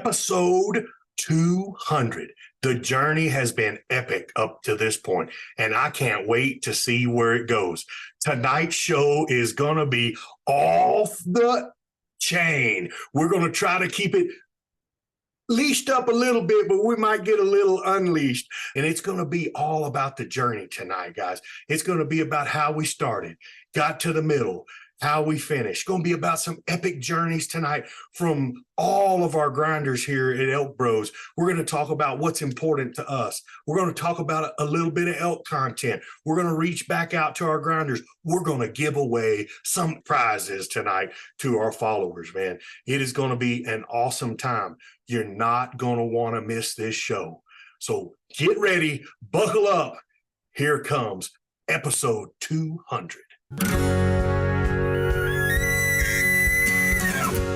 episode 200. The journey has been epic up to this point, and I can't wait to see where it goes. Tonight's show is going to be off the chain. We're going to try to keep it leashed up a little bit, but we might get a little unleashed. And it's going to be all about the journey tonight, guys. It's going to be about how we started, got to the middle, how we finished. It's going to be about some epic journeys tonight from all of our grinders here at ElkBros. We're going to talk about what's important to us. We're going to talk about a little bit of elk content. We're going to reach back out to our grinders. We're going to give away some prizes tonight to our followers, man. It is going to be an awesome time. You're not going to want to miss this show. So get ready, buckle up. Here comes episode 200.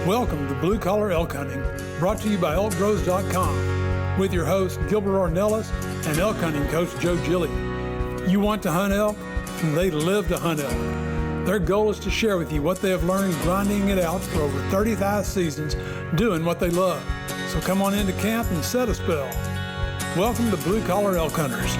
Welcome to Blue Collar Elk Hunting, brought to you by ElkBros.com, with your host Gilbert Ornelas and elk hunting coach Joe Gillia. You want to hunt elk, and they live to hunt elk. Their goal is to share with you what they have learned grinding it out for over 35 seasons, doing what they love. So come on into camp and set a spell. Welcome to Blue Collar Elk Hunters.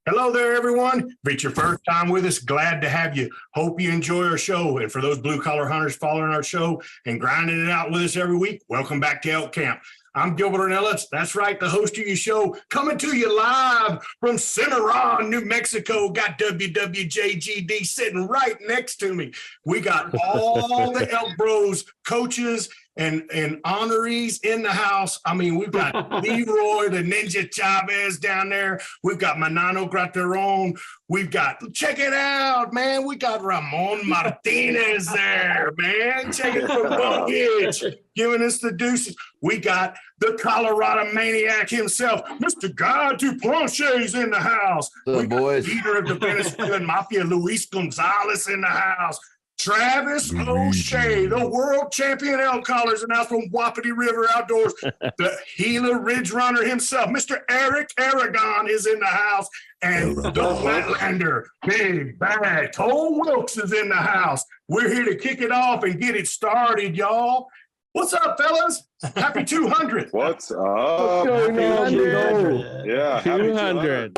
Hello there, everyone. If it's your first time with us, glad to have you. Hope you enjoy our show. And for those blue collar hunters following our show and grinding it out with us every week, welcome back to Elk Camp. I'm Gilbert Ornelas. That's right, the host of your show, coming to you live from Cimarron, New Mexico. Got WWJGD sitting right next to me. We got all the Elk Bros coaches and honorees in the house. I mean, we've got Leroy, the Ninja Chavez down there. We've got Manano Grateron. We've got, check it out, man. We got Ramon Martinez there, man. Check it from Buckage, giving us the deuces. We got the Colorado maniac himself, Mr. Guy Duplantier in the house. We got the leader of the Venezuelan Mafia, Luis Gonzalez in the house. Travis O'Shea, the world champion elk callers, and now from Wapiti River Outdoors, the Gila Ridge Runner himself, Mr. Eric Aragon is in the house, and the Wetlander, big bad Cole Wilks is in the house. We're here to kick it off and get it started, y'all. What's up, fellas? Happy 200. What's up? What's going on, dude? Yeah, 200.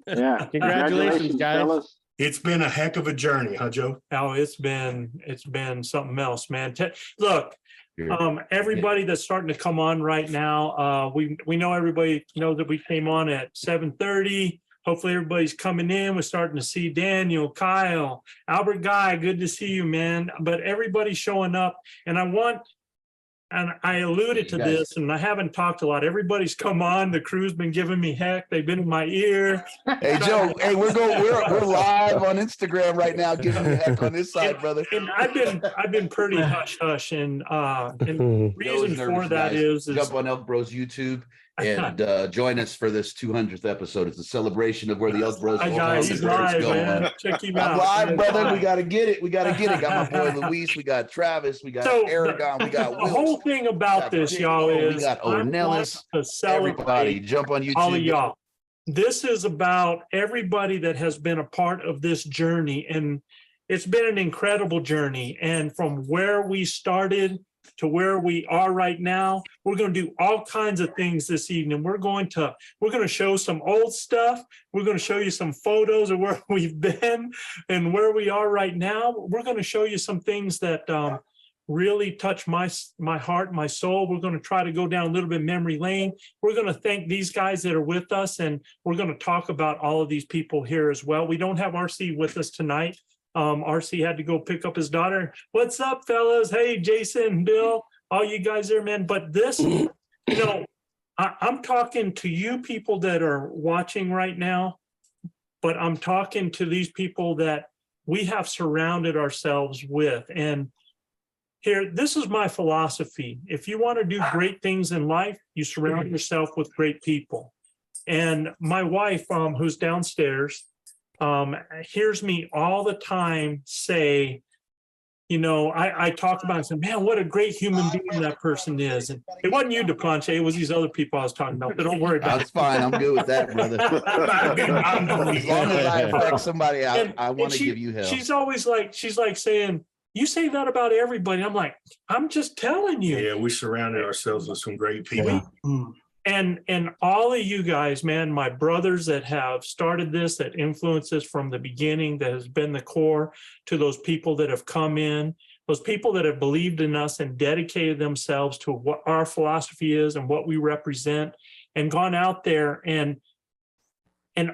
Yeah, congratulations, guys. Fellas. It's been a heck of a journey, huh, Joe? Oh, it's been something else, man. Look, everybody that's starting to come on right now, we know everybody knows that we came on at 7:30. Hopefully everybody's coming in. We're starting to see Daniel, Kyle, Albert Guy. Good to see you, man. But everybody's showing up, and I alluded to this, and I haven't talked a lot. Everybody's come on. The crew's been giving me heck. They've been in my ear. Hey, Joe. Hey, we're live on Instagram right now, giving you heck on this side, brother. And I've been pretty hush hush, and reason for that is jump on ElkBros YouTube and join us for this 200th episode. It's a celebration of where the ElkBros he's live, man. Check him out. I'm live, brother. We gotta get it. Got my boy Luis. We got Travis. We got Aragon. We got Wilks. The whole thing about this, y'all, is we got Ornelas. Everybody, jump on YouTube. All of y'all. This is about everybody that has been a part of this journey, and it's been an incredible journey. And from where we started to where we are right now, we're going to do all kinds of things this evening. We're going to show some old stuff. We're going to show you some photos of where we've been and where we are right now. We're going to show you some things that really touch my heart, my soul. We're going to try to go down a little bit memory lane. We're going to thank these guys that are with us, and we're going to talk about all of these people here as well. We don't have RC with us tonight. RC had to go pick up his daughter. What's up, fellas? Hey, Jason, Bill, all you guys there, man. But this, I'm talking to you people that are watching right now, but I'm talking to these people that we have surrounded ourselves with. And here, this is my philosophy. If you want to do great things in life, you surround yourself with great people. And my wife, who's downstairs, hears me all the time say, I talk about it and say, man, what a great human being that person is. And it wasn't you, Duplantier, it was these other people I was talking about. But don't worry about That's fine. I'm good with that, brother. As long as I affect somebody, I want to give you hell. She's always like, saying, you say that about everybody. I'm like, I'm just telling you. Yeah, we surrounded ourselves with some great people. And all of you guys, man, my brothers that have started this, that influenced us from the beginning, that has been the core, to those people that have come in, those people that have believed in us and dedicated themselves to what our philosophy is and what we represent, and gone out there and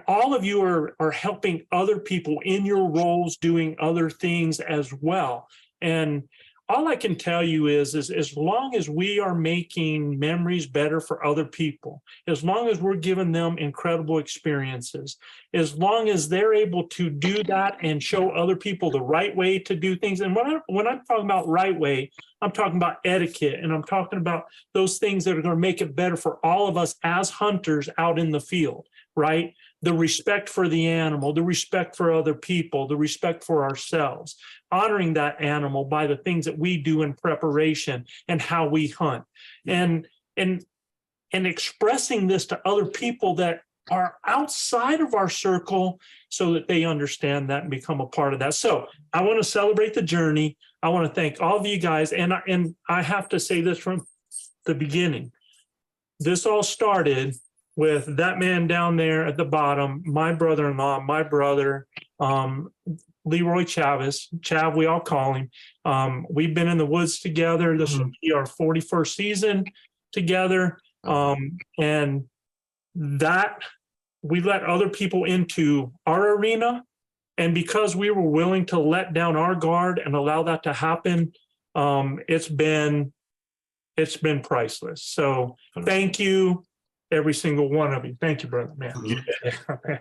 all of you are helping other people in your roles, doing other things as well. And all I can tell you is as long as we are making memories better for other people, as long as we're giving them incredible experiences, as long as they're able to do that and show other people the right way to do things. And when I'm talking about right way, I'm talking about etiquette, and I'm talking about those things that are going to make it better for all of us as hunters out in the field, right? The respect for the animal, the respect for other people, the respect for ourselves, honoring that animal by the things that we do in preparation and how we hunt, and expressing this to other people that are outside of our circle so that they understand that and become a part of that. So I want to celebrate the journey. I want to thank all of you guys. And I have to say this from the beginning. This all started with that man down there at the bottom, my brother-in-law, my brother, Leroy Chavez, Chav, we all call him. We've been in the woods together. This will be our 41st season together. And that we let other people into our arena. And because we were willing to let down our guard and allow that to happen, it's been priceless. So thank you, every single one of you. Thank you, brother, man. Yeah.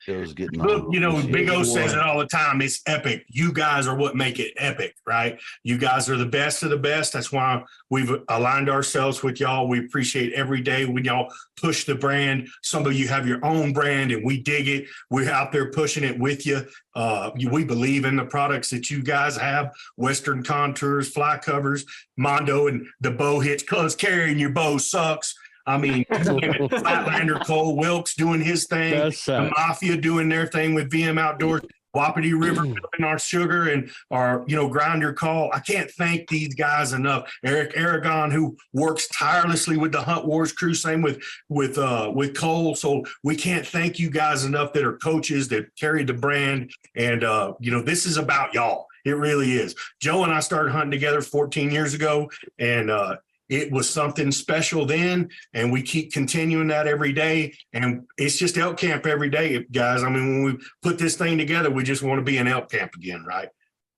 Joe's getting Look, on. Big O says it all the time. It's epic. You guys are what make it epic, right? You guys are the best of the best. That's why we've aligned ourselves with y'all. We appreciate every day when y'all push the brand. Some of you have your own brand, and we dig it. We're out there pushing it with you. We believe in the products that you guys have: Western Contours, fly covers, Mondo, and the bow hitch, because carrying your bow sucks. I mean, Flatlander Cole, Wilks doing his thing, the Mafia doing their thing with VM Outdoors, Wapiti River in our sugar and our, Grind Your Call. I can't thank these guys enough. Eric Aragon, who works tirelessly with the Hunt Wars crew, same with Cole. So we can't thank you guys enough that are coaches that carry the brand. And, this is about y'all. It really is. Joe and I started hunting together 14 years ago, and it was something special then, and we keep continuing that every day. And it's just elk camp every day, guys. I mean, when we put this thing together, we just want to be in elk camp again, right?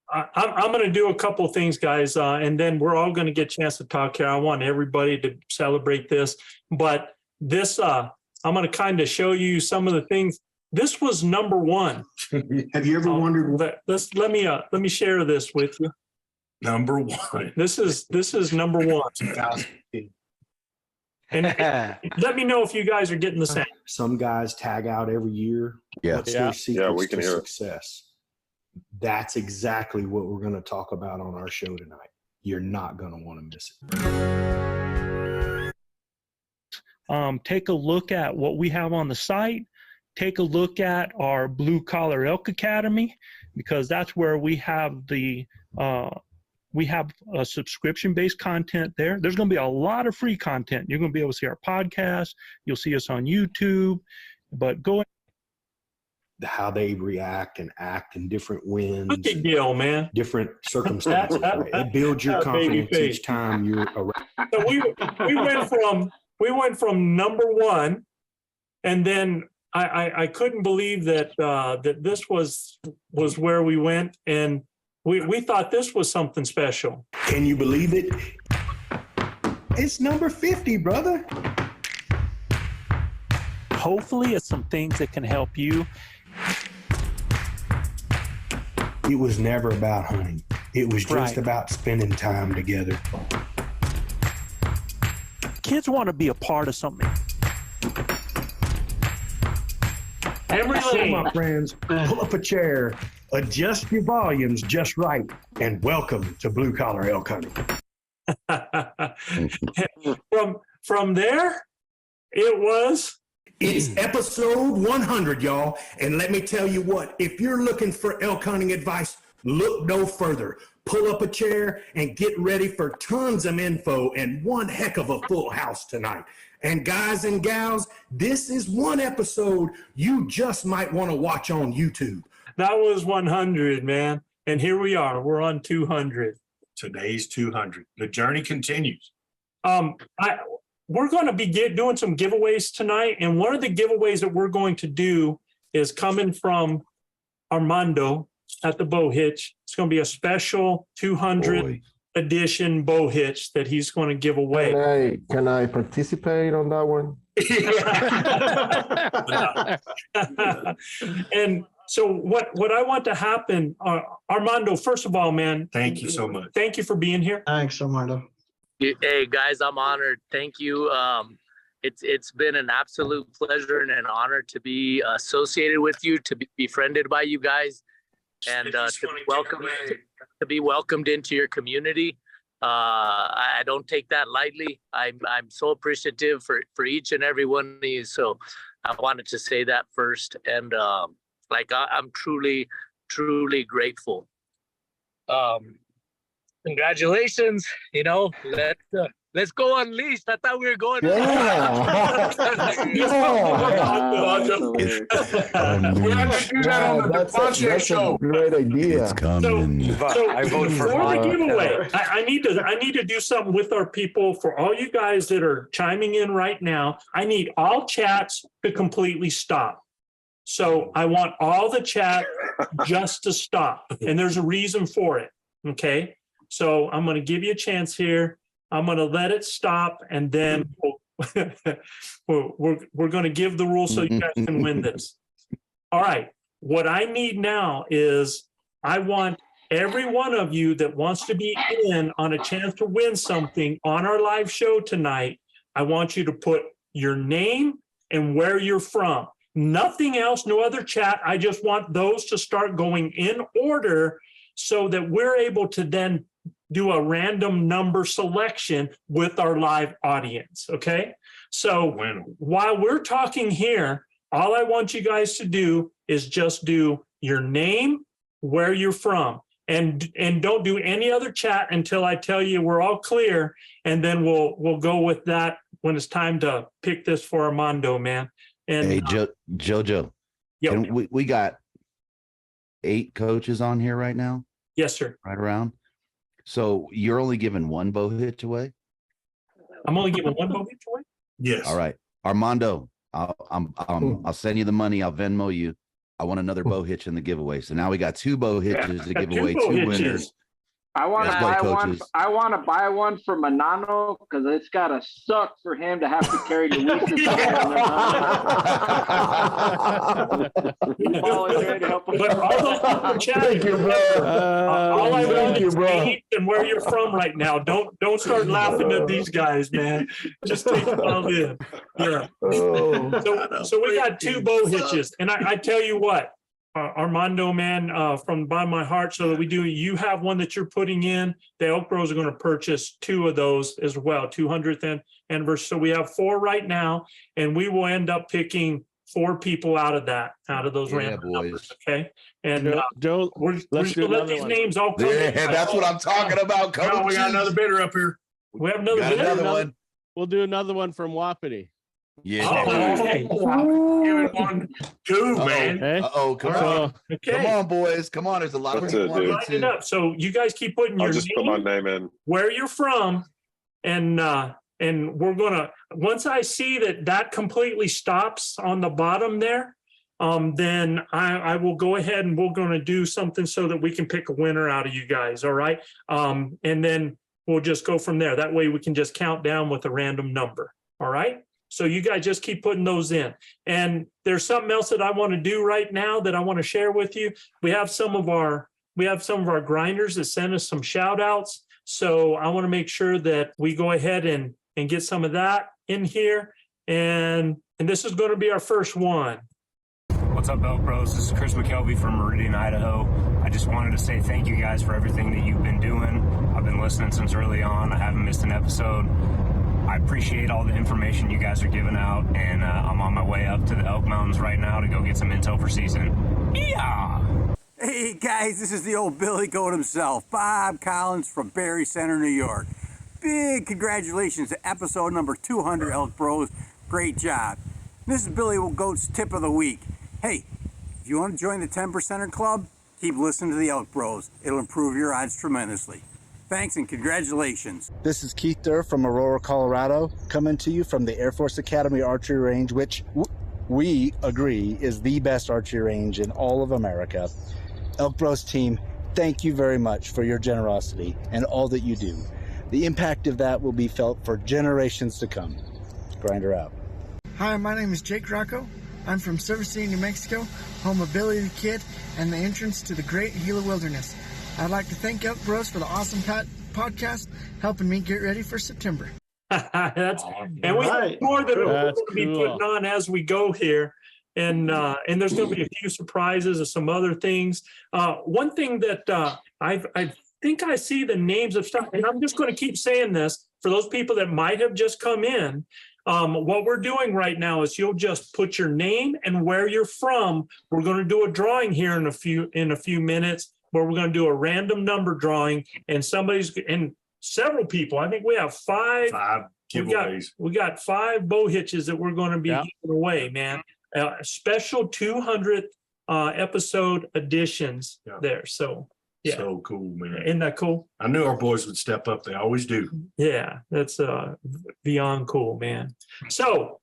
I'm going to do a couple of things, guys, and then we're all going to get a chance to talk here. I want everybody to celebrate this. But this, I'm going to kind of show you some of the things. This was number one. Have you ever wondered? Let me share this with you. Number one. This is number one. And let me know if you guys are getting the same. Some guys tag out every year. Yeah. What's their secrets we can to hear it. success? That's exactly what we're going to talk about on our show tonight. You're not going to want to miss it. Take a look at what we have on the site. Take a look at our Blue Collar Elk Academy, because that's where we have we have a subscription-based content there. There's going to be a lot of free content. You're going to be able to see our podcast. You'll see us on YouTube. But go How they react and act in different winds, Look at Gil, man. different circumstances. Right? It builds your confidence baby each time you're around. So we went from number one, and then I couldn't believe that that this was where we went, and we thought this was something special. Can you believe it? It's number 50, brother. hopefully it's some things that can help you. It was never about hunting. It was just about spending time together. Kids want to be a part of something. Emery So Lane. my friends, pull up a chair adjust your volumes just right, and welcome to Blue Collar Elk Hunting. From there, It's episode 100, y'all. And let me tell you what, if you're looking for elk hunting advice, look no further. Pull up a chair and get ready for tons of info and one heck of a full house tonight. And guys and gals, this is one episode you just might want to watch on YouTube. That was 100, man. And here we are. We're on 200. Today's 200. The journey continues. We're going to be doing some giveaways tonight. And one of the giveaways that we're going to do is coming from Armando at the Bow Hitch. It's going to be a special 200 edition bow hitch that he's going to give away. Can I participate on that one? And so what I want to happen, Armando, first of all, man. Thank you so much. Thank you for being here. Thanks, Armando. Hey guys, I'm honored. Thank you. It's been an absolute pleasure and an honor to be associated with you, to be befriended by you guys, and to be welcomed into your community. I don't take that lightly. I'm so appreciative for each and every one of you. So I wanted to say that first, and I'm truly grateful. Congratulations, let's go unleashed. I thought we were going. Yeah. We're not going to do that on the Duplantier show. A great idea. It's coming. So I vote for the giveaway. I need to do something with our people. For all you guys that are chiming in right now, I need all chats to completely stop. So I want all the chat just to stop, and there's a reason for it. Okay. So I'm going to give you a chance here. I'm going to let it stop, and then we're going to give the rules so you guys can win this. All right. What I need now is I want every one of you that wants to be in on a chance to win something on our live show tonight. I want you to put your name and where you're from. Nothing else, no other chat. I just want those to start going in order so that we're able to then do a random number selection with our live audience, okay? So while we're talking here, all I want you guys to do is just do your name, where you're from, and don't do any other chat until I tell you we're all clear, and then we'll go with that when it's time to pick this for Armando, man. And hey, Jojo, we got 8 coaches on here right now? Yes, sir. Right around. So you're only giving one bow hitch away? I'm only giving one bow hitch away? Yes. All right. Armando, I'll send you the money. I'll Venmo you. I want another bow hitch in the giveaway. So now we got 2 bow hitches to give away, 2 winners. I want to buy one. I want to buy one for Manano because it's gotta suck for him to have to carry the weakness. But all those people chatting, all I want is name and where you're from right now. Don't start laughing at these guys, man. Just take it all in. Yeah. So we got 2 bow hitches, and I tell you what. Armando, man, from the bottom of my heart, so that you have one that you're putting in. The ElkBros are going to purchase 2 of those as well, 200th anniversary. So we have 4 right now, and we will end up picking 4 people out of those random numbers. Okay. And Joe, we're just going to let these names all come. Yeah, that's what I'm talking about. Now we got another bidder up here. We have another bidder. one. We'll do another one from Wapiti. Yeah. Okay. Giving 1, 2, man. Okay. Come All on. right. Okay. Come on, boys. Come on. There's a lot of people Line it up. So you guys keep putting your I'll just put my name in. where you're from, and we're gonna, once I see that completely stops on the bottom there, then I will go ahead and we're gonna do something so that we can pick a winner out of you guys. All right. And then we'll just go from there. That way we can just count down with a random number. All right. So you guys just keep putting those in. And there's something else that I want to do right now that I want to share with you. We have some of our grinders that send us some shout outs. So I want to make sure that we go ahead and get some of that in here. And this is going to be our first one. What's up, ElkBros? This is Chris McKelvey from Meridian, Idaho. I just wanted to say thank you guys for everything that you've been doing. I've been listening since early on. I haven't missed an episode. I appreciate all the information you guys are giving out, and I'm on my way up to the Elk Mountains right now to go get some intel for season. Yeah! Hey guys, this is the old Billy Goat himself, Bob Collins from Berry Center, New York. Big congratulations to episode number 200, Elk Bros. Great job. This is Billy Goat's tip of the week. Hey, if you want to join the 10%er club, keep listening to the Elk Bros. It'll improve your odds tremendously. Thanks and congratulations. This is Keith Durr from Aurora, Colorado, coming to you from the Air Force Academy Archery Range, which we agree is the best archery range in all of America. Elk Bros team, thank you very much for your generosity and all that you do. The impact of that will be felt for generations to come. Grinder out. Hi, my name is Jake Rocco. I'm from Silver City, New Mexico, home of Billy the Kid and the entrance to the Great Gila Wilderness. I'd like to thank Elk Bros for the awesome podcast, helping me get ready for September. And we have more that we're going to be putting on as we go here. And there's going to be a few surprises and some other things. One thing that I think I see the names of stuff, and I'm just going to keep saying this for those people that might have just come in. What we're doing right now is you'll just put your name and where you're from. We're going to do a drawing here in a few minutes where we're going to do a random number drawing, and several people. I think we have five giveaways. We got 5 bow hitches that we're going to be giving away, man. Special 200th episode editions there. So yeah. So cool, man. Isn't that cool? I knew our boys would step up. They always do. Yeah, that's beyond cool, man. So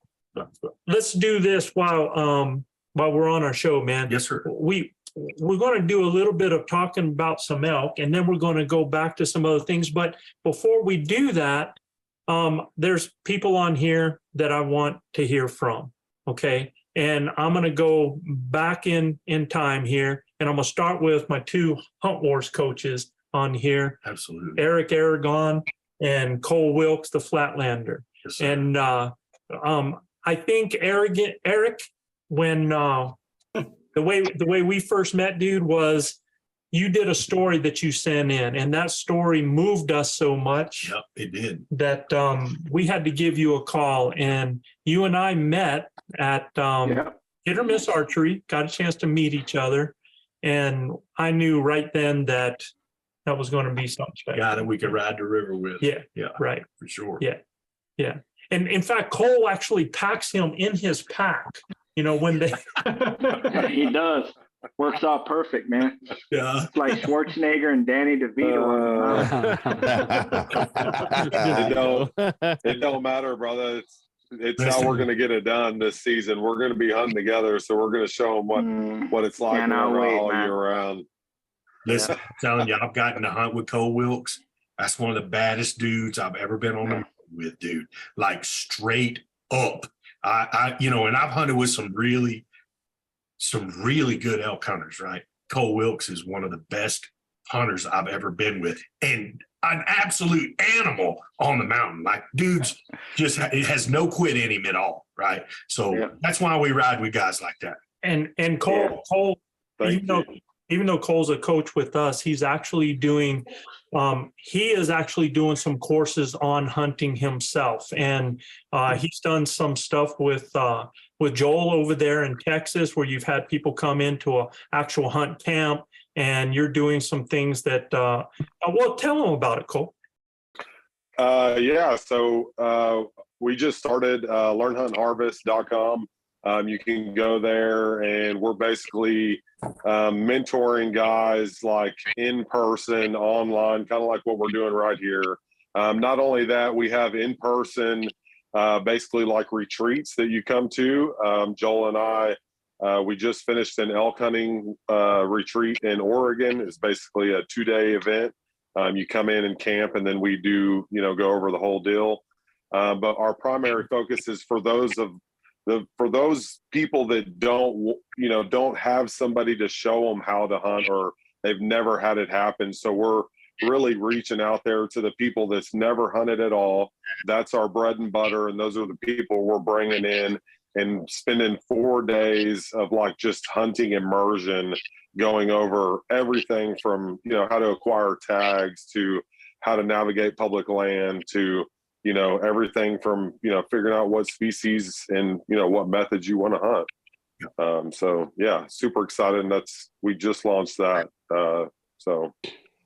let's do this while we're on our show, man. Yes, sir. We're going to do a little bit of talking about some elk, and then we're going to go back to some other things. But before we do that, there's people on here that I want to hear from. Okay. And I'm going to go back in time here, and I'm going to start with my 2 Hunt Wars coaches on here. Absolutely. Eric Aragon and Cole Wilks, the Flatlander. Yes, sir. And I think Eric, when the way we first met, dude, was you did a story that you sent in, and that story moved us so much. Yep, it did. That we had to give you a call, and you and I met at Hit or Miss Archery, got a chance to meet each other, and I knew right then that was going to be something special. Guy that we could ride the river with. Yeah, right. For sure. Yeah. And in fact, Cole actually packs him in his pack. You know, when they He does. Works out perfect, man. Yeah. It's like Schwarzenegger and Danny DeVito. It don't matter, brother. It's how we're going to get it done this season. We're going to be hunting together, so we're going to show them what it's like all year round. Listen, I'm telling you, I've gotten to hunt with Cole Wilks. That's one of the baddest dudes I've ever been on the with, dude. Like straight up. And I've hunted with some really good elk hunters, right? Cole Wilks is one of the best hunters I've ever been with, and an absolute animal on the mountain. Like, dude's just it has no quit in him at all, right? So that's why we ride with guys like that. And Cole, even though Cole's a coach with us, he's actually doing some courses on hunting himself, and he's done some stuff with Joel over there in Texas, where you've had people come into an actual hunt camp, and you're doing some things that. Well, tell them about it, Cole. So we just started learnhuntharvest.com. You can go there, and we're basically mentoring guys like in person, online, kind of like what we're doing right here. Not only that, we have in person, basically like retreats that you come to. Joel and I, we just finished an elk hunting retreat in Oregon. It's basically a 2-day event. You come in and camp, and then we do, go over the whole deal. But our primary focus is for those people that don't have somebody to show them how to hunt, or they've never had it happen. So we're really reaching out there to the people that's never hunted at all. That's our bread and butter, and those are the people we're bringing in. and spending 4 days of like just hunting immersion, going over everything from, you know, how to acquire tags to how to navigate public land to, you know, everything from, you know, figuring out what species and, you know, what methods you want to hunt. So yeah, super excited. And we just launched that. So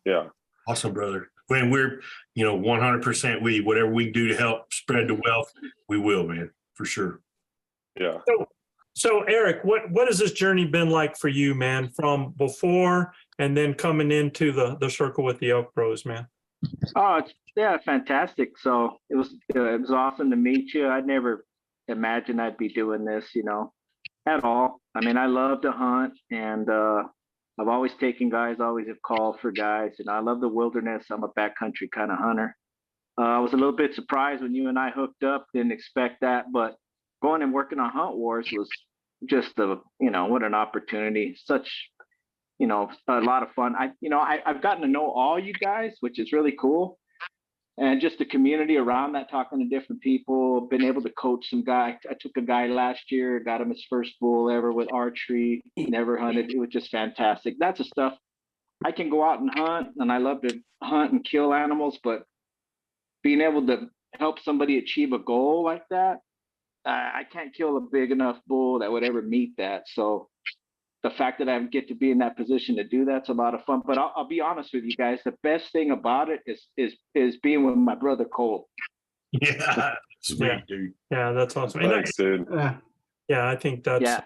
yeah. Awesome, brother. When we're, you know, 100% whatever we can do to help spread the wealth, we will, man, for sure. Yeah. So Eric, what has this journey been like for you, man, from before and then coming into the circle with the ElkBros, man? Oh, yeah, fantastic. So it was awesome to meet you. I'd never imagined I'd be doing this, you know, at all. I mean, I love to hunt, and I've always taken guys, always have called for guys, and I love the wilderness. I'm a backcountry kind of hunter. I was a little bit surprised when you and I hooked up. Didn't expect that, but going and working on Hunt Wars was just what an opportunity. Such, you know, a lot of fun. I've gotten to know all you guys, which is really cool. And just the community around that, talking to different people, been able to coach some guy. I took a guy last year, got him his first bull ever with archery, never hunted. It was just fantastic. That's the stuff I can go out and hunt, and I love to hunt and kill animals, but being able to help somebody achieve a goal like that, I can't kill a big enough bull that would ever meet that. So the fact that I get to be in that position to do that's a lot of fun. But I'll be honest with you guys, the best thing about it is being with my brother Cole. Yeah, sweet dude. Yeah, that's awesome. Thanks, dude. Yeah, I think that's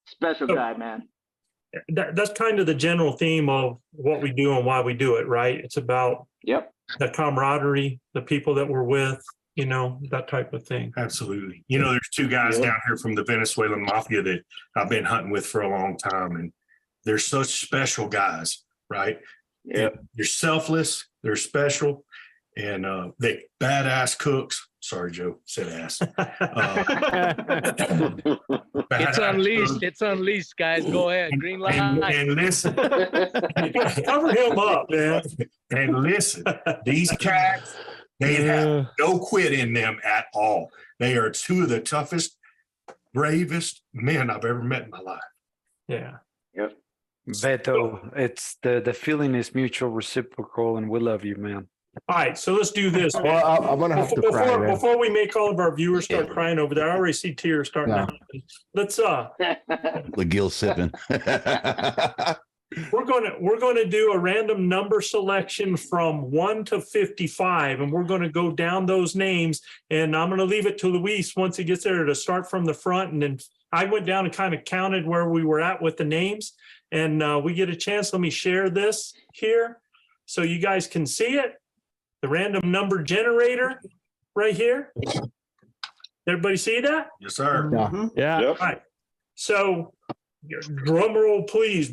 special guy, man. That's kind of the general theme of what we do and why we do it, right? It's about the camaraderie, the people that we're with, you know, that type of thing. Absolutely. You know, there's two guys down here from the Venezuelan mafia that I've been hunting with for a long time, and they're such special guys, right? Yeah. They're selfless, they're special, and they badass cooks. Sorry, Joe, said ass. It's unleashed. It's unleashed, guys. Go ahead. Green light. And listen, cover him up, man. And listen, these cats, they have no quit in them at all. They are two of the toughest, bravest men I've ever met in my life. Yeah. Yep. Beto, it's the feeling is mutual, reciprocal, and we love you, man. All right, so let's do this. Well, I'm gonna have to cry, man. Before we make all of our viewers start crying over there, I already see tears starting to happen. Let's The gill sipping. we're going to do a random number selection from 1 to 55, and we're going to go down those names, and I'm going to leave it to Luis once he gets there to start from the front. And then I went down and kind of counted where we were at with the names, and we get a chance. Let me share this here so you guys can see it. The random number generator right here. Everybody see that? Yes, sir. Yeah. All right. So drum roll, please.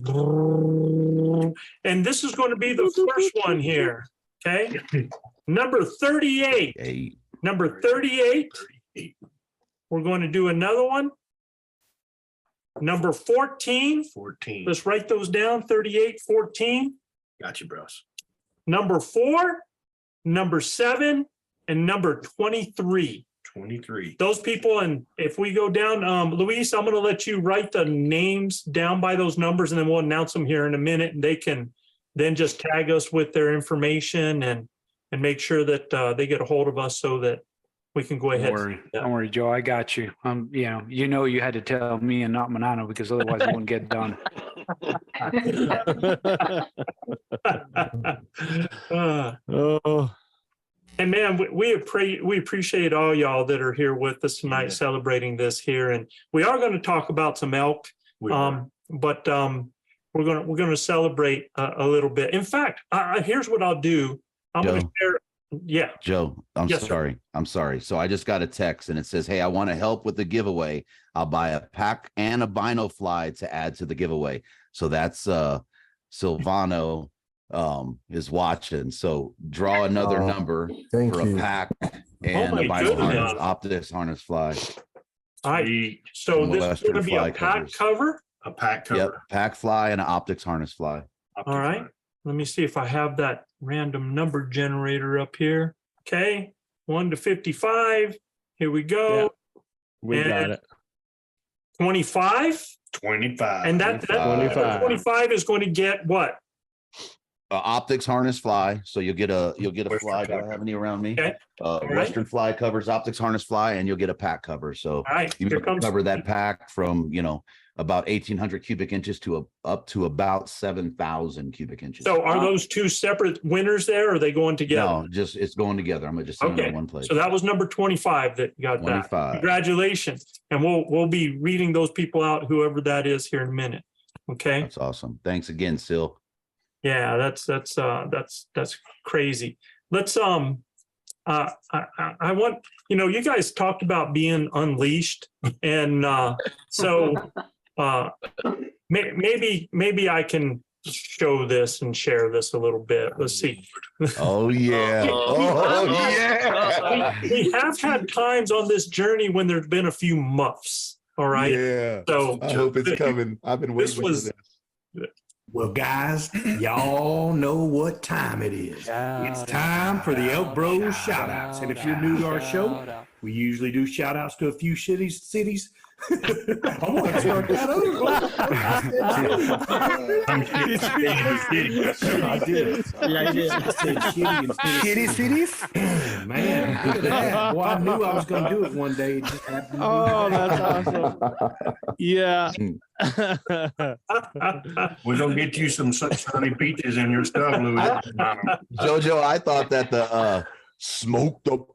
And this is going to be the first one here. Okay. Number 38. Number 38. We're going to do another one. Number 14. 14. Let's write those down. 38, 14. Got you, bros. Number 4. Number 7, and number 23. 23. Those people, and if we go down, Luis, I'm going to let you write the names down by those numbers, and then we'll announce them here in a minute, and they can then just tag us with their information and make sure that they get a hold of us so that we can go ahead. Don't worry, Joe. I got you. You had to tell me and not Manano because otherwise it wouldn't get done. And man, we appreciate all y'all that are here with us tonight, celebrating this here, and we are going to talk about some elk, but we're going to celebrate a little bit. In fact, here's what I'll do. I'm going to share. Yeah, Joe, I'm sorry. So I just got a text and it says, "Hey, I want to help with the giveaway. I'll buy a pack and a bino fly to add to the giveaway." So that's Silvano is watching. So draw another number for a pack and a bino harness, optics harness fly. All right. So this is going to be a pack cover. A pack cover. Yep, pack fly and an optics harness fly. All right. Let me see if I have that random number generator up here. Okay. 1 to 55. Here we go. We got it. 25? 25. And that 25. 25 is going to get what? Optics harness fly. So you'll get a fly. Do I have any around me? Okay. Western right. fly covers, optics harness fly, and you'll get a pack cover. So All right. you Here can comes cover that pack from, about 1,800 cubic inches to up to about 7,000 cubic inches. So are those two separate winners there, or are they going together? No, just it's going together. I'm gonna just send them in one place. So that was number 25 that got 25. that. Congratulations. And we'll be reading those people out, whoever that is, here in a minute. Okay. That's awesome. Thanks again, Sil. Yeah, that's crazy. Let's I want, you guys talked about being unleashed, and so maybe I can show this and share this a little bit. Let's see. Oh yeah. Oh yeah. We have had times on this journey when there's been a few muffs. All right. Yeah. So I hope it's coming. I've been waiting for this. Well, guys, y'all know what time it is. It's time for the Elk Bros shout outs. And if you're new to our show, we usually do shout outs to a few cities. I'm going to start that over. I did. Yeah, I did. I said shitty cities. Man, look at that. Boy, I knew I was going to do it one day. It just happened. Oh, that's awesome. Yeah. We're going to get you some sunny peaches in your stuff, Louis. Jojo, I thought that the smoked up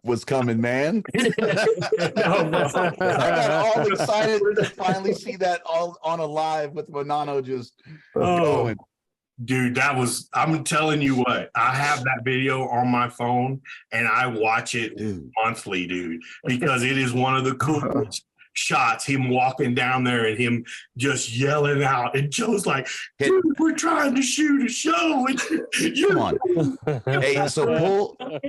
was coming, man. I got all excited to finally see that all on a live with Manano just going. Dude, I'm telling you what, I have that video on my phone and I watch it monthly, dude, because it is one of the coolest shots, him walking down there and him just yelling out, and Joe's like, dude, we're trying to shoot a show and come on. Hey, so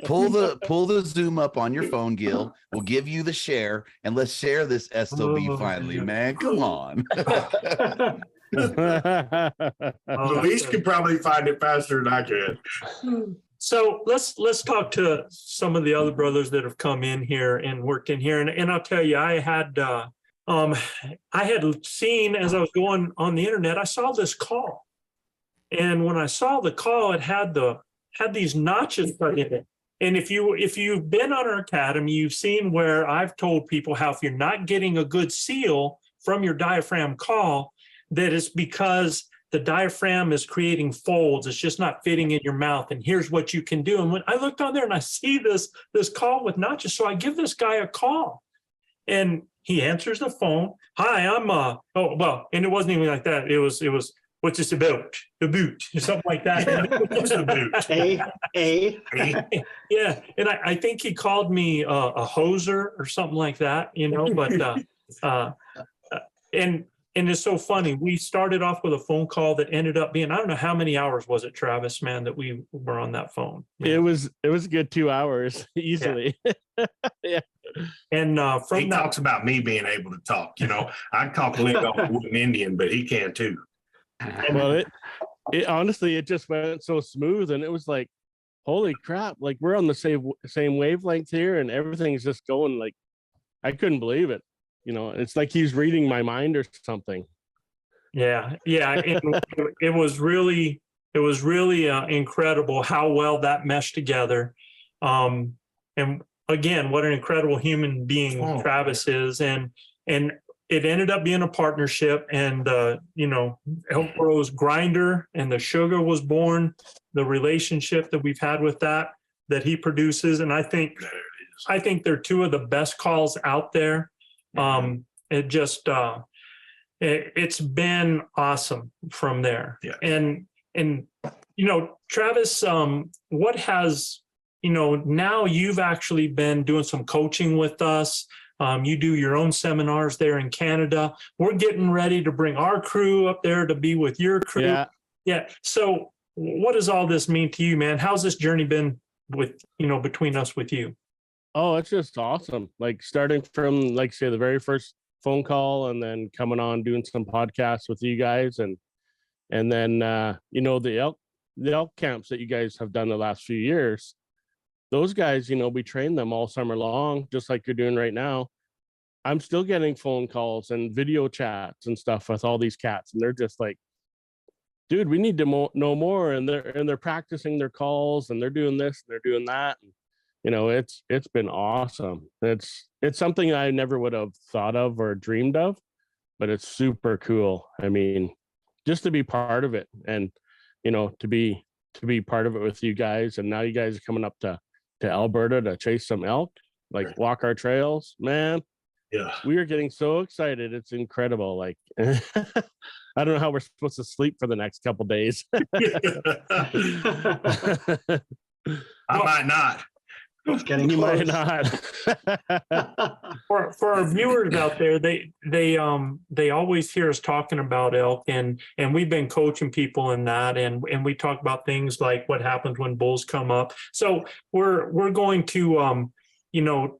pull the zoom up on your phone, Gil. We'll give you the share and let's share this SOB finally, man. Come on. Luis could probably find it faster than I could. So let's talk to some of the other brothers that have come in here and worked in here. And I'll tell you, I had seen, as I was going on the internet, I saw this call. And when I saw the call, it had these notches put in it. And if you've been on our academy, you've seen where I've told people how if you're not getting a good seal from your diaphragm call, that it's because the diaphragm is creating folds. It's just not fitting in your mouth. And here's what you can do. And when I looked on there and I see this call with notches, so I give this guy a call, and he answers the phone. Hi, I'm and it wasn't even like that. It was what's this about? The boot, something like that. What's the boot? Yeah, and I think he called me a hoser or something like that, But and it's so funny. We started off with a phone call that ended up being, I don't know how many hours was it, Travis, man, that we were on that phone. It was a good 2 hours easily. Yeah. And he talks about me being able to talk. I talk lingo with an Indian, but he can too. Well, it honestly, it just went so smooth, and it was like, holy crap! Like we're on the same wavelength here, and everything's just going like, I couldn't believe it. It's like he's reading my mind or something. Yeah. It was really incredible how well that meshed together. And again, what an incredible human being Travis is. And it ended up being a partnership, and ElkBros grinder and the sugar was born, the relationship that we've had with that he produces. And I think they're two of the best calls out there. It just it's been awesome from there. Yeah. And Travis, what has now you've actually been doing some coaching with us. You do your own seminars there in Canada. We're getting ready to bring our crew up there to be with your crew. Yeah. So what does all this mean to you, man? How's this journey been with between us with you? Oh, it's just awesome. Like starting from, like, say, the very first phone call, and then coming on doing some podcasts with you guys, and then the elk camps that you guys have done the last few years. Those guys, we train them all summer long, just like you're doing right now. I'm still getting phone calls and video chats and stuff with all these cats, and they're just like, dude, we need to know more. And they're practicing their calls, and they're doing this, and they're doing that. And, you know, it's been awesome. It's something I never would have thought of or dreamed of, but it's super cool. I mean, just to be part of it, and, you know, to be part of it with you guys. And now you guys are coming up to Alberta to chase some elk, like walk our trails, man. Yeah, we are getting so excited. It's incredible. Like, I don't know how we're supposed to sleep for the next couple days. I might not. It's getting you close. might not. For our viewers out there, they always hear us talking about elk, and we've been coaching people in that, and we talk about things like what happens when bulls come up. So we're going to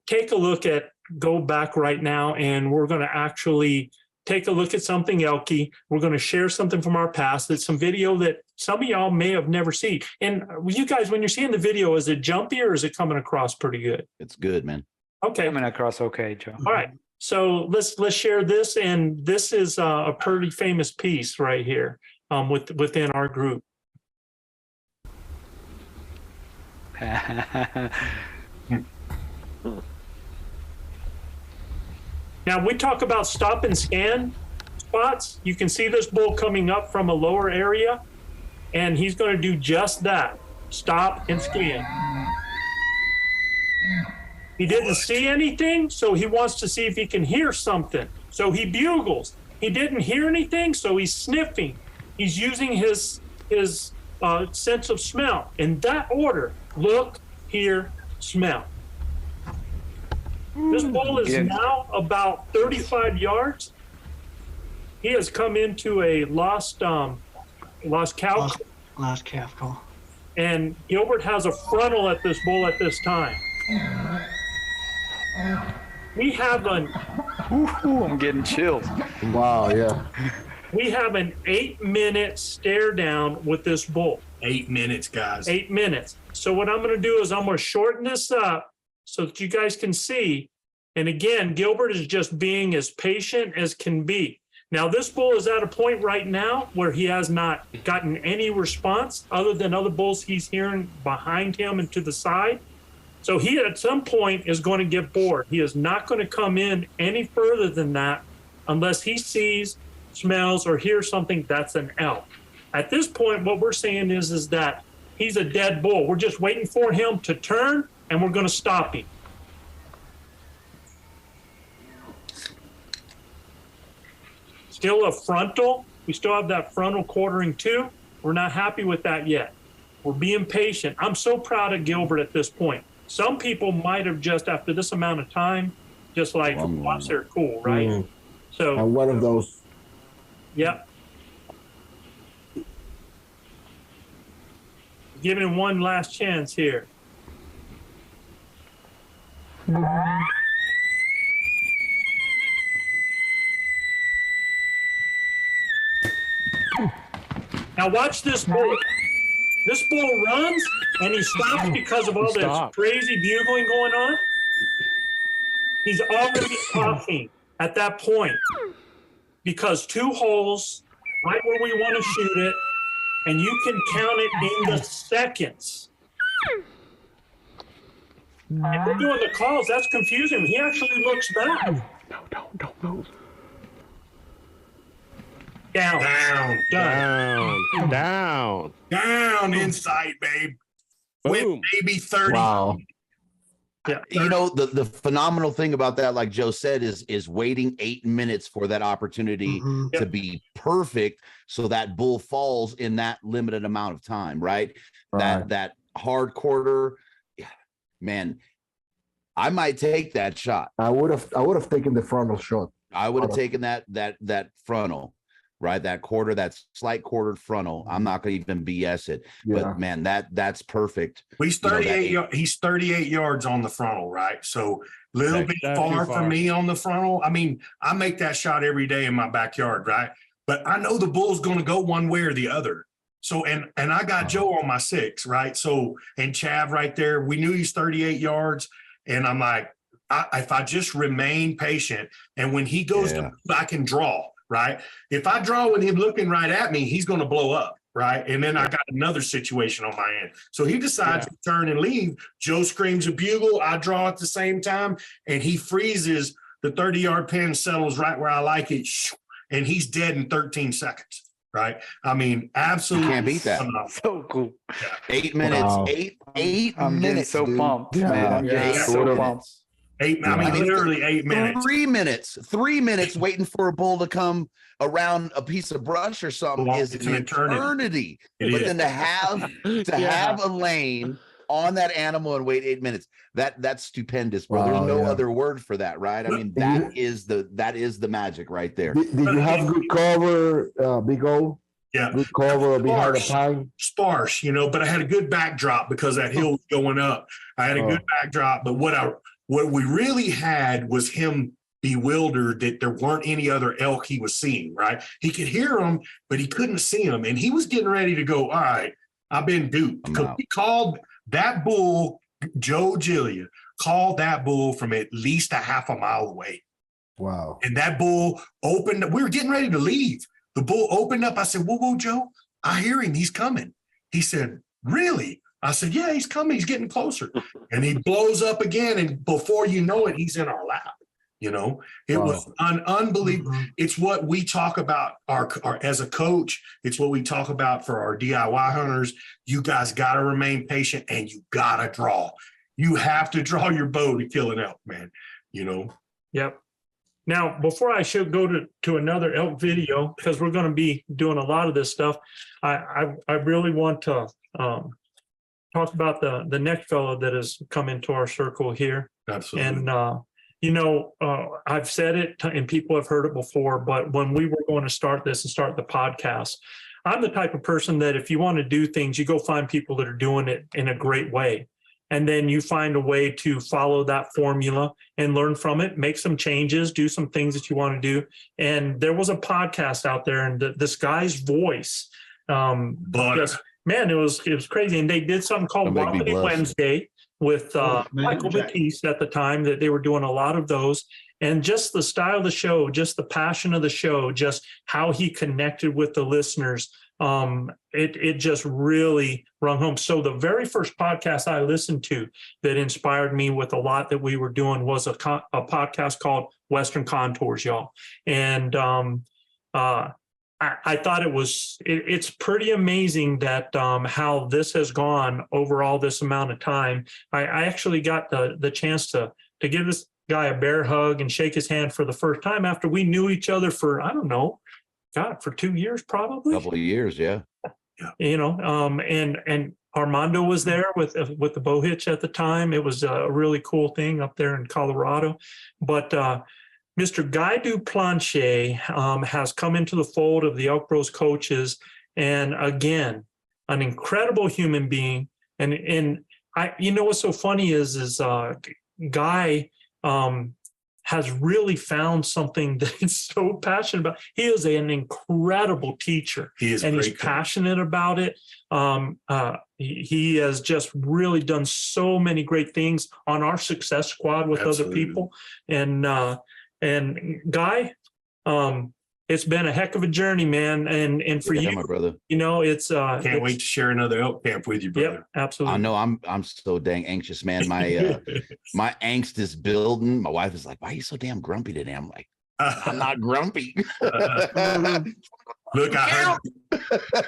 take a look at, go back right now, and we're going to actually take a look at something elky. We're going to share something from our past. That's some video that some of y'all may have never seen. And you guys, when you're seeing the video, is it jumpy or is it coming across pretty good? It's good, man. Okay. Coming across okay, Joe. All right. So let's share this. And this is a pretty famous piece right here within our group. Now, we talk about stop and scan spots. You can see this bull coming up from a lower area, and he's going to do just that. Stop and scan. He didn't see anything, so he wants to see if he can hear something. So he bugles. He didn't hear anything, so he's sniffing. He's using his sense of smell. In that order: look, hear, smell. This bull is now about 35 yards. He has come into a lost calf call. And Gilbert has a frontal at this bull at this time. We have I'm getting chills. Wow, yeah. We have an 8-minute stare down with this bull. 8 minutes, guys. 8 minutes. So what I'm going to do is I'm going to shorten this up so that you guys can see. And again, Gilbert is just being as patient as can be. Now, this bull is at a point right now where he has not gotten any response other than other bulls he's hearing behind him and to the side. So he at some point is going to get bored. He is not going to come in any further than that unless he sees, smells, or hears something that's an elk. At this point, what we're saying is that he's a dead bull. We're just waiting for him to turn, and we're going to stop him. Still a frontal. We still have that frontal quartering too. We're not happy with that yet. We're being patient. I'm so proud of Gilbert at this point. Some people might have just, after this amount of time, just like, watch, they're cool, right? Mm. So And one of those. Yep. Giving him one last chance here. Now watch this bull. This bull runs and he stops because of all this crazy bugling going on. He's already coughing at that point because 2 holes right where we want to shoot it, and you can count it in the seconds. And we're doing the calls. That's confusing. He actually looks back. Don't move. Down. Insight, babe. Boom. With maybe 30. Wow. Yeah. You know, the phenomenal thing about that, like Joe said, is waiting 8 minutes for that opportunity to be perfect, so that bull falls in that limited amount of time, right? That hard quarter, man. I might take that shot. I would have taken the frontal shot. I would have taken that frontal, right? That quarter, that slight quartered frontal. I'm not going to even BS it. Yeah. But man, that's perfect. He's 38. He's 38 yards on the frontal, right? So a little bit far for me on the frontal. I mean, I make that shot every day in my backyard, right? But I know the bull's going to go one way or the other. So and I got Joe on my 6, right? So and Chav right there. We knew he's 38 yards, and I'm like, if I just remain patient, and when he goes to, I can draw, right? If I draw with him looking right at me, he's going to blow up, right? And then I got another situation on my end. So he decides to turn and leave. Joe screams a bugle. I draw at the same time, and he freezes. The 30-yard pin settles right where I like it, and he's dead in 13 seconds. Right? I mean, absolutely. You can't beat that. So cool. 8 minutes. Wow. Eight I'm getting minutes. so dude. pumped, Yeah. man. I'm Yeah. getting so pumped. I mean, literally 8 minutes. 3 minutes. 3 minutes waiting for a bull to come around a piece of brush or something is It's an an eternity. eternity. It But is. then to have a lane on that animal and wait 8 minutes, that's stupendous, bro. Wow, There's no yeah. other word for that, right? I mean, that is the magic right there. Did you have good cover, Big O? Yeah. Good cover behind the Sparse. pine? Sparse, but I had a good backdrop because that hill was going up. I had a good backdrop, but what we really had was him bewildered that there weren't any other elk he was seeing, right? He could hear them, but he couldn't see them. And he was getting ready to go, all right, I've been duped. I'm Because out. he called that bull, Joe Gillia, called that bull from at least a half a mile away. Wow. And that bull opened, we were getting ready to leave. The bull opened up. I said, whoa, Joe, I hear him. He's coming. He said, really? I said, yeah, he's coming. He's getting closer. And he blows up again. And before you know it, he's in our lap. It was unbelievable. It's what we talk about our as a coach. It's what we talk about for our DIY hunters. You guys got to remain patient, and you got to draw. You have to draw your bow to kill an elk, man. Yep. Now, before I should go to another elk video, because we're going to be doing a lot of this stuff, I really want to talk about the next fellow that has come into our circle here. Absolutely. And, I've said it and people have heard it before, but when we were going to start this and start the podcast, I'm the type of person that if you want to do things, you go find people that are doing it in a great way. And then you find a way to follow that formula and learn from it, make some changes, do some things that you want to do. And there was a podcast out there, and this guy's voice, just, man, it was crazy. And they did something called Wallaby Wednesday with Michael Batiste at the time, that they were doing a lot of those. And just the style of the show, just the passion of the show, just how he connected with the listeners, it just really rung home. So the very first podcast I listened to that inspired me with a lot that we were doing was a podcast called Western Contours, y'all. And I thought it's pretty amazing that how this has gone over all this amount of time. I actually got the chance to give this guy a bear hug and shake his hand for the first time after we knew each other for, I don't know, God, for 2 years probably. Couple of years, yeah. And Armando was there with the bow hitch at the time. It was a really cool thing up there in Colorado. But Mr. Guy Duplantier has come into the fold of the ElkBros coaches, and again, an incredible human being. And what's so funny is Guy has really found something that he's so passionate about. He is an incredible teacher. He is, and he's great passionate about it. He has just really done so many great things on our success squad with other people. And Guy, it's been a heck of a journey, man. And for you, my brother, it's can't wait to share another elk camp with you, brother. Yep, absolutely. I know I'm so dang anxious, man. My my angst is building. My wife is like, "Why are you so damn grumpy today?" I'm like, "I'm not grumpy." Look, I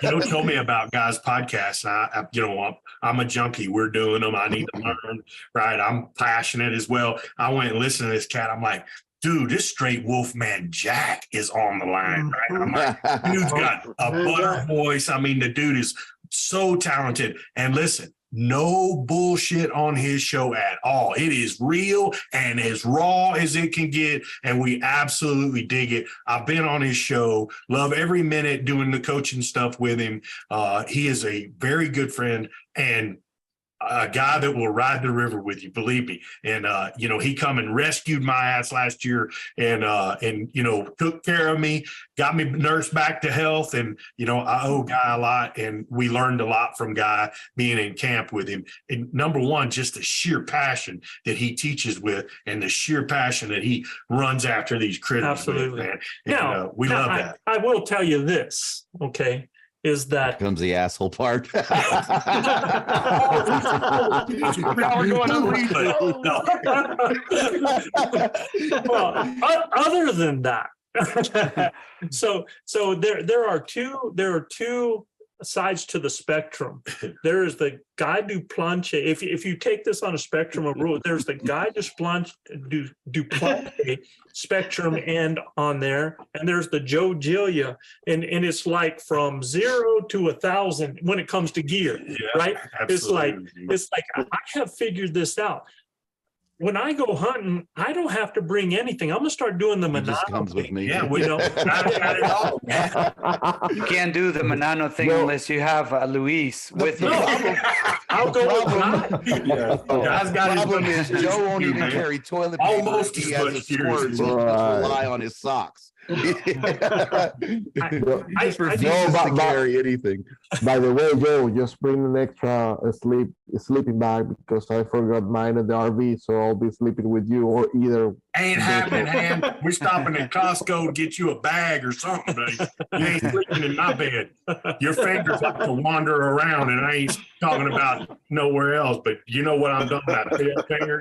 heard told me about Guy's podcast. And I'm a junkie. We're doing them. I need to learn. Right, I'm passionate as well. I went and listened to this cat. I'm like, dude, this straight Wolfman Jack is on the line, right? I'm like, dude's got a butter voice. I mean, the dude is so talented. And listen, no bullshit on his show at all. It is real and as raw as it can get, and we absolutely dig it. I've been on his show, love every minute doing the coaching stuff with him. He is a very good friend, and a guy that will ride the river with you, believe me. And you know, he come and rescued my ass last year, and you know, took care of me, got me nursed back to health. And you know, I owe Guy a lot, and we learned a lot from Guy being in camp with him. And number one, just the sheer passion that he teaches with, and the sheer passion that he runs after these critters. Absolutely, with, man. And, we love that. I will tell you this, okay, is that Here comes the asshole part. now we're going well, other than that, so there are two sides to the spectrum. There is the Guy Duplantier. If you take this on a spectrum of rules, there's the Guy Duplantier spectrum end on there, and there's the Joe Gillia, and it's like from 0 to 1,000 when it comes to gear, right? Absolutely. It's like I have figured this out. When I go hunting, I don't have to bring anything. I'm gonna start doing the He just Manano comes with thing. me. Yeah, You know, not at all. You can't do the Manano thing unless you have Luis with you. I'll go with Guy. Yeah. Guy's got his Problem is Joe won't even carry toilet paper. Almost He as has much a squirt, so he just Right. rely on his socks. He just I refuses No, to carry anything. By the way, Joe, just bring an extra sleeping bag because I forgot mine in the RV, so I'll be sleeping with you or either. Ain't happening, man. We're stopping at Costco to get you a bag or something, buddy. You ain't sleeping in my bed. Your fingers like to wander around, and I ain't talking about nowhere else, but you know what I'm talking about. Finger.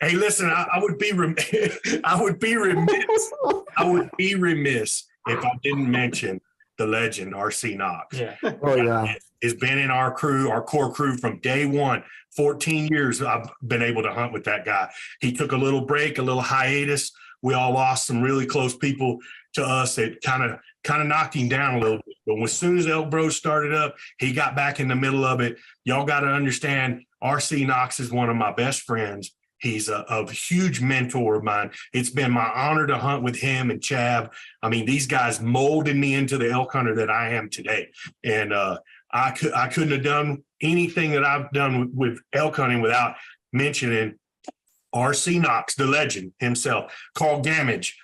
Hey, listen, I would be remiss if I didn't mention the legend, RC Knox. Yeah. Oh yeah. Has been in our crew, our core crew from day one. 14 years I've been able to hunt with that guy. He took a little break, a little hiatus. We all lost some really close people to us that kind of knocked him down a little bit. But as soon as ElkBros started up, he got back in the middle of it. Y'all got to understand, RC Knox is one of my best friends. He's a huge mentor of mine. It's been my honor to hunt with him and Chav. I mean, these guys molded me into the elk hunter that I am today. And I couldn't have done anything that I've done with elk hunting without mentioning RC Knox, the legend himself, Carl Gamage,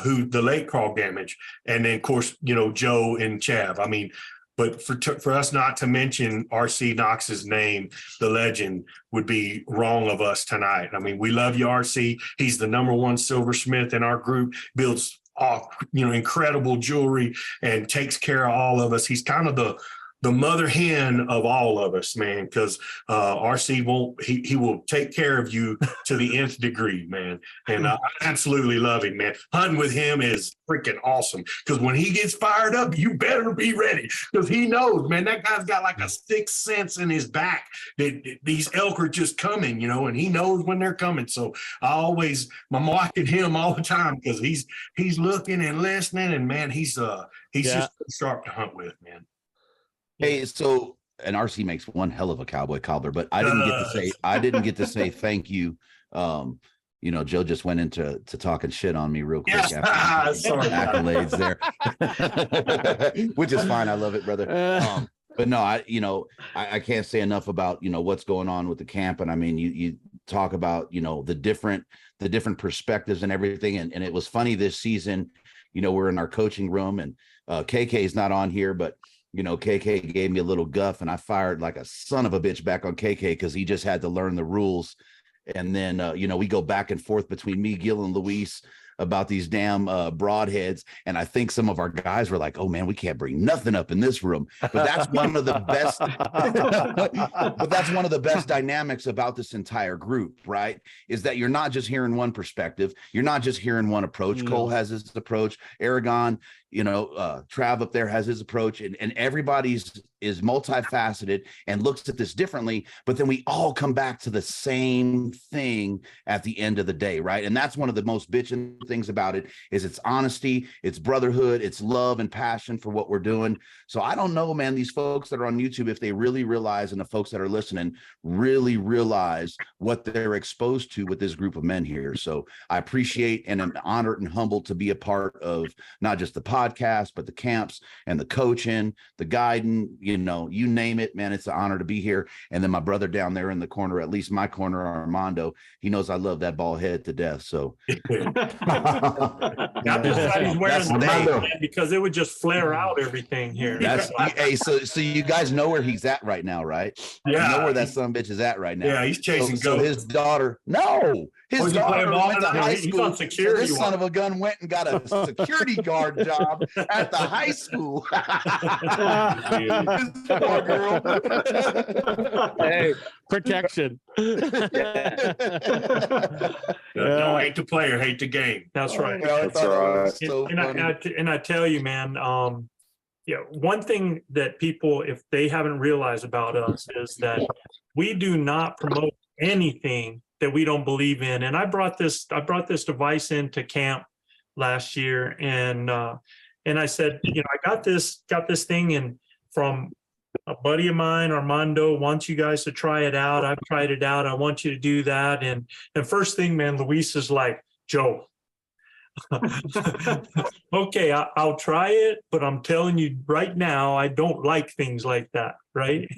who the late Carl Gamage, and then of course, you know, Joe and Chav. I mean, but for us not to mention RC Knox's name, the legend, would be wrong of us tonight. I mean, we love you, RC. He's the #1 silversmith in our group, builds incredible jewelry and takes care of all of us. He's kind of the mother hen of all of us, man, because RC he will take care of you to the nth degree, man. And I absolutely love him, man. Hunting with him is freaking awesome because when he gets fired up, you better be ready because he knows, man, that guy's got like a sixth sense in his back that these elk are just coming, you know, and he knows when they're coming. So I'm watching him all the time because he's looking and listening, and man, he's just sharp to hunt with, man. Hey, so and RC makes one hell of a cowboy cobbler, but I didn't get to say thank you. You know, Joe just went into talking shit on me real quick after some accolades there, which is fine. I love it, brother. But no, I can't say enough about, you know, what's going on with the camp. And I mean, you talk about, you know, the different perspectives and everything. And it was funny this season, you know, we're in our coaching room and KK is not on here, but you know, KK gave me a little guff and I fired like a son of a bitch back on KK because he just had to learn the rules. And then, you know, we go back and forth between me, Gil, and Luis about these damn broadheads. And I think some of our guys were like, oh, man, we can't bring nothing up in this room. But that's one of the best. But that's one of the best dynamics about this entire group, right? Is that you're not just hearing one perspective. You're not just hearing one approach. Cole has his approach. Aragon, you know, Trav up there has his approach, and everybody's is multifaceted and looks at this differently, but then we all come back to the same thing at the end of the day, right? And that's one of the most bitching things about it is it's honesty, it's brotherhood, it's love and passion for what we're doing. So I don't know, man, these folks that are on YouTube, if they really realize, and the folks that are listening really realize what they're exposed to with this group of men here. So I appreciate and am honored and humbled to be a part of not just the podcast, but the camps and the coaching, the guiding, you know, you name it, man. It's an honor to be here. And then my brother down there in the corner, at least my corner, Armando, he knows I love that ball head to death. So I'm just glad he's wearing the name, because it would just flare out everything here. Hey, so you guys know where he's at right now, right? Yeah. You know where that son of a bitch is at right now. Yeah, he's chasing So his daughter, his daughter went to high school. So this son of a gun went and got a security guard job at the high school. Poor girl. Hey, protection. Don't hate the player, hate the game. That's right. That's right. So and I tell you, man, one thing that people, if they haven't realized about us, is that we do not promote anything that we don't believe in. And I brought this device into camp last year, and I said, I got this thing, and from a buddy of mine, Armando, wants you guys to try it out. I've tried it out. I want you to do that. And first thing, man, Luis is like, Joe, okay, I'll try it, but I'm telling you right now, I don't like things like that, right?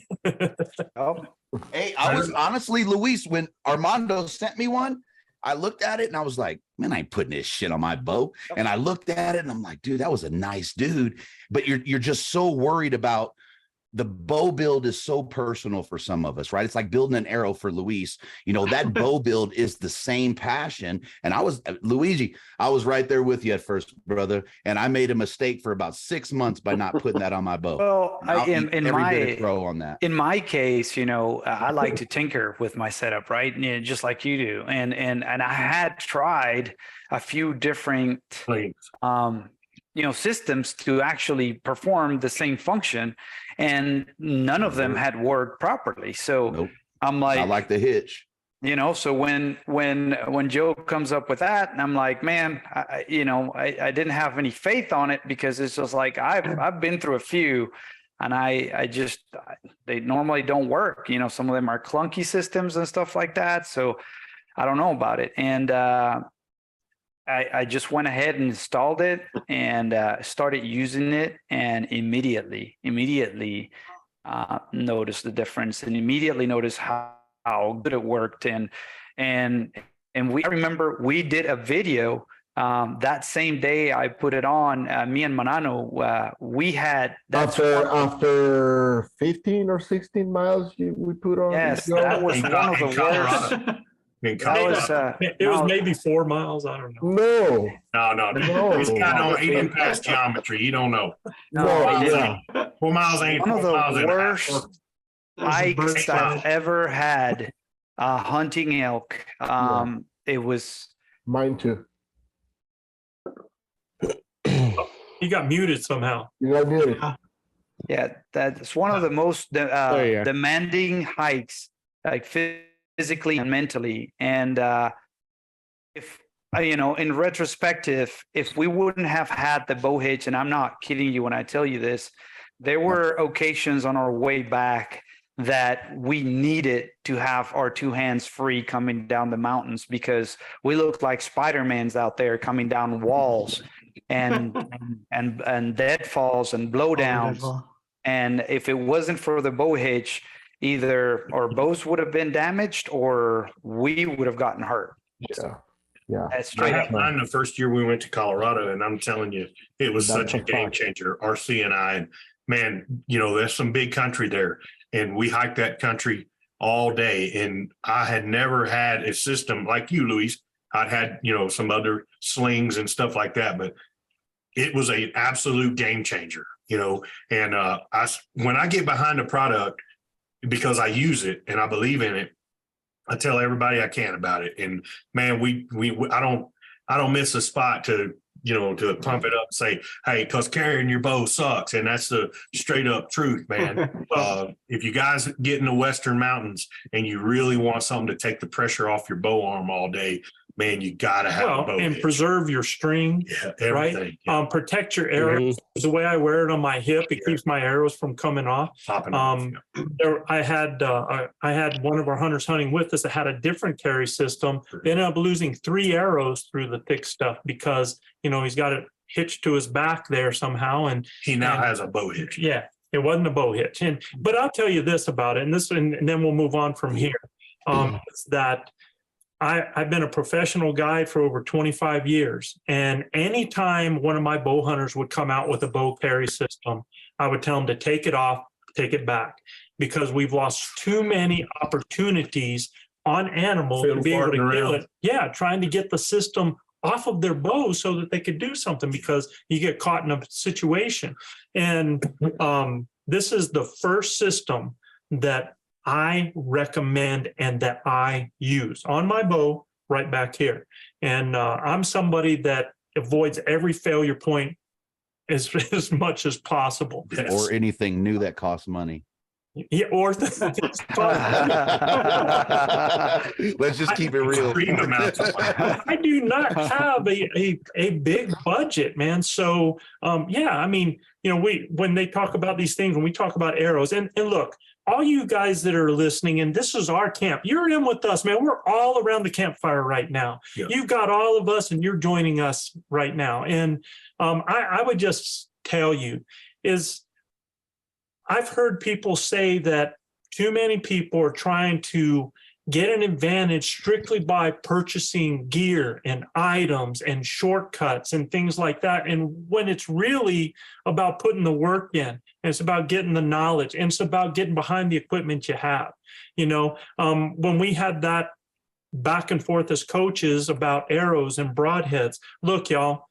Hey, I was honestly, Luis, when Armando sent me one, I looked at it and I was like, man, I ain't putting this shit on my bow. And I looked at it and I'm like, dude, that was a nice dude. But you're just so worried about the bow build is so personal for some of us, right? It's like building an arrow for Luis. That bow build is the same passion. And Luigi, I was right there with you at first, brother. And I made a mistake for about 6 months by not putting that on my bow. Well, in my case, I like to tinker with my setup, right? Just like you do. And I had tried a few different systems to actually perform the same function, and none of them had worked properly. So I'm like, I like the hitch, so when Joe comes up with that, and I'm like, man, I didn't have any faith on it, because it's just like, I've been through a few, and they normally don't work. Some of them are clunky systems and stuff like that. So I don't know about it. And, I just went ahead and installed it and started using it, and immediately noticed the difference, and immediately noticed how good it worked. And I remember we did a video that same day I put it on. Me and Manano, we had after 15 or 16 miles we put on. Yes, that was one of the worst. It was maybe 4 miles. I don't know. No. He's kind of even past geometry. You don't know. 4 miles ain't one of 4 miles the and a half. worst hikes I've ever had hunting elk. It was mine too. You got muted somehow. You got muted. Yeah, that's one of the most demanding hikes, like physically and mentally. And if in retrospective, if we wouldn't have had the bow hitch, and I'm not kidding you when I tell you this, there were occasions on our way back that we needed to have our two hands free coming down the mountains, because we looked like Spider-Mans out there coming down walls and deadfalls and blowdowns. And if it wasn't for the bow hitch, either our bows would have been damaged or we would have gotten hurt. Yeah. I had mine the first year we went to Colorado, and I'm telling you, it was such a game changer. RC and I, and man, there's some big country there, and we hiked that country all day. And I had never had a system like you, Luis. I'd had, some other slings and stuff like that, but it was an absolute game changer, and when I get behind a product, because I use it and I believe in it, I tell everybody I can about it. And man, I don't miss a spot to pump it up and say, hey, because carrying your bow sucks. And that's the straight up truth, man. If you guys get in the Western mountains and you really want something to take the pressure off your bow arm all day, man, you gotta have a bow and hitch. preserve your string, right? Everything. Yeah. Protect your arrows. The way I wear it on my hip, it keeps my arrows from coming off. Popping off. I had one of our hunters hunting with us that had a different carry system. They ended up losing 3 arrows through the thick stuff because he's got it hitched to his back there somehow, and he now has a bow hitch. Yeah, it wasn't a bow hitch. But I'll tell you this about it, and then we'll move on from here. It's that I've been a professional guide for over 25 years. And anytime one of my bow hunters would come out with a bow carry system, I would tell them to take it off, take it back, because we've lost too many opportunities on animals to be able to kill it. Yeah, trying to get the system off of their bow so that they could do something, because you get caught in a situation. And this is the first system that I recommend and that I use on my bow right back here. And I'm somebody that avoids every failure point as much as possible. Or anything new that costs money. Yeah, or let's just keep it real. I do not have a big budget, man. So when they talk about these things, when we talk about arrows, and look, all you guys that are listening, and this is our camp, you're in with us, man. We're all around the campfire right now. Yeah. You've got all of us, and you're joining us right now. And I would just tell you is, I've heard people say that too many people are trying to get an advantage strictly by purchasing gear and items and shortcuts and things like that. And when it's really about putting the work in, and it's about getting the knowledge, and it's about getting behind the equipment you have. When we had that back and forth as coaches about arrows and broadheads, look, y'all,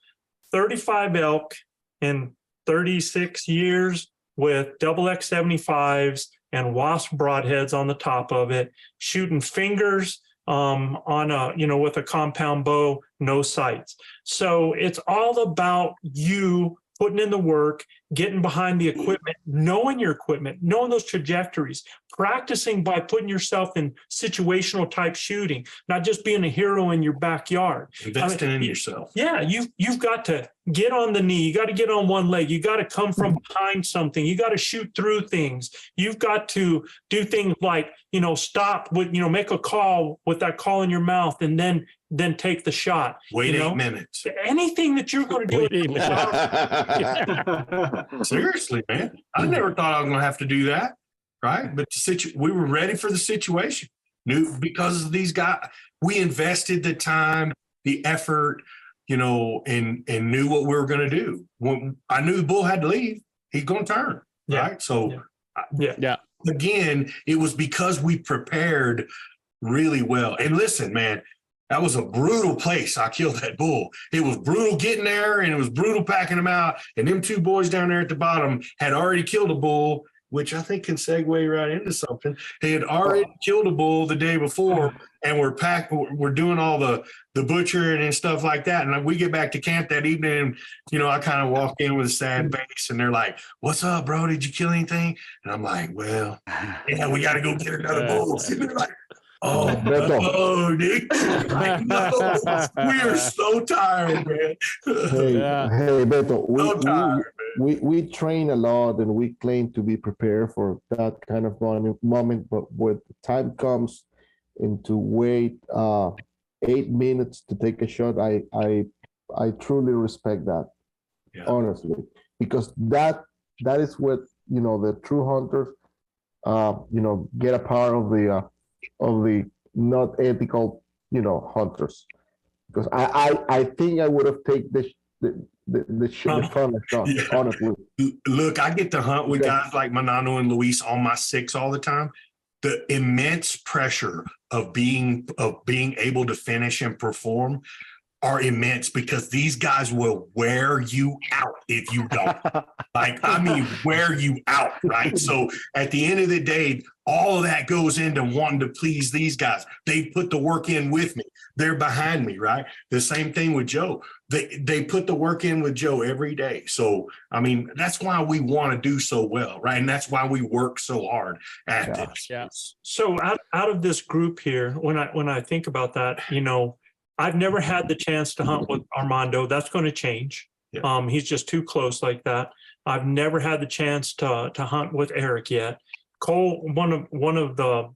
35 elk in 36 years with double X75s and wasp broadheads on the top of it, shooting fingers on with a compound bow, no sights. So it's all about you putting in the work, getting behind the equipment, knowing your equipment, knowing those trajectories, practicing by putting yourself in situational type shooting, not just being a hero in your backyard. Investing in yourself. Yeah, you've got to get on the knee. You got to get on one leg. You got to come from behind something. You got to shoot through things. You've got to do things like, stop with, make a call with that call in your mouth, and then take the shot. Wait 8 minutes. Anything that you're going to do. Seriously, man. I never thought I was going to have to do that. Right. But we were ready for the situation. Because of these guys, we invested the time, the effort, and knew what we were going to do. When I knew the bull had to leave, he's going to turn. Yeah. Right. So, again, it was because we prepared really well. And listen, man, that was a brutal place. I killed that bull. It was brutal getting there, and it was brutal packing him out. And them 2 boys down there at the bottom had already killed a bull, which I think can segue right into something. They had already killed a bull the day before, and we're doing all the butchering and stuff like that. And we get back to camp that evening, and, I kind of walk in with a sad face, and they're like, "What's up, bro? Did you kill anything?" And I'm like, "Well, yeah, we got to go get another bull." And they're like, "Oh, no, Nick. Like, no, we are so tired, man." Hey, Beto, we train a lot, and we claim to be prepared for that kind of moment. But when the time comes and to wait 8 minutes to take a shot, I truly respect that, honestly, because that is what the true hunters get a part of the not ethical hunters, because I think I would have taken the front shot, honestly. Look, I get to hunt with guys like Manano and Luis on my 6 all the time. The immense pressure of being able to finish and perform are immense, because these guys will wear you out if you don't. Wear you out, right? So at the end of the day, all of that goes into wanting to please these guys. They put the work in with me. They're behind me, right? The same thing with Joe. They put the work in with Joe every day. So, that's why we want to do so well, right? And that's why we work so hard at this. Yeah. So out of this group here, when I think about that, I've never had the chance to hunt with Armando. That's going to change. Yeah. He's just too close like that. I've never had the chance to hunt with Eric yet. Cole, one of the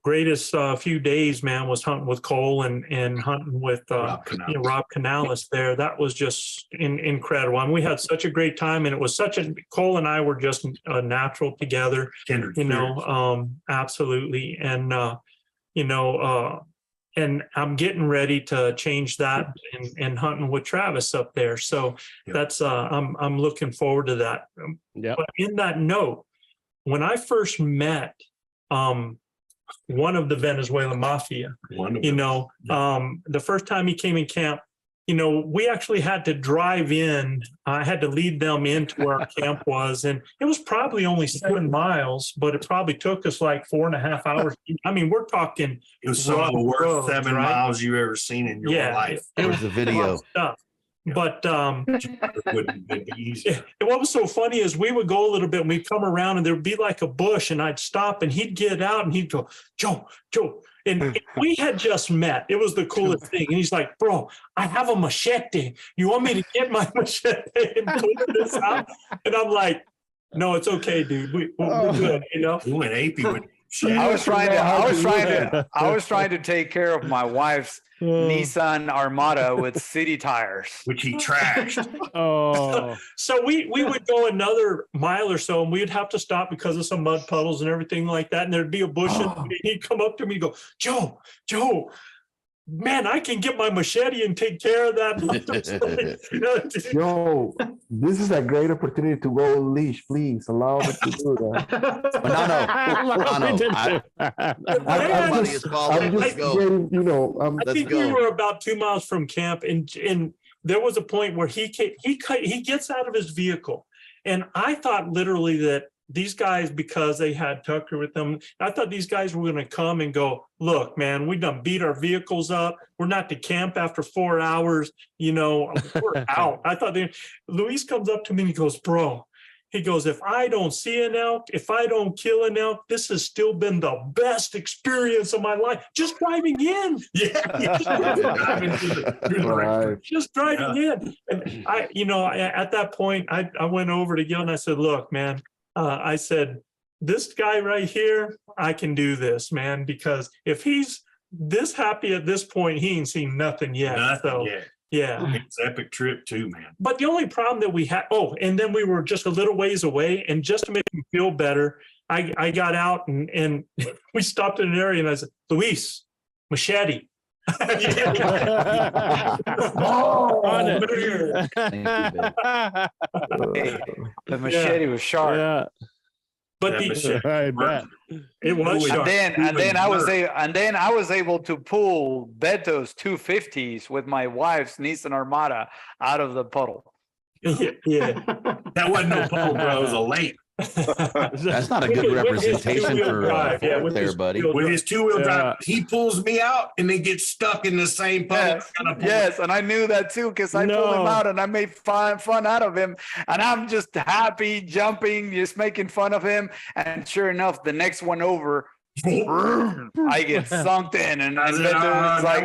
greatest few days, man, was hunting with Cole and hunting with Rob Canales there. That was just incredible. And we had such a great time, and it was Cole and I were just natural together, absolutely. And, and I'm getting ready to change that and hunting with Chavez up there. So that's, I'm looking forward to that. But in that note, when I first met, one of the Venezuelan mafia, the first time he came in camp, we actually had to drive in. I had to lead them into where our camp was. And it was probably only 7 miles, but it probably took us like 4.5 hours. I mean, we're talking. It was some of the worst 7 miles you've ever seen in your life. There's the video. But what was so funny is we would go a little bit and we'd come around and there'd be like a bush and I'd stop and he'd get out and he'd go, Joe. And we had just met. It was the coolest thing. And he's like, bro, I have a machete. You want me to get my machete and pull this out? And I'm like, no, it's okay, dude. We're good, We went apey with I was trying to take care of my wife's Nissan Armada with city tires, which he trashed. So we would go another mile or so, and we'd have to stop because of some mud puddles and everything like that. And there'd be a bush, and he'd come up to me and go, Joe, man, I can get my machete and take care of that. Yo, this is a great opportunity to go on leash. Please allow me to do that. I think we were about 2 miles from camp, and there was a point where he gets out of his vehicle, and I thought literally that these guys, because they had Tucker with them, I thought these guys were going to come and go, look, man, we done beat our vehicles up. We're not to camp after 4 hours. We're out. I thought Luis comes up to me and he goes, bro, he goes, if I don't see an elk, if I don't kill an elk, this has still been the best experience of my life. Just driving in. Just driving in. And at that point, I went over to Gil and I said, look, man, I said, this guy right here, I can do this, man, because if he's this happy at this point, he ain't seen nothing yet. Yeah. It's an epic trip too, man. But the only problem that we had, and then we were just a little ways away, and just to make him feel better, I got out and we stopped in an area and I said, Luis, machete. The machete was sharp. But it was sharp. And then I was able to pull Beto's 250s with my wife's Nissan Armada out of the puddle. That wasn't no puddle, bro. It was a lake. That's not a good representation for there, buddy. With his 2-wheel drive, he pulls me out and they get stuck in the same puddle. Yes, and I knew that too because I pulled him out and I made fun out of him, and I'm just happy jumping, just making fun of him. And sure enough, the next one over, I get sunk in, and it's like,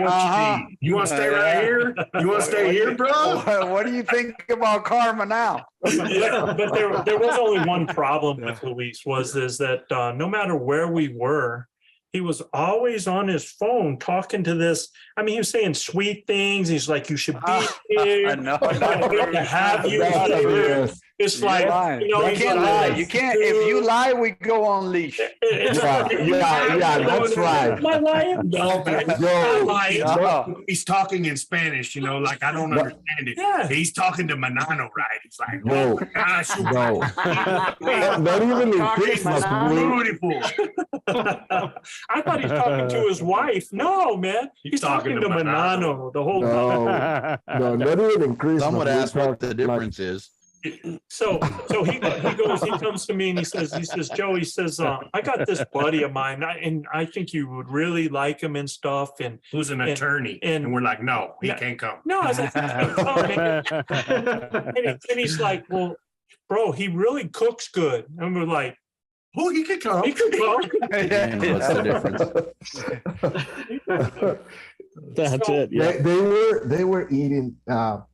you want to stay right here? You want to stay here, bro? What do you think about karma now? But there was only one problem with Luis is that no matter where we were, he was always on his phone talking to this. I mean, he was saying sweet things. He's like, you should be here. To have you here. It's like, you can't lie. You can't. If you lie, we go on leash. That's right. Am I lying? No. He's talking in Spanish, like I don't understand it. Yeah. He's talking to Manano, right? He's like, no. Not even in Christmas. Beautiful. I thought he's talking to his wife. No, man. He's talking to Manano the whole time. No, not even in Christmas. Someone asked what the difference is. So he comes to me and he says, Joe, he says, I got this buddy of mine, and I think you would really like him and stuff. And who's an attorney? And we're like, no, he can't come. No, I was like, and he's like, well, bro, he really cooks good. And we're like, oh, he could come. He could come. What's the difference? That's it. Yeah. They were eating hot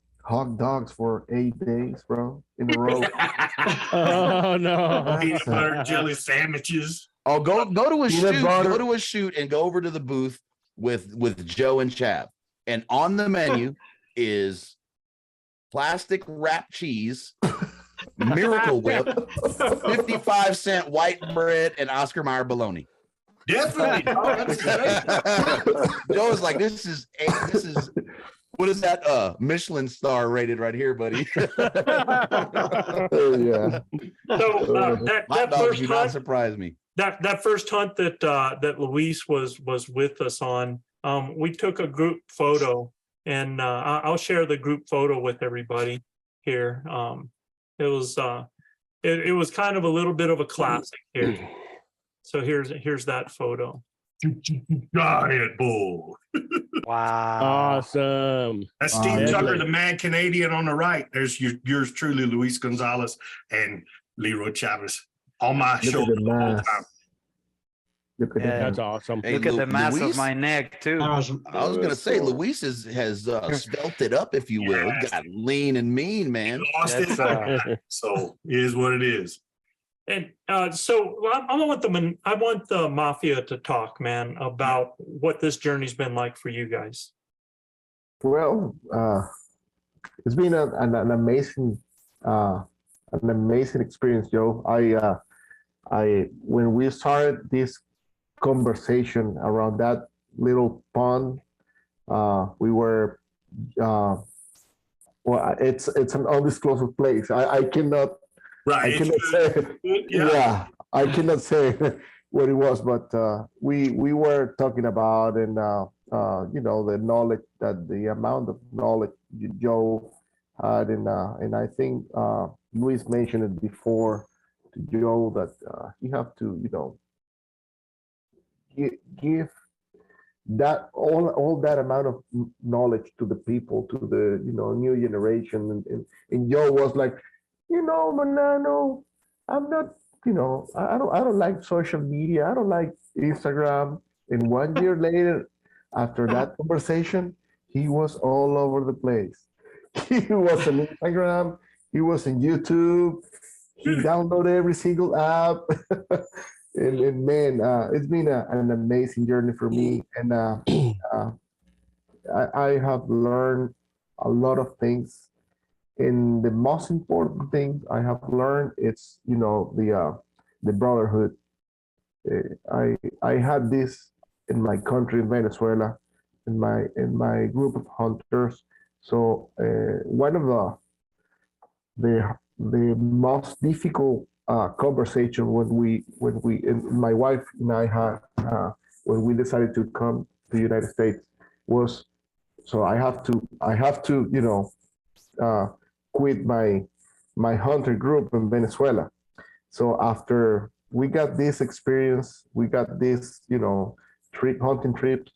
dogs for 8 days, bro, in a row. Oh no. Peanut butter and jelly sandwiches. Oh, go to a Peanut shoot. butter. Go to a shoot and go over to the booth with Joe and Chav. And on the menu is plastic wrapped cheese, Miracle Whip, 55-cent white bread, and Oscar Mayer bologna. Definitely. Joe was like, this is what is that Michelin star rated right here, buddy? Yeah. So that Hot dogs first do not hunt, surprise me. that first hunt that Luis was with us on, we took a group photo, and I'll share the group photo with everybody here. It was kind of a little bit of a classic here. So here's that photo. Giant bull. Wow. Awesome. That's Steve Deadly. Tucker, the mad Canadian on the right. There's yours truly, Luis Gonzalez and Leroy Chavez on my Look shoulder at the the whole mass. time. Look at Yeah. That's awesome. Hey, Look at the mass Luis? of my neck too. I was gonna say Luis has svelte it up, if you will. Yes. Got lean and mean, man. Lost it. That's, So it is what it is. And so I want the mafia to talk, man, about what this journey's been like for you guys. Well, it's been an amazing experience, Joe. I when we started this conversation around that little pond, we were well, it's an undisclosed place. I cannot Right. I cannot say yeah, I cannot say what it was, but we were talking about, and the knowledge, that the amount of knowledge Joe had, and I think Luis mentioned it before to Joe, that you have to give that all that amount of knowledge to the people, to the new generation, and Joe was like, Manano, I'm not, I don't like social media. I don't like Instagram. And 1 year later, after that conversation, he was all over the place. He was on Instagram. He was on YouTube. He downloaded every single app. and man, it's been an amazing journey for me. And I have learned a lot of things. And the most important thing I have learned, it's the brotherhood. I had this in my country, in Venezuela, in my group of hunters. So one of the most difficult conversation when we and my wife and I had when we decided to come to the United States was, so I have to quit my hunter group in Venezuela. So after we got this experience, we got this hunting trips,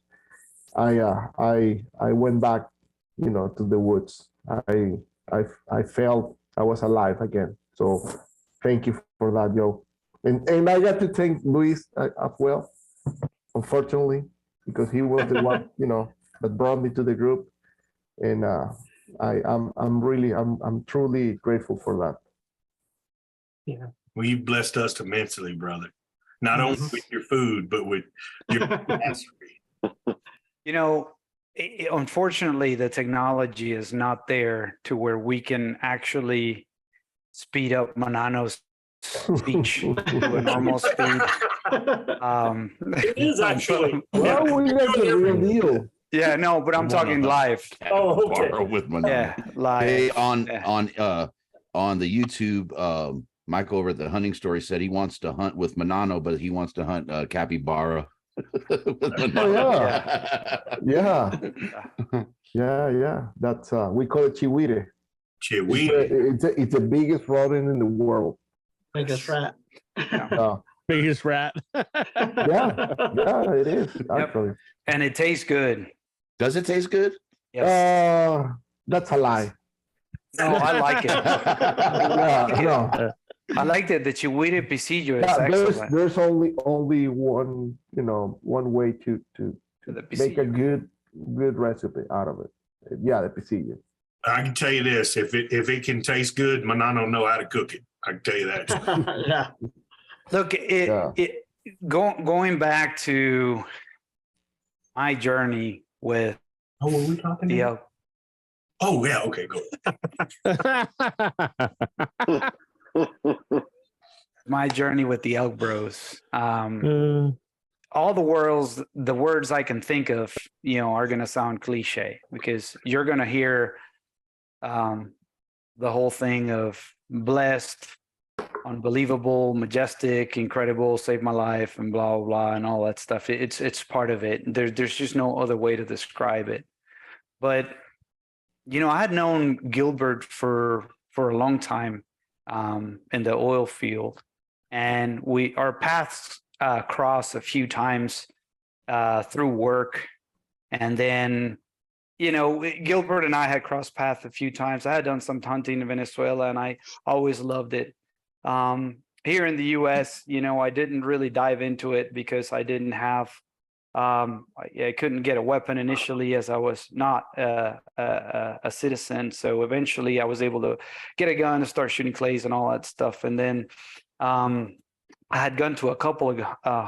I went back to the woods. I felt I was alive again. So thank you for that, Joe. And I got to thank Luis as well, unfortunately, because he was the one that brought me to the group. And I'm truly grateful for that. Yeah. Well, you blessed us immensely, brother. Not only with your food, but with your mastery. Unfortunately, the technology is not there to where we can actually speed up Manano's speech to a normal speed. It is actually. Well, we got the real deal. Yeah, no, but I'm talking live. Oh, okay. With Manano. Yeah, live. Hey, on the YouTube, Michael over at the Hunting Story said he wants to hunt with Manano, but he wants to hunt capybara. Yeah. That's we call it chihuire. Chihuire. It's the biggest rodent in the world. Biggest rat. Biggest rat. yeah, it is actually. And it tastes good. Does it taste good? Yes. That's a lie. No, I like it. No. I like that the chihuire pisillo is excellent. There's only one one way to make a good good recipe out of it. Yeah, the pisillo. I can tell you this: if it can taste good, my nana know how to cook it. I can tell you that. Yeah. Look, going back to my journey with were we talking the about? Oh yeah, okay, go. My journey with the ElkBros. All the words I can think of, are going to sound cliche because you're going to hear the whole thing of blessed, unbelievable, majestic, incredible, saved my life, and blah blah blah, and all that stuff. It's part of it. There's just no other way to describe it. But I had known Gilbert for a long time in the oil field, and our paths crossed a few times through work, and then Gilbert and I had crossed paths a few times. I had done some hunting in Venezuela, and I always loved it. Here in the U.S., I didn't really dive into it because I didn't have, I couldn't get a weapon initially as I was not a citizen. So eventually I was able to get a gun and start shooting clays and all that stuff. And then I had gone to a couple of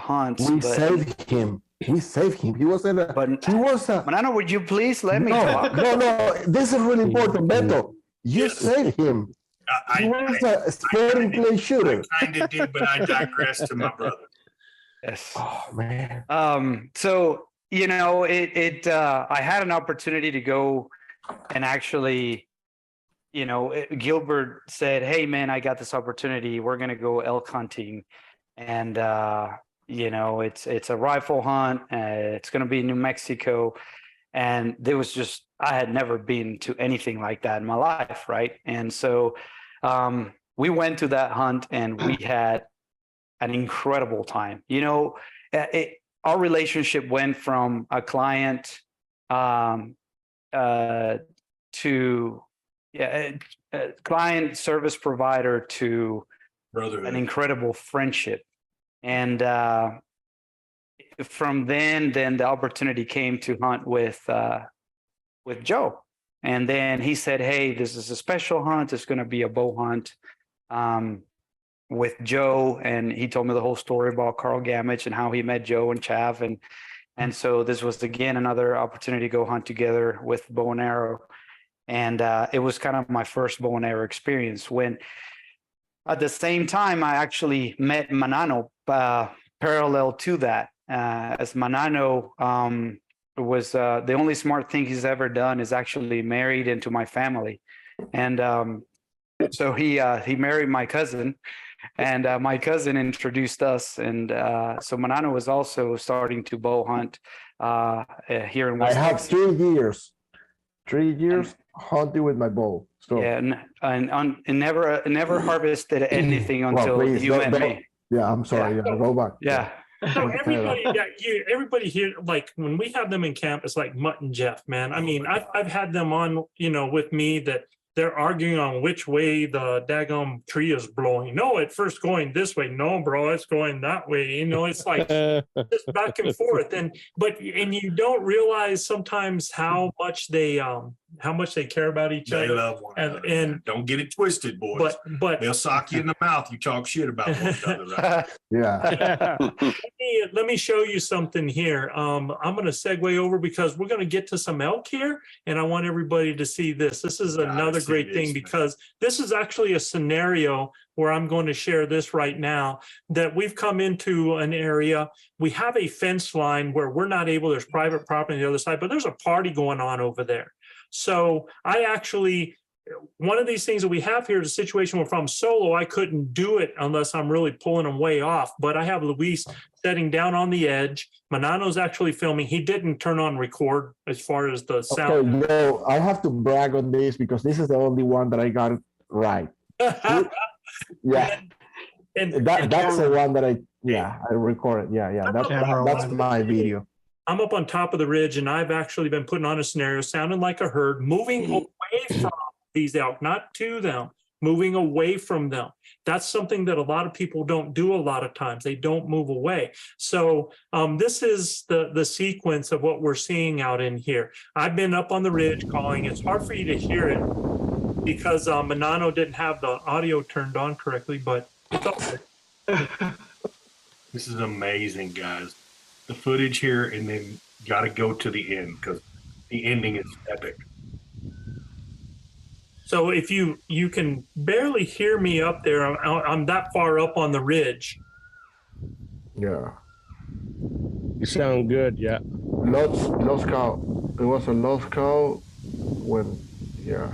hunts. We saved him. He saved him. He was Manano, would you please let me talk? No. This is really important, Beto. You saved him. He was a sporting clay shooter. I kind of did, but I digressed to my brother. Yes. Oh man. So I had an opportunity to go and actually, Gilbert said, "Hey man, I got this opportunity. We're gonna go elk hunting, and it's a rifle hunt. It's gonna be in New Mexico." And there was just, I had never been to anything like that in my life, right? And so we went to that hunt and we had an incredible time. Our relationship went from a client to a client service provider to brotherhood, an incredible friendship. And from then the opportunity came to hunt with Joe. And then he said, "Hey, this is a special hunt. It's going to be a bow hunt with Joe." And he told me the whole story about Carl Gamage and how he met Joe and Chav. And so this was, again, another opportunity to go hunt together with bow and arrow. And it was kind of my first bow and arrow experience, when at the same time I actually met Manano parallel to that. As Manano was the only smart thing he's ever done is actually married into my family. And so he married my cousin, and my cousin introduced us. And so Manano was also starting to bow hunt here in West Texas. I have 3 years hunting with my bow. So yeah, and never harvested anything until you met me. Yeah, I'm sorry. Yeah, go back. Yeah. So everybody here, like when we have them in camp, it's like Mutt and Jeff, man. I mean, I've had them on, with me that they're arguing on which way the daggum tree is blowing. No, at first going this way. No, bro, it's going that way. It's like just back and forth. And you don't realize sometimes how much they care about each other. They love one another. And don't get it twisted, boys. But they'll sock you in the mouth. You talk shit about one another, right? Yeah. Let me show you something here. I'm going to segue over because we're going to get to some elk here, and I want everybody to see this. This is another great thing because this is actually a scenario where I'm going to share this right now, that we've come into an area. We have a fence line where we're not able, there's private property on the other side, but there's a party going on over there. So one of these things that we have here is a situation where if I'm solo, I couldn't do it unless I'm really pulling them way off. But I have Luis setting down on the edge. Manano's actually filming. He didn't turn on record as far as the sound. Okay, no, I have to brag on this because this is the only one that I got it right. Yeah. That's the one that I recorded. Yeah. That's my video. I'm up on top of the ridge, and I've actually been putting on a scenario sounding like a herd, moving away from these elk, not to them, moving away from them. That's something that a lot of people don't do a lot of times. They don't move away. So this is the sequence of what we're seeing out in here. I've been up on the ridge calling. It's hard for you to hear it because Manano didn't have the audio turned on correctly, but it's all good. This is amazing, guys. The footage here, and then got to go to the end because the ending is epic. So if you can barely hear me up there, I'm that far up on the ridge. Yeah. You sound good, yeah. Lost cow. It was a lost cow when, yeah.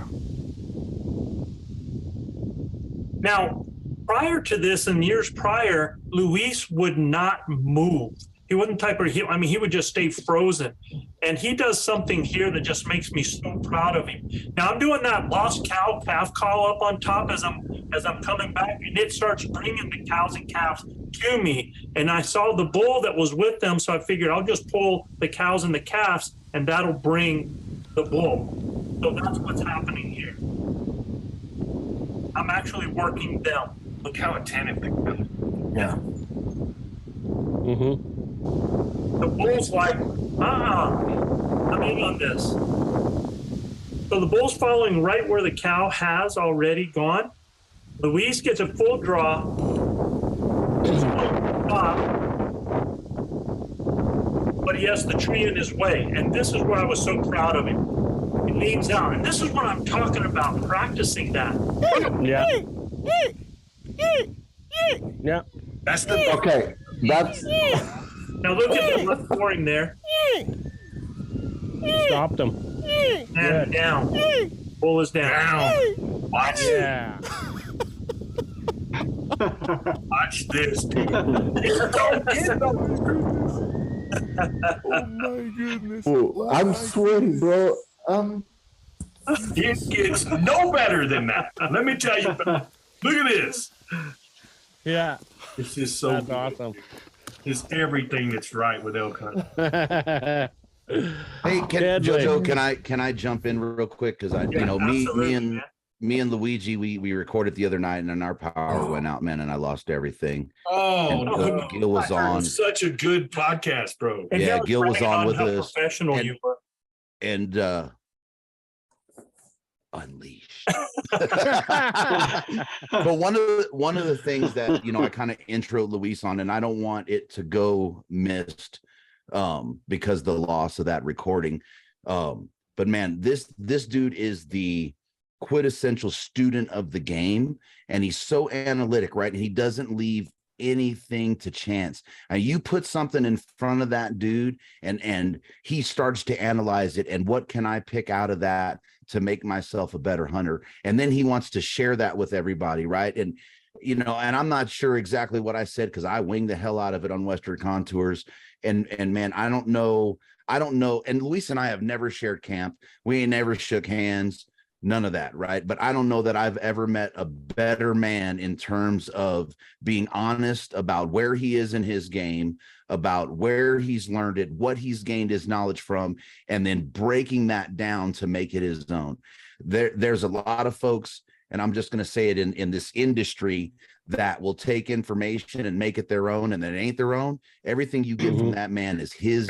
Now, prior to this and years prior, Luis would not move. He wouldn't type or he would just stay frozen. And he does something here that just makes me so proud of him. Now I'm doing that lost cow calf call up on top as I'm coming back, and it starts bringing the cows and calves to me. And I saw the bull that was with them, so I figured I'll just pull the cows and the calves, and that'll bring the bull. So that's what's happening here. I'm actually working them. Look how attentive they are. Yeah. Mm-hmm. The bull's like, I'm in on this. So the bull's following right where the cow has already gone. Luis gets a full draw. But he has the tree in his way. And this is where I was so proud of him. He leans out. And this is what I'm talking about, practicing that. Yeah. Yeah. That's the okay. That's now look at the left scoring there. Stopped him. And down. Bull is down. Watch. Yeah. Watch this. oh my goodness. Oh, I'm sweating, bro. It gets no better than that. Let me tell you. Look at this. Yeah. This is so That's good. awesome. It's everything that's right with elk hunting. Hey, Deadly. Jojo, can I jump in real quick? Because me and Luigi, we recorded the other night, and then our power went out, man, and I lost everything. Oh, Gil was on. Such a good podcast, bro. And Yeah, Gil was on with how us. professional you were. And unleashed. But one of the things that I kind of intro Luis on, and I don't want it to go missed because the loss of that recording. But man, this dude is the quintessential student of the game, and he's so analytic, right? And he doesn't leave anything to chance. And you put something in front of that dude, and he starts to analyze it, and what can I pick out of that to make myself a better hunter? And then he wants to share that with everybody, right? And and I'm not sure exactly what I said because I winged the hell out of it on Western Contours. And man, I don't know. And Luis and I have never shared camp. We ain't never shook hands. None of that, right? But I don't know that I've ever met a better man in terms of being honest about where he is in his game, about where he's learned it, what he's gained his knowledge from, and then breaking that down to make it his own. There's a lot of folks, and I'm just going to say it in this industry, that will take information and make it their own, and that ain't their own. Everything you get from that man is his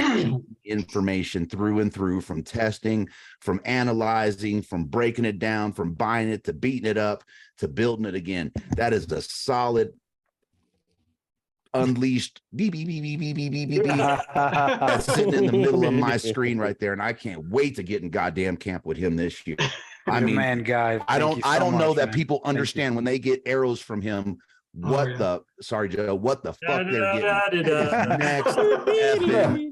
information through and through, from testing, from analyzing, from breaking it down, from buying it to beating it up to building it again. That is the solid unleashed beep, beep, beep, beep, beep, beep, beep, beep, beep. That's sitting in the middle of my screen right there, and I can't wait to get in goddamn camp with him this year. I mean, man, guy, I don't know that people understand when they get arrows from him what the fuck they're getting. Next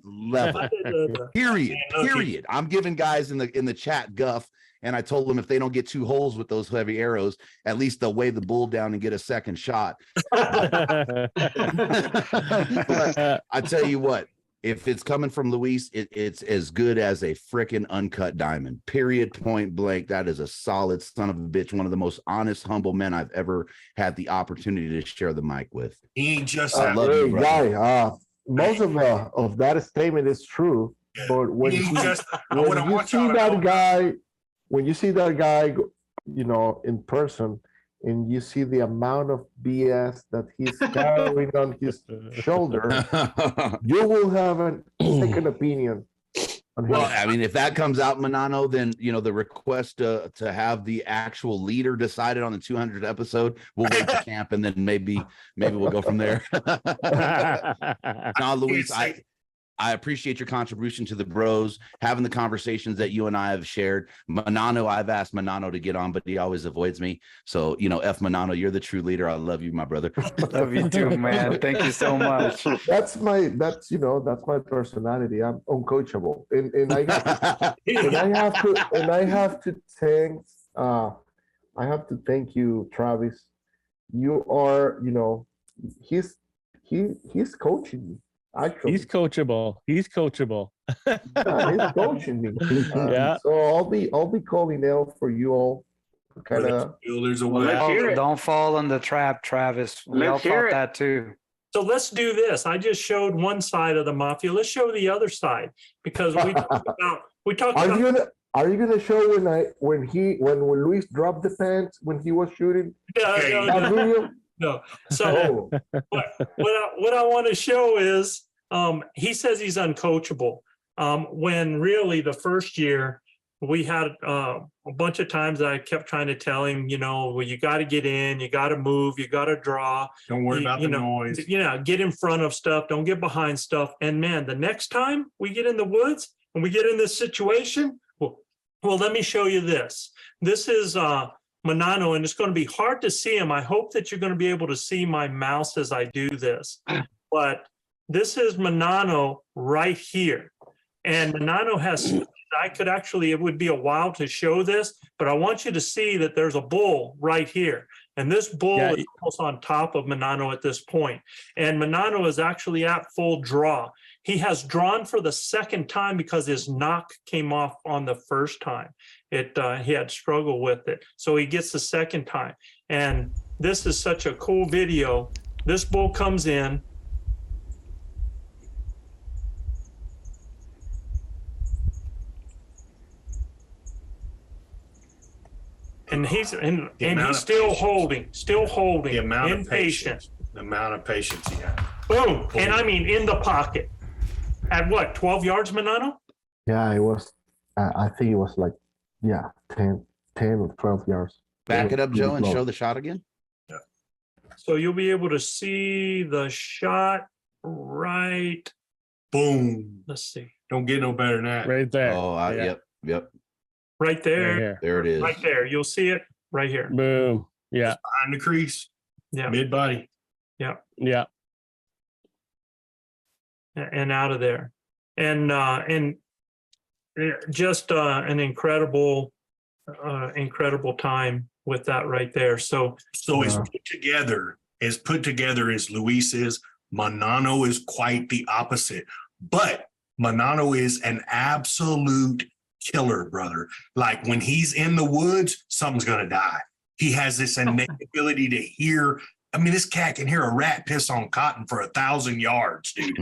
level. Period. I'm giving guys in the chat guff, and I told them if they don't get 2 holes with those heavy arrows, at least they'll weigh the bull down and get a second shot. But I tell you what, if it's coming from Luis, it's as good as a freaking uncut diamond. Period. Point blank. That is a solid son of a bitch. One of the most honest, humble men I've ever had the opportunity to share the mic with. He ain't just I love you, brother. guy. Most of that statement is true, but when you see that guy, in person, and you see the amount of BS that he's carrying on his shoulder, you will have a second opinion on him. Well, I mean, if that comes out, Manano, then the request to have the actual leader decided on the 200th episode. We'll wait to camp, and then maybe we'll go from there. Now, Luis, I appreciate your contribution to the bros, having the conversations that you and I have shared. Manano, I've asked Manano to get on, but he always avoids me. So, F Manano, you're the true leader. I love you, my brother. Love you too, man. Thank you so much. That's my personality. I'm uncoachable. And I have to thank you, Travis. You are, he's coaching me. Actually, he's coachable. He's coachable. He's coaching me. Yeah. So I'll be calling out for you all. Kind of. There's a way. Don't fall in the trap, Travis. We all thought that too. So let's do this. I just showed one side of the mafia. Let's show the other side, because we talked about. Are you gonna show when Luis dropped the pants when he was shooting? That video? No. So what I want to show is he says he's uncoachable. When really the first year we had a bunch of times that I kept trying to tell him, well, you got to get in, you got to move, you got to draw. Don't worry about the noise. Get in front of stuff. Don't get behind stuff. And man, the next time we get in the woods and we get in this situation, well, let me show you this. This is Manano, and it's going to be hard to see him. I hope that you're going to be able to see my mouse as I do this. But this is Manano right here. And Manano has, it would be a while to show this, but I want you to see that there's a bull right here. And this bull is almost on top of Manano at this point. And Manano is actually at full draw. He has drawn for the second time because his knock came off on the first time. He had struggled with it. So he gets the second time. And this is such a cool video. This bull comes in. And he's still holding, The amount of impatient. The amount of patience he had. Boom. And I mean, in the pocket. At what, 12 yards, Manano? Yeah, it was. I think it was like, 10 or 12 yards. Back it up, Joe, and show the shot again. Yeah. So you'll be able to see the shot right. Boom. Let's see. Don't get no better than that. Right there. Oh, yep. Right there. Right here. There it is. Right there. You'll see it right here. Boom. Yeah. Behind the crease. Yeah. Mid body. Yeah. Yeah. And out of there. And just an incredible time with that right there. So as put together as Luis is, Manano is quite the opposite. But Manano is an absolute killer, brother. Like when he's in the woods, something's gonna die. He has this innate ability to hear. I mean, this cat can hear a rat piss on cotton for 1,000 yards, dude.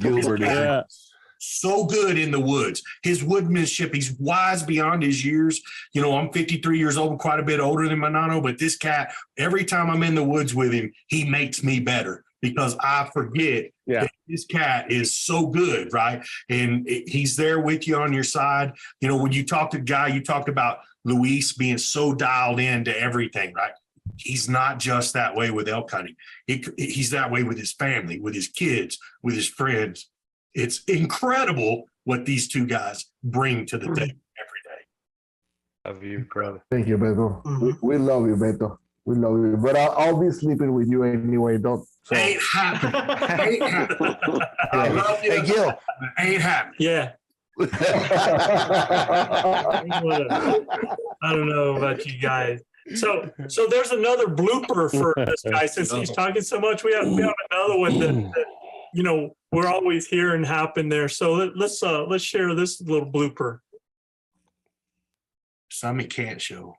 Gilbert is so good in the woods. His woodmanship, he's wise beyond his years. I'm 53 years old, quite a bit older than Manano, but this cat, every time I'm in the woods with him, he makes me better because I forget that this cat is so good, right? And he's there with you on your side. When you talk to Guy, you talked about Luis being so dialed in to everything, right? He's not just that way with elk hunting. He's that way with his family, with his kids, with his friends. It's incredible what these two guys bring to the table every day. Love you, brother. Thank you, Beto. We love you, Beto. We love you. But I'll be sleeping with you anyway. Don't. So. Ain't happening. Ain't happening. I love you. Hey, Gil. Ain't happening. yeah. I don't know about you guys. So there's another blooper for this guy. Since he's talking so much, we have another one that we're always hearing happen there. So let's share this little blooper. Some he can't show.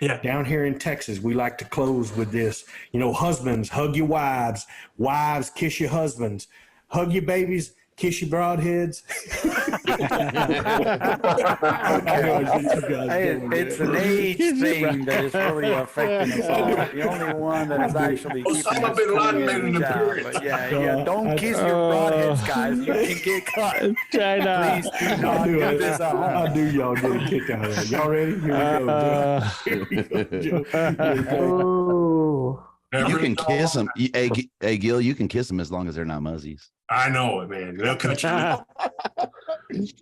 Yeah. Down here in Texas, we like to close with this. Husbands, hug your wives. Wives, kiss your husbands. Hug your babies, kiss your broadheads. It's an age thing that is really affecting us all. The only one that is actually keeping us cool is Chav. But yeah, don't kiss your broadheads, guys. You can get caught. Try not. Please do not do this at home. I do y'all get a kick out of that. Y'all ready? Here we go. You can kiss them. Hey, Gil, you can kiss them as long as they're not muzzies. I know it, man. They'll cut you.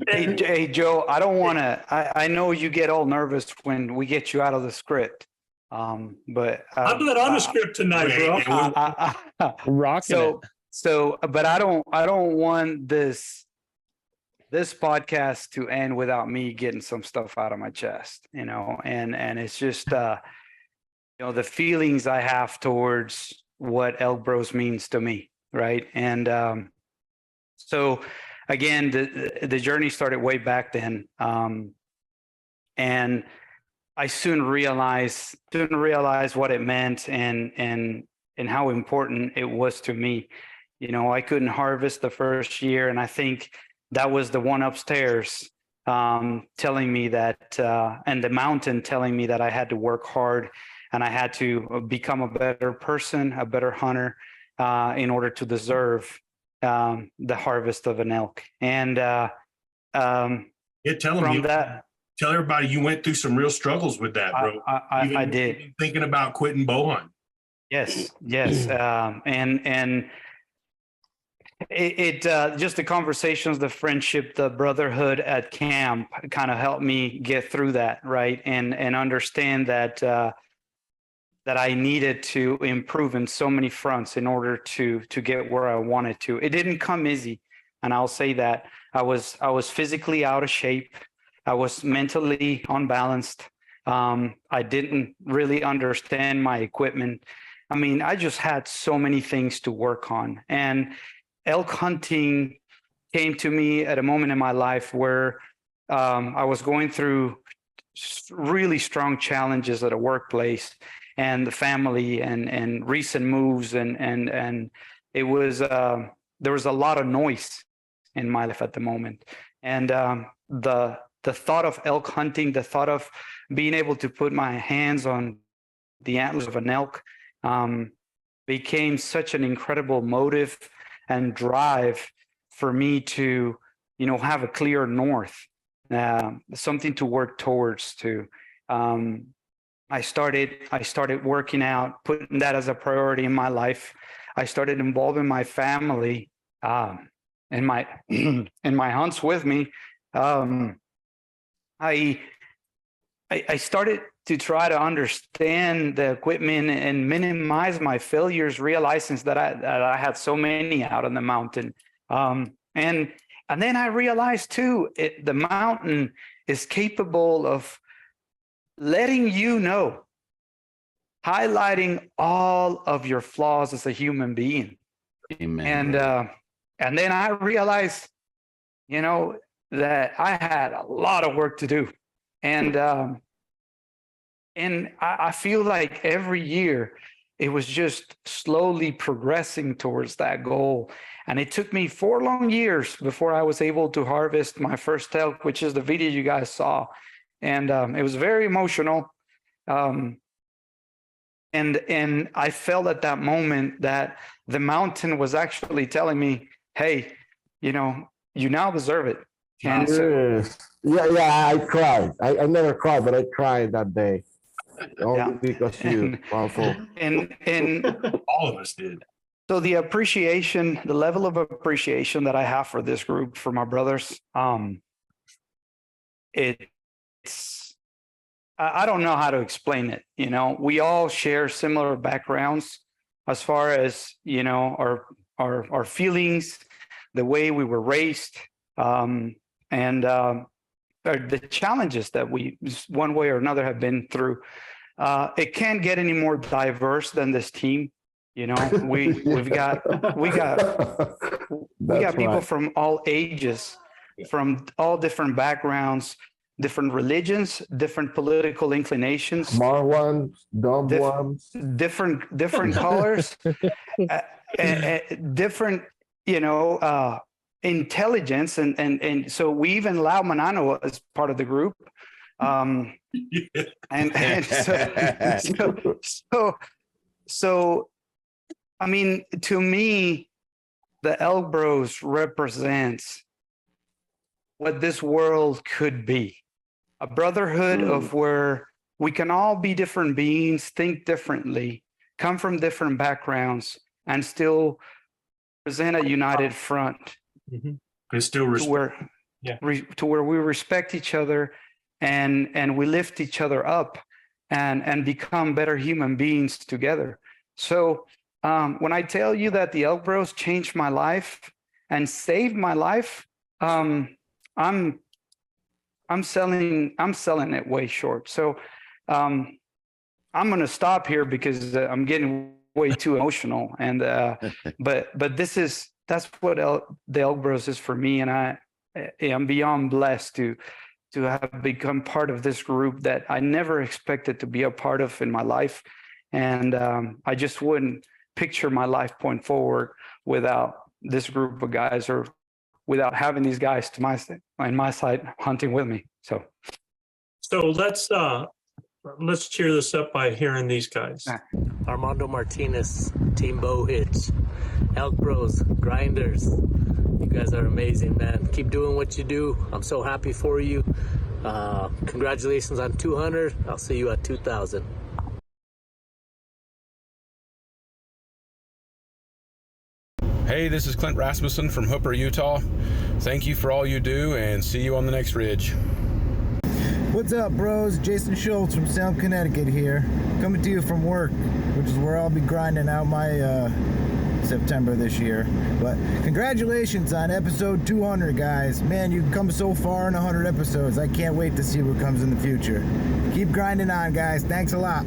Hey, Joe, I don't want to. I know you get all nervous when we get you out of the script. But I'm not on the script tonight, bro. Rocking it. But I don't want this podcast to end without me getting some stuff out of my chest, and it's just the feelings I have towards what ElkBros means to me, right? And so again, the journey started way back then, and I soon realized what it meant and how important it was to me. I couldn't harvest the first year, and I think that was the one upstairs telling me that, and the mountain telling me that I had to work hard and I had to become a better person, a better hunter, in order to deserve the harvest of an elk. And tell everybody you went through some real struggles with that, bro. I did. Thinking about quitting bow hunting. Yes. And it just the conversations, the friendship, the brotherhood at camp kind of helped me get through that, right? And understand that I needed to improve in so many fronts in order to get where I wanted to. It didn't come easy, and I'll say that. I was physically out of shape. I was mentally unbalanced. I didn't really understand my equipment. I mean, I just had so many things to work on. And elk hunting came to me at a moment in my life where I was going through really strong challenges at a workplace and the family and recent moves and it was there was a lot of noise in my life at the moment. And the thought of elk hunting, the thought of being able to put my hands on the antlers of an elk became such an incredible motive and drive for me to, have a clear north, something to work towards. I started working out, putting that as a priority in my life. I started involving my family in my hunts with me. I started to try to understand the equipment and minimize my failures, realizing that I had so many out on the mountain. And then I realized too, the mountain is capable of letting you know, highlighting all of your flaws as a human being. Amen. And then I realized, that I had a lot of work to do. And I feel like every year it was just slowly progressing towards that goal. And it took me 4 long years before I was able to harvest my first elk, which is the video you guys saw. And it was very emotional. And I felt at that moment that the mountain was actually telling me, hey, you now deserve it. And I cried. I never cried, but I cried that day. Only because you powerful. And all of us did. So the level of appreciation that I have for this group, for my brothers, it's I don't know how to explain it. We all share similar backgrounds as far as our feelings, the way we were raised, and the challenges that we, one way or another, have been through. It can't get any more diverse than this team. We've got people from all ages, from all different backgrounds, different religions, different political inclinations, smart ones, dumb ones, different colors, different intelligence, and so we even allow Manano as part of the group. And so I mean, to me, the ElkBros represents what this world could be. A brotherhood of where we can all be different beings, think differently, come from different backgrounds, and still present a united front. And still to where we respect each other and we lift each other up and become better human beings together. So when I tell you that the ElkBros changed my life and saved my life, I'm selling it way short. So I'm going to stop here because I'm getting way too emotional. And but that's what the ElkBros is for me, and I'm beyond blessed to have become part of this group that I never expected to be a part of in my life, and I just wouldn't picture my life point forward without this group of guys, or without having these guys on my side hunting with me. So let's cheer this up by hearing these guys. Armando Martinez, Team Bow Hitch, ElkBros, Grinders. You guys are amazing, man. Keep doing what you do. I'm so happy for you. Congratulations on 200. I'll see you at 2,000. Hey, this is Clint Rasmussen from Hooper, Utah. Thank you for all you do, and see you on the next ridge. What's up, bros? Jason Schultz from Salem, Connecticut here, coming to you from work, which is where I'll be grinding out my September this year. But congratulations on episode 200, guys. Man, you've come so far in 100 episodes. I can't wait to see what comes in the future. Keep grinding on, guys. Thanks a lot.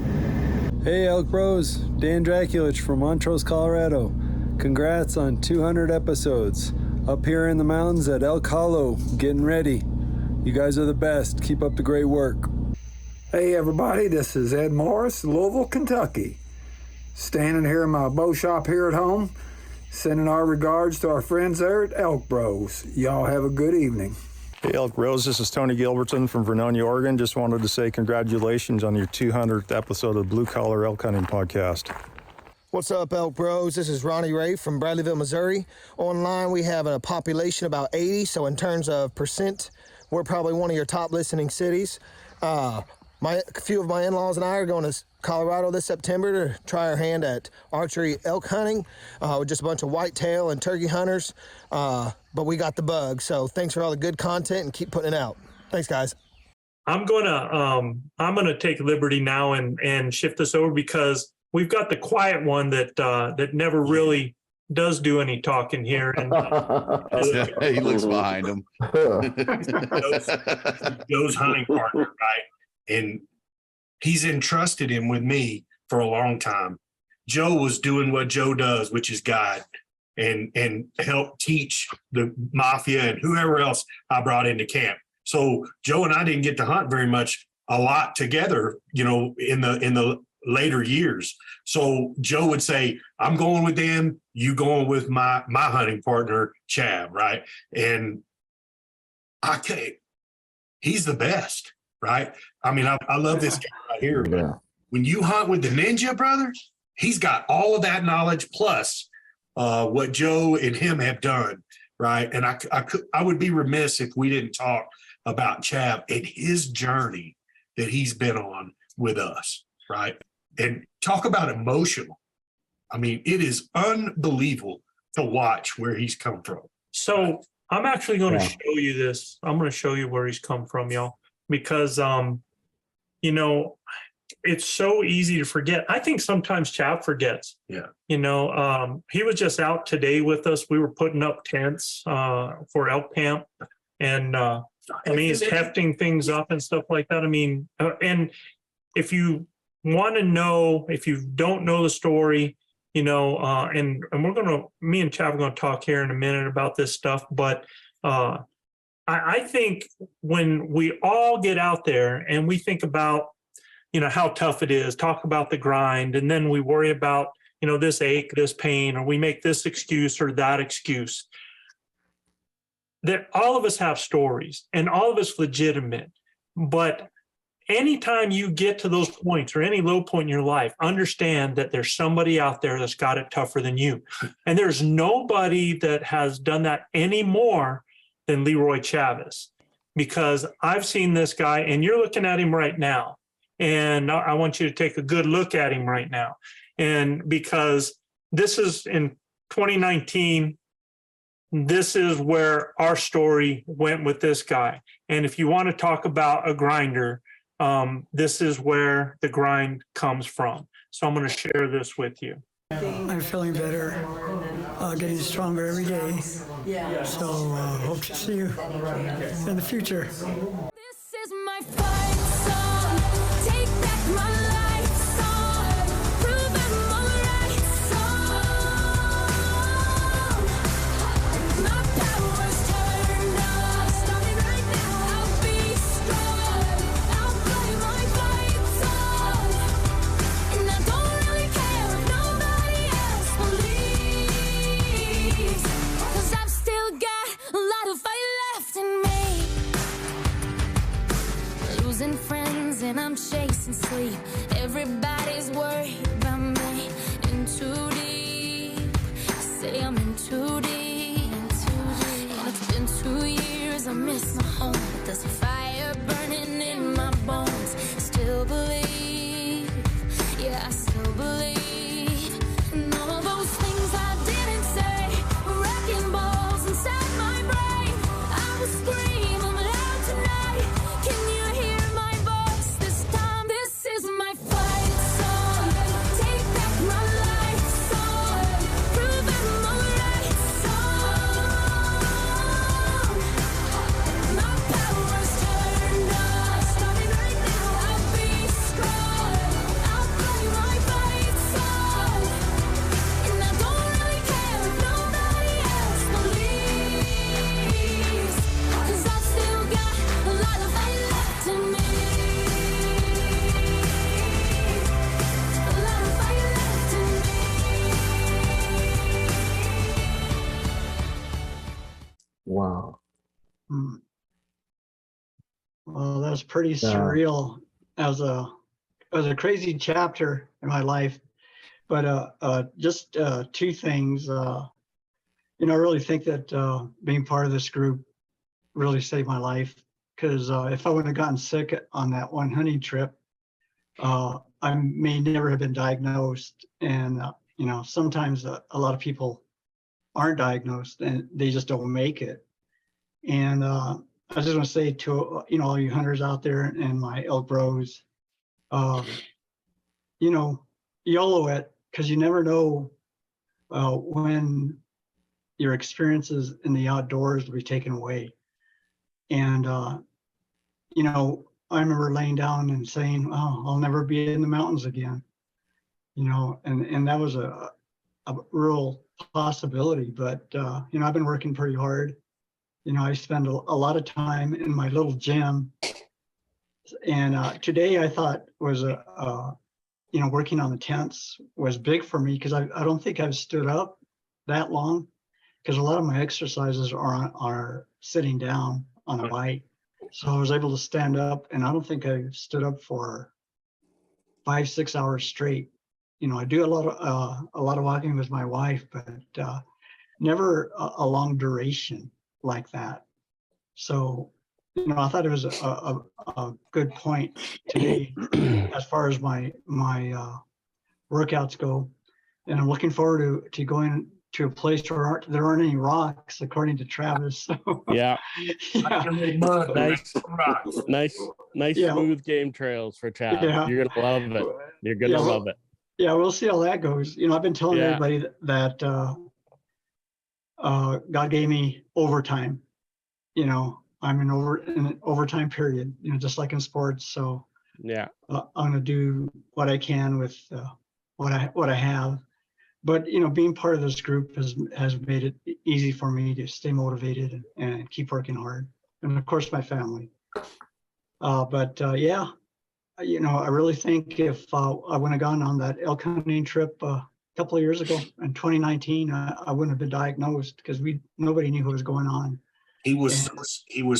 Hey, ElkBros. Dan Draculich from Montrose, Colorado. Congrats on 200 episodes. Up here in the mountains at Elk Hollow, getting ready. You guys are the best. Keep up the great work. Hey everybody, this is Ed Morris, Louisville, Kentucky. Standing here in my bow shop here at home, sending our regards to our friends there at ElkBros. Y'all have a good evening. Hey ElkBros, this is Tony Gilbertson from Vernonia, Oregon. Just wanted to say congratulations on your 200th episode of Blue Collar Elk Hunting Podcast. What's up, ElkBros? This is Ronnie Ray from Bradleyville, Missouri. Online, we have a population about 80, so in terms of percent, we're probably one of your top listening cities. A few of my in-laws and I are going to Colorado this September to try our hand at archery elk hunting with just a bunch of whitetail and turkey hunters. But we got the bug, so thanks for all the good content and keep putting it out. Thanks, guys. I'm gonna take liberty now and shift this over because we've got the quiet one that never really does do any talking here. And he looks behind him. Joe's hunting partner, right? And he's entrusted him with me for a long time. Joe was doing what Joe does, which is guide and help teach the mafia and whoever else I brought into camp. So Joe and I didn't get to hunt very much, a lot together, in the later years. So Joe would say, I'm going with them, you going with my hunting partner, Chav, right? And he's the best, right? I mean, I love this guy right here, but when you hunt with the Ninja brothers, he's got all of that knowledge plus what Joe and him have done, right? And I would be remiss if we didn't talk about Chav and his journey that he's been on with us, right? And talk about emotional. I mean, it is unbelievable to watch where he's come from. So I'm actually going to show you this. I'm going to show you where he's come from, y'all, because, it's so easy to forget. I think sometimes Chav forgets. Yeah. He was just out today with us. We were putting up tents for elk camp, and he's hefting things up and stuff like that. I mean, and if you want to know, if you don't know the story, and me and Chav are going to talk here in a minute about this stuff, but I think when we all get out there and we think about, how tough it is, talk about the grind, and then we worry about, this ache, this pain, or we make this excuse or that excuse. that all of us have stories and all of us legitimate, but anytime you get to those points or any low point in your life, understand that there's somebody out there that's got it tougher than you. And there's nobody that has done that any more than Leroy Chavez, because I've seen this guy, and you're looking at him right now. And I want you to take a good look at him right now. And because this is in 2019, this is where our story went with this guy. And if you want to talk about a grinder, this is where the grind comes from. So I'm going to share this with you. I'm feeling better, getting stronger every day. So hope to see you in the future. This is my fight song. Take back my life song. Prove I'm alright song. My power's turned on. Starting right now, I'll be strong. I'll play my fight song. And I don't really care if nobody else believes. 'Cause I've still got a lot of fight left in me. Losing friends and I'm chasing sleep. Everybody's worried about me. In too deep. Say I'm in too deep. And it's been 2 years, I miss my home. But there's a fire burning in my bones. Still believe. Yeah, I still believe. And all those things I didn't say were wrecking balls inside my brain. I was screaming loud tonight. Can you hear my voice this time? This is my fight song. Take back my life song. Prove I'm alright song. My power's turned on. Starting right now, I'll be strong. I'll play my fight song. And I don't really care if nobody else believes. 'Cause I've still got a lot of fight left in me. A lot of fight left in me. Wow. Well, that's pretty Yeah. surreal. It was a crazy chapter in my life. But just two things. I really think that being part of this group really saved my life. Because if I would have gotten sick on that one hunting trip, I may never have been diagnosed. And sometimes a lot of people aren't diagnosed and they just don't make it. And I just want to say to all you hunters out there and my elk bros, YOLO it, because you never know when your experiences in the outdoors will be taken away. And I remember laying down and saying, "Oh, I'll never be in the mountains again." And that was a real possibility. But I've been working pretty hard. I spend a lot of time in my little gym. And today I thought was working on the tents was big for me, because I don't think I've stood up that long, because a lot of my exercises are sitting down on a bike. So I was able to stand up, and I don't think I stood up for 5-6 hours straight. I do a lot of walking with my wife, but never a long duration like that. So I thought it was a good point today as far as my workouts go, and I'm looking forward to going to a place where there aren't any rocks, according to Travis. So, Yeah. Nice Yeah. smooth game trails for Chav. Yeah. You're gonna love it. You're gonna love it. Yeah, we'll see how that goes. I've been telling Yeah. everybody that God gave me overtime. I'm in an overtime period, just like in sports. So Yeah. I'm going to do what I can with what I have. But being part of this group has made it easy for me to stay motivated and keep working hard, and of course my family. I really think if I wouldn't have gone on that elk hunting trip a couple of years ago in 2019, I wouldn't have been diagnosed, because nobody knew what was going on. He was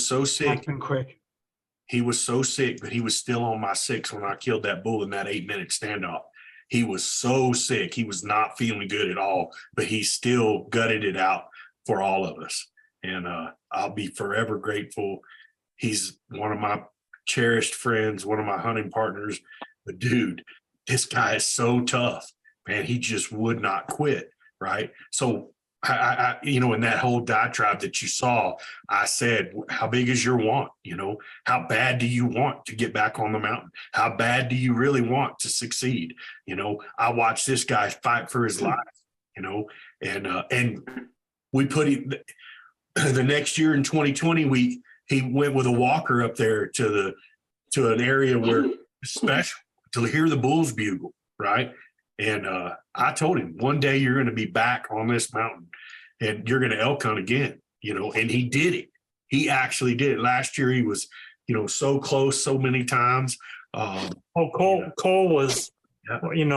so sick. Been quick. He was so sick, but he was still on my 6 when I killed that bull in that 8-minute standoff. He was so sick. He was not feeling good at all, but he still gutted it out for all of us. And I'll be forever grateful. He's one of my cherished friends, one of my hunting partners. But dude, this guy is so tough, man. He just would not quit. Right. So I in that whole diatribe that you saw, I said, how big is your want? How bad do you want to get back on the mountain? How bad do you really want to succeed? I watched this guy fight for his life, and we put him the next year in 2020, he went with a walker up there to an area where it's special to hear the bulls bugle. Right. And I told him, one day you're going to be back on this mountain and you're going to elk hunt again, and he did it. He actually did it. Last year he was, so close so many times. Cole was, in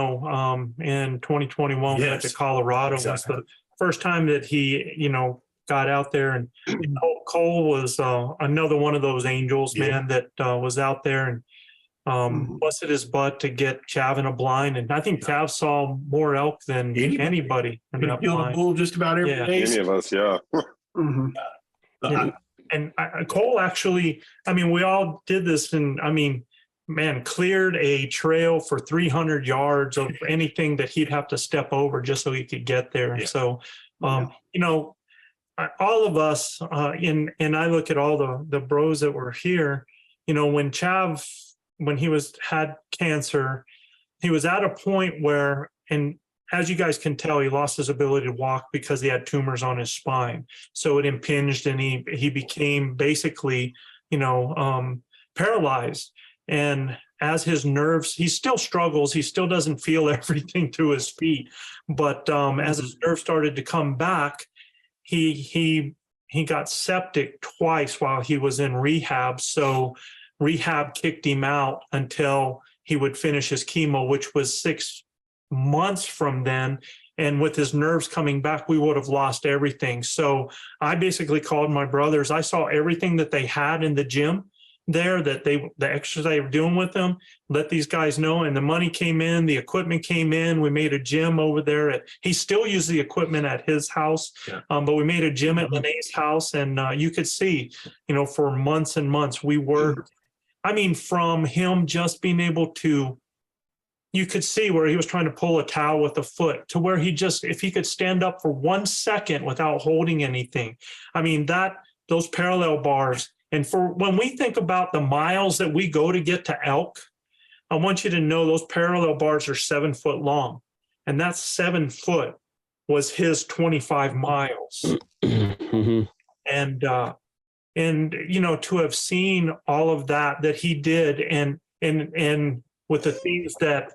2021, went to Colorado. Exactly. Was the first time that he, got out there. And Cole was another one of those angels, man, that was out there and busted his butt to get Chav in a blind. And I think Chav saw more elk than anybody in that blind. The bull just about every day. Any of us, yeah. And Cole actually, we all did this, and cleared a trail for 300 yards of anything that he'd have to step over just so he could get there. And so, all of us, and I look at all the bros that were here, when Chav, when he had cancer, he was at a point where, and as you guys can tell, he lost his ability to walk because he had tumors on his spine. So it impinged, and he became basically, paralyzed. And as his nerves, he still struggles. He still doesn't feel everything through his feet. But as his nerves started to come back, he got septic twice while he was in rehab. So rehab kicked him out until he would finish his chemo, which was 6 months from then. And with his nerves coming back, we would have lost everything. So I basically called my brothers. I saw everything that they had in the gym there, that the extras they were doing with them, let these guys know. And the money came in, the equipment came in. We made a gym over there. He still used the equipment at his house, but we made a gym at Lene's house. And you could see, for months and months, we worked. From him just being able to, you could see where he was trying to pull a towel with a foot, to where if he could stand up for 1 second without holding anything. Those parallel bars. And for when we think about the miles that we go to get to elk, I want you to know those parallel bars are 7 foot long. And that 7 foot was his 25 miles. And to have seen all of that he did, and with the things that,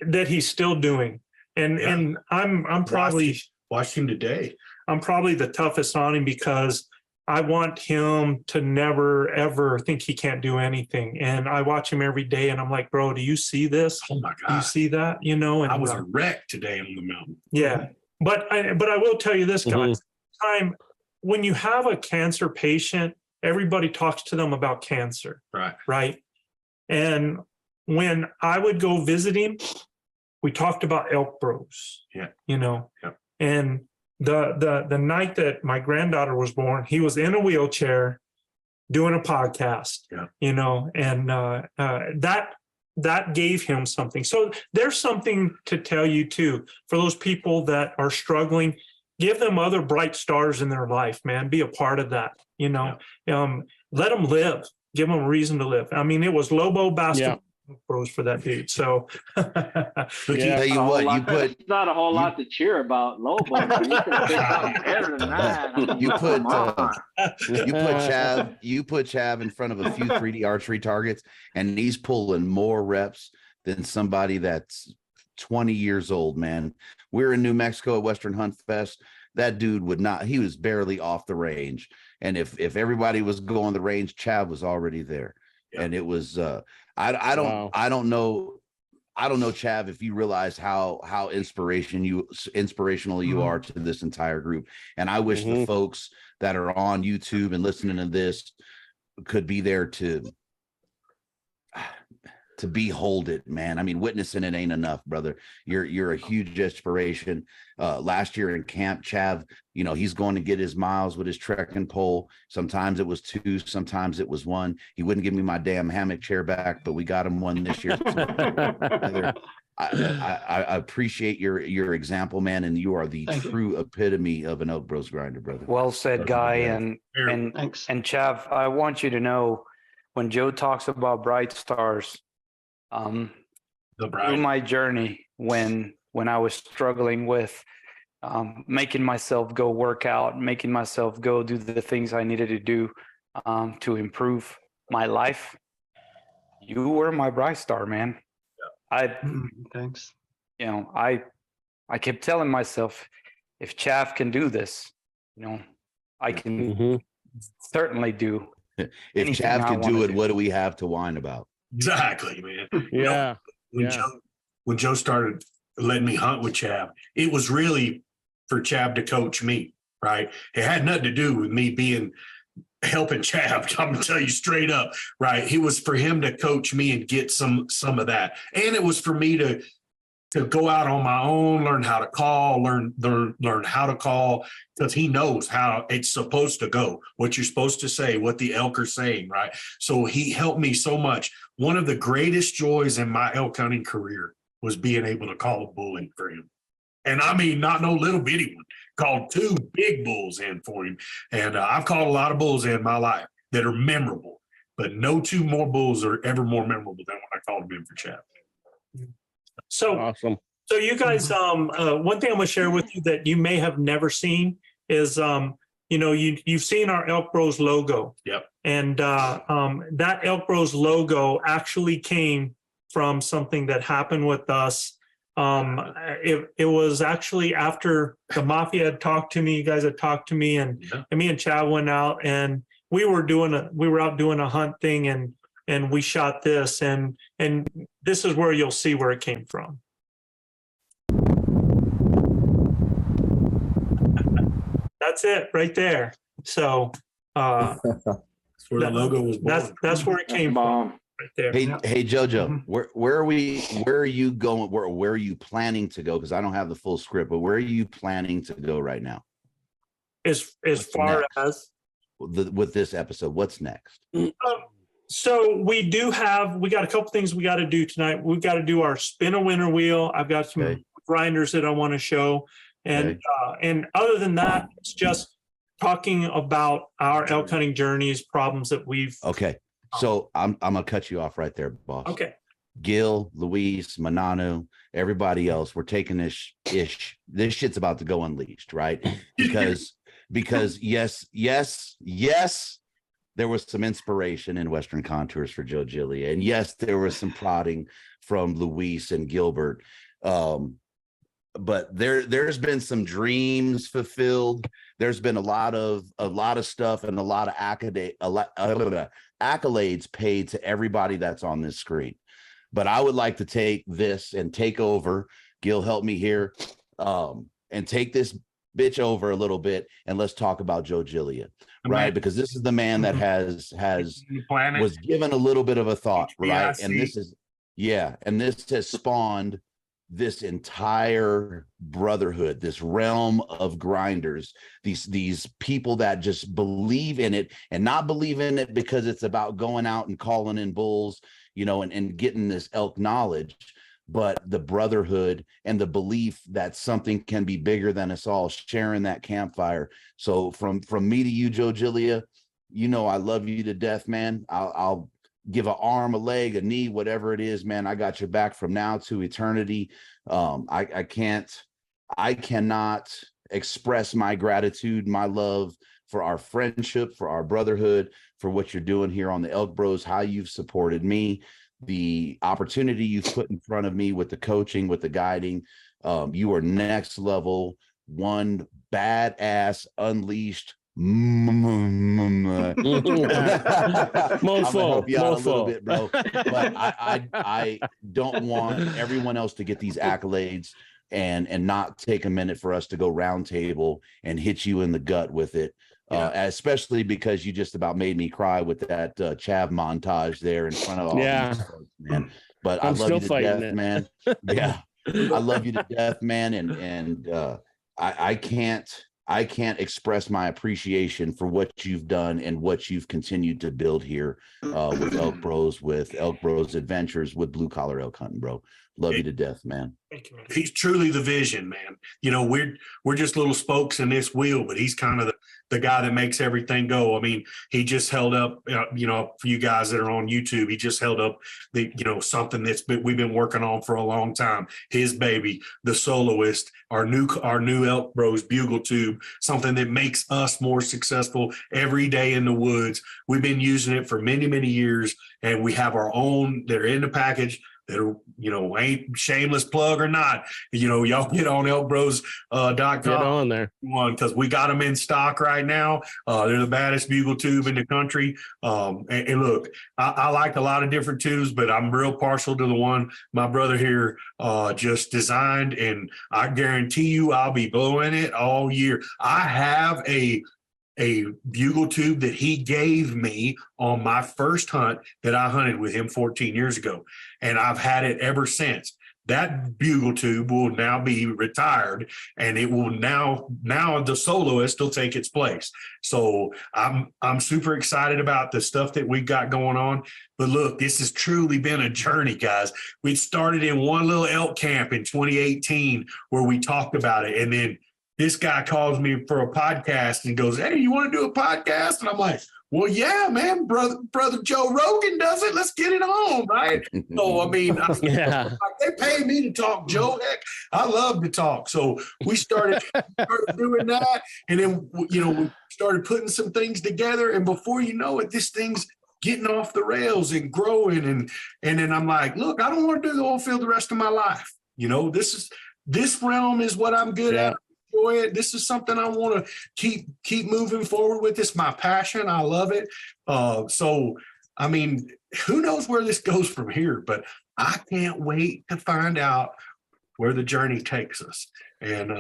that he's still doing. And I'm probably watched him today. I'm probably the toughest on him because I want him to never, ever think he can't do anything. And I watch him every day and I'm like, bro, do you see this? Oh my God. Do you see that? And I was a wreck today on the mountain. Yeah. But I will tell you this, guys, when you have a cancer patient, everybody talks to them about cancer. Right. And when I would go visit him, we talked about ElkBros. And the night that my granddaughter was born, he was in a wheelchair doing a podcast, and that gave him something. So there's something to tell you too, for those people that are struggling. Give them other bright stars in their life, man. Be a part of that, let them live, give them a reason to live. It was Lobo basketball Bros for that dude. So tell you what, it's not a whole lot to cheer about, Lobo. You better than that. You put Chav in front of a few 3D archery targets, and he's pulling more reps than somebody that's 20 years old, man. We're in New Mexico at Western Hunt Fest. That dude he was barely off the range. And if everybody was going the range, Chav was already there. And it was I don't know. I don't know, Chav, if you realize how inspirational you are to this entire group. And I wish the folks that are on YouTube and listening to this could be there to behold it, man. I mean, witnessing it ain't enough, brother. You're a huge inspiration. Last year in camp, Chav, you know, he's going to get his miles with his trekking pole. Sometimes it was 2, sometimes it was 1. He wouldn't give me my damn hammock chair back, but we got him one this year. I appreciate your example, man, and you are the true epitome of an ElkBros grinder, brother. Well said, Guy. And Chav, I want you to know, when Joe talks about bright stars, through my journey, when I was struggling with making myself go work out, making myself go do the things I needed to do to improve my life, you were my bright star, man. Thanks. You know, I kept telling myself, if Chav can do this, you know, I can certainly do. If Chav can do it, what do we have to whine about? Exactly, man. Yeah. When Joe started letting me hunt with Chav, it was really for Chav to coach me, right? It had nothing to do with me helping Chav. I'm gonna tell you straight up, right? It was for him to coach me and get some of that, and it was for me to go out on my own, learn how to call, learn how to call, because he knows how it's supposed to go, what you're supposed to say, what the elk are saying, right? So he helped me so much. One of the greatest joys in my elk hunting career was being able to call a bull in for him. And I mean, not no little bitty one, called 2 big bulls in for him. And I've called a lot of bulls in my life that are memorable, but no 2 more bulls are ever more memorable than when I called them in for Chav. So awesome. So you guys, one thing I'm gonna share with you that you may have never seen is, you know, you've seen our ElkBros logo. Yep. And that ElkBros logo actually came from something that happened with us. It was actually after the Mafia had talked to me, you guys had talked to me, and me and Chav went out, and we were out doing a hunt thing, and we shot this, and this is where you'll see where it came from. That's it right there. So that's where the logo was born. That's where it came from. Right there. Hey Jojo, where are you going? Where are you planning to go? Because I don't have the full script, but where are you planning to go right now? As far as with this episode, what's next? So we got a couple things we got to do tonight. We've got to do our spin a winner wheel. I've got some grinders that I want to show. And other than that, it's just talking about our elk hunting journeys, problems that we've. Okay. So I'm gonna cut you off right there, boss. Okay. Gil, Luis, Manano, everybody else, we're taking this shit's about to go unleashed, right? Because yes, there was some inspiration in Western Contours for Joe Gillia. And yes, there was some prodding from Luis and Gilbert. But there's been some dreams fulfilled. There's been a lot of stuff and a lot of accolades paid to everybody that's on this screen. But I would like to take this and take over. Gil, help me here, and take this bitch over a little bit, and let's talk about Joe Gillia, right? Because this is the man that was given a little bit of a thought, right? And this has spawned this entire brotherhood, this realm of grinders, these people that just believe in it, and not believe in it because it's about going out and calling in bulls, you know, and getting this elk knowledge, but the brotherhood and the belief that something can be bigger than us all, sharing that campfire. So from me to you, Joe Gillia, you know I love you to death, man. I'll give an arm, a leg, a knee, whatever it is, man. I got your back from now to eternity. I cannot express my gratitude, my love for our friendship, for our brotherhood, for what you're doing here on the ElkBros, how you've supported me, the opportunity you've put in front of me with the coaching, with the guiding. You are next level, one badass, unleashed help you out a little bit, bro. But I don't want everyone else to get these accolades and not take a minute for us to go round table and hit you in the gut with it. Especially because you just about made me cry with that Chav montage there in front of all these folks, man. But I love you to death, man. Yeah, I love you to death, man. And I can't express my appreciation for what you've done and what you've continued to build here with ElkBros, with ElkBros Adventures, with Blue Collar Elk Hunting, bro. Love you to death, man. He's truly the vision, man. You know, we're just little spokes in this wheel, but he's kind of the guy that makes everything go. I mean, he just held up, you know, for you guys that are on YouTube, he just held up something we've been working on for a long time. His baby, the Soloist, our new ElkBros bugle tube, something that makes us more successful every day in the woods. We've been using it for many, many years, and we have our own. They're in the package. That are, ain't shameless plug or not, y'all get on ElkBros.com. Get on there. Because we got them in stock right now. They're the baddest bugle tube in the country. And look, I like a lot of different tubes, but I'm real partial to the one my brother here just designed, and I guarantee you I'll be blowing it all year. I have a bugle tube that he gave me on my first hunt that I hunted with him 14 years ago. And I've had it ever since. That bugle tube will now be retired, and it will now the Soloist will take its place. So I'm super excited about the stuff that we got going on. But look, this has truly been a journey, guys. We started in one little elk camp in 2018 where we talked about it, and then this guy calls me for a podcast and goes, "Hey, you want to do a podcast?" And I'm like, "Well, yeah, man, brother Joe Rogan does it. Let's get it on, right?" So, I mean, they pay me to talk, Joe. Heck, I love to talk. So we started doing that, and then we started putting some things together. And before you know it, this thing's getting off the rails and growing. And then I'm like, "Look, I don't want to do the oil field the rest of my life. This realm is what I'm good at. Enjoy it. This is something I want to keep moving forward with. It's my passion. I love it. So, I mean, who knows where this goes from here, but I can't wait to find out where the journey takes us. And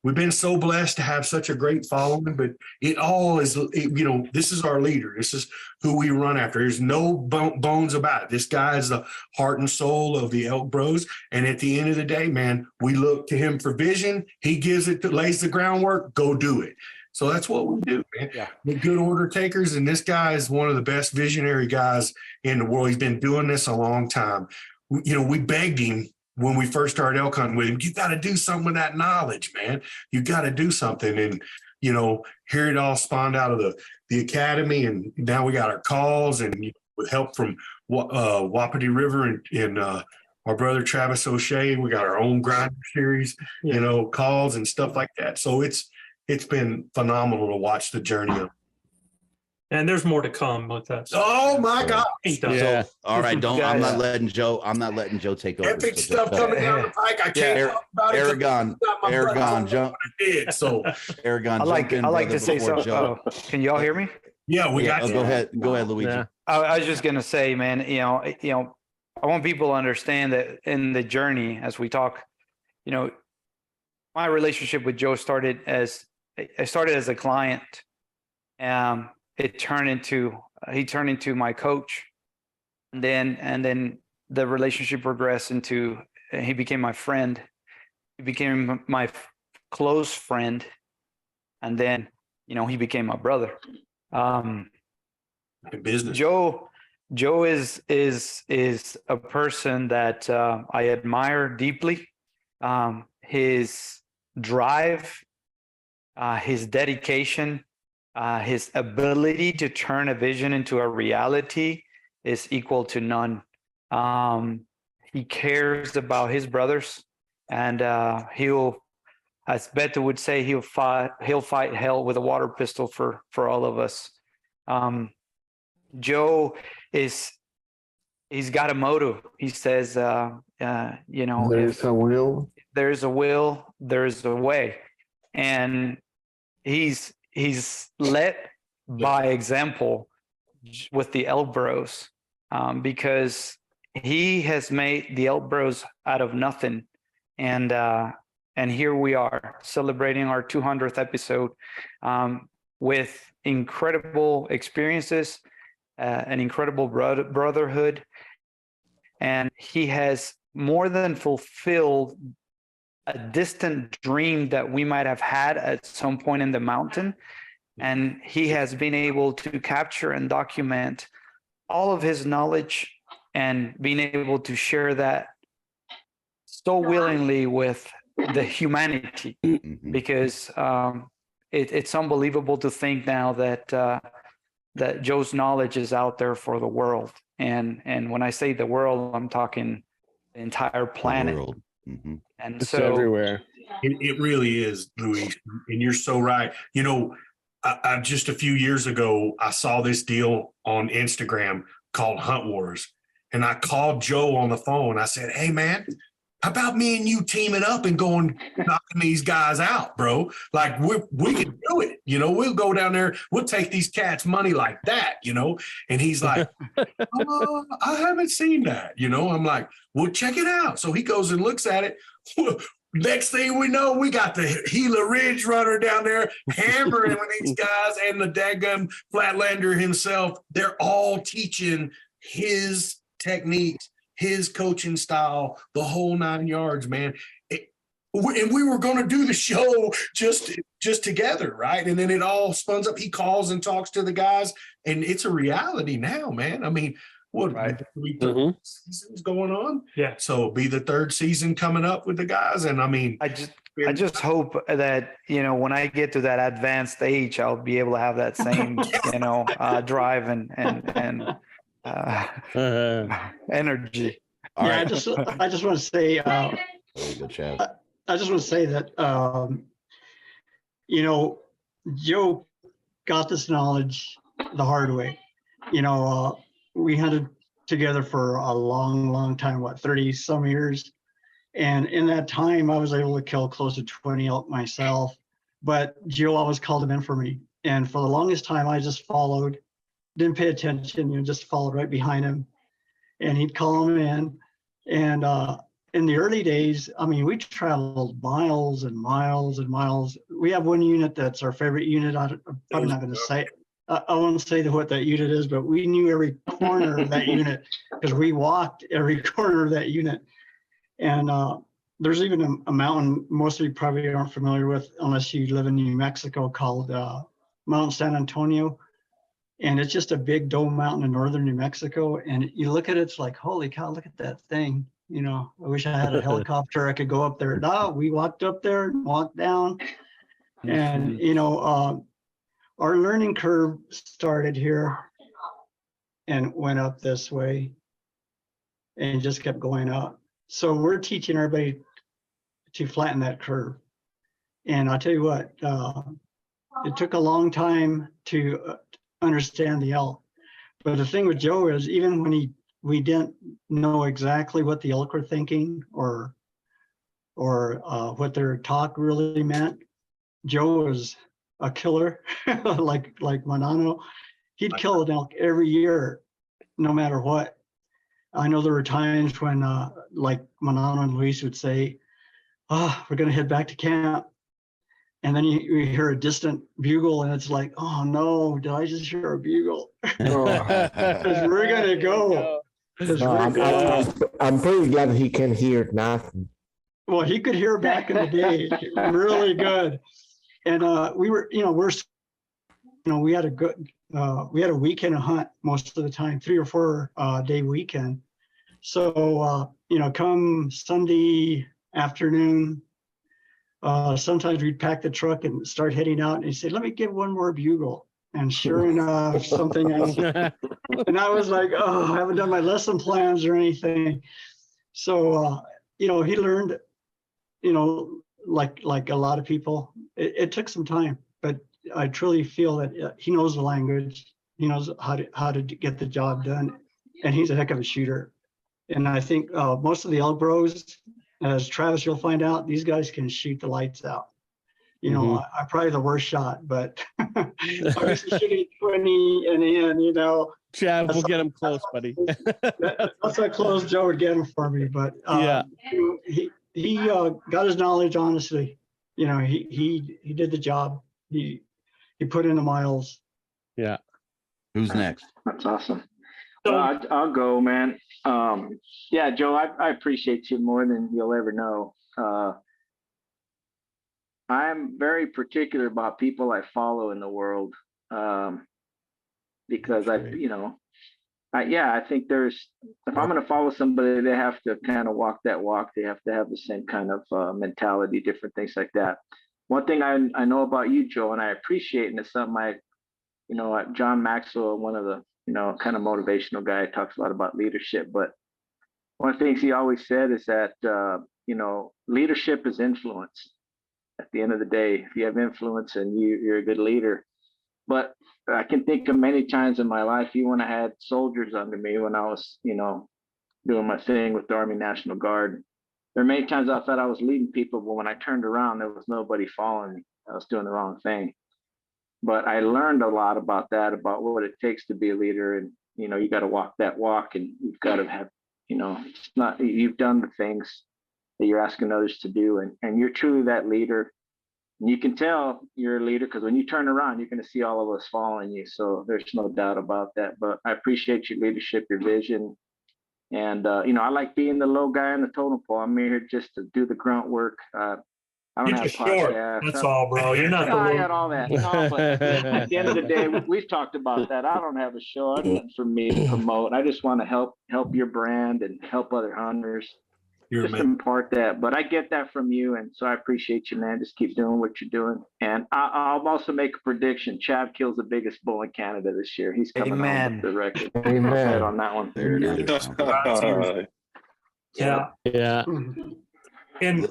we've been so blessed to have such a great following, but it all is, this is our leader. This is who we run after. There's no bones about it. This guy is the heart and soul of the ElkBros. And at the end of the day, man, we look to him for vision. He gives it, lays the groundwork, go do it. So that's what we do, man. Yeah. We're good order takers. And this guy is one of the best visionary guys in the world. He's been doing this a long time. We begged him when we first started elk hunting with him, you got to do something with that knowledge, man. You got to do something. And, here it all spawned out of the academy. And now we got our calls, and with help from Wapiti River and our brother Travis O'Shea, we got our own grinder series, calls and stuff like that. So it's been phenomenal to watch the journey of. And there's more to come with that. Oh my God! So, all right, I'm not letting Joe take over. Epic stuff coming down the pike. I can't talk about Aragon, jump. Aragon, I like to say something. Can y'all hear me? Yeah, we got you. Go ahead, Luigi. Yeah. I was just gonna say, man, I want people to understand that in the journey as we talk, my relationship with Joe started as a client. He turned into my coach, and then the relationship progressed into, he became my friend. He became my close friend, and then he became my brother. Business. Joe is a person that I admire deeply. His drive, his dedication. His ability to turn a vision into a reality is equal to none. He cares about his brothers, and as Beto would say, he'll fight hell with a water pistol for all of us. Joe he's got a motive. He says, there's a will. There's a will, there's a way, and he's let by example with the ElkBros, because he has made the ElkBros out of nothing, and here we are celebrating our 200th episode with incredible experiences, an incredible brotherhood, and he has more than fulfilled a distant dream that we might have had at some point in the mountain. And he has been able to capture and document all of his knowledge and being able to share that so willingly with the humanity, because it's unbelievable to think now that that Joe's knowledge is out there for the world. And when I say the world, I'm talking the entire planet. Mm-hmm. And it's so everywhere. It really is, Luis, and you're so right. You know, I just a few years ago, I saw this deal on Instagram called Hunt Wars, and I called Joe on the phone. I said, "Hey, man, how about me and you teaming up and going knocking these guys out, bro? Like we can do it. You know, we'll go down there, we'll take these cats' money like that, you know." And he's like, "Oh, I haven't seen that." You know, I'm like, "Well, check it out." So he goes and looks at it. Next thing we know, we got the Gila Ridge Runner down there hammering with these guys, and the daggum Flatlander himself. They're all teaching his techniques, his coaching style, the whole 9 yards, man. And we were going to do the show just together, right? And then it all spuns up. He calls and talks to the guys, and it's a reality now, man. I mean, what season's going on? Yeah. So be the third season coming up with the guys, and I mean, I just hope that, you know, when I get to that advanced age, I'll be able to have that same, you know, drive and energy. All right. I just want to say, Good chat. I just want to say that, you know, Joe got this knowledge the hard way. You know, we hunted together for a long, long time, 30 some years. And in that time, I was able to kill close to 20 elk myself, but Joe always called them in for me. And for the longest time, I just followed, didn't pay attention, you know, just followed right behind him. And he'd call them in. And in the early days, I mean, we traveled miles and miles and miles. We have one unit that's our favorite unit. I'm probably not going to say, I won't say what that unit is, but we knew every corner of that unit because we walked every corner of that unit. And there's even a mountain most of you probably aren't familiar with unless you live in New Mexico called Mount San Antonio. And it's just a big dome mountain in northern New Mexico. And you look at it, it's like, holy cow, look at that thing. You know, I wish I had a helicopter. I could go up there. No, we walked up there and walked down. And, you know, our learning curve started here and went up this way and just kept going up. So we're teaching everybody to flatten that curve. And I'll tell you what, it took a long time to understand the elk. But the thing with Joe is even when we didn't know exactly what the elk were thinking or what their talk really meant, Joe was a killer like Manano. He'd kill an elk every year, no matter what. I know there were times when like Manano and Luis would say, "Oh, we're going to head back to camp." And then you hear a distant bugle and it's like, "Oh no, did I just hear a bugle?" Because we're going to go. I'm pretty glad he can hear nothing. Well, he could hear back in the day really good. And we were, you know, we had a good, we had a weekend hunt most of the time, 3 or 4 day weekend. So, you know, come Sunday afternoon, sometimes we'd pack the truck and start heading out and he'd say, "Let me give one more bugle." And sure enough, something else. And I was like, "Oh, I haven't done my lesson plans or anything." So, you know, he learned, you know, like a lot of people, it took some time, but I truly feel that he knows the language. He knows how to get the job done, and he's a heck of a shooter. And I think most of the ElkBros, as Travis, you'll find out, these guys can shoot the lights out. You know, I'm probably the worst shot, but obviously shooting 20 and in, you know. Chav, we'll get him close, buddy. That's how close Joe would get him for me. But he got his knowledge, honestly. You know, he did the job. He put in the miles. Yeah. Who's next? That's awesome. Well, I'll go, man. Yeah, Joe, I appreciate you more than you'll ever know. I'm very particular about people I follow in the world, because I think if I'm going to follow somebody, they have to kind of walk that walk. They have to have the same kind of mentality, different things like that. One thing I know about you, Joe, and I appreciate, and it's something John Maxwell, one of the, kind of motivational guy, talks a lot about leadership, but one of the things he always said is that, leadership is influence. At the end of the day, if you have influence and you're a good leader. But I can think of many times in my life, even when I had soldiers under me, when I was, doing my thing with the Army National Guard, there are many times I thought I was leading people, but when I turned around, there was nobody following me. I was doing the wrong thing. But I learned a lot about that, about what it takes to be a leader. And, you got to walk that walk, and you've got to have, it's not, you've done the things that you're asking others to do, and you're truly that leader. And you can tell you're a leader because when you turn around, you're going to see all of us following you. So there's no doubt about that. But I appreciate your leadership, your vision. And, I like being the low guy on the totem pole. I'm here just to do the grunt work. I don't You're have just short. That's all, bro. You're not the I low. got all that. No, but at the end of the day, we've talked about that. I don't have a show. It's not for me to promote. I just want to help your brand and help other hunters. Just impart that. But I get that from you, and so I appreciate you, man. Just keep doing what you're doing. And I'll also make a prediction. Chav kills the biggest bull in Canada this year. He's coming on with the record. Amen. On that one. There it is. Yeah. And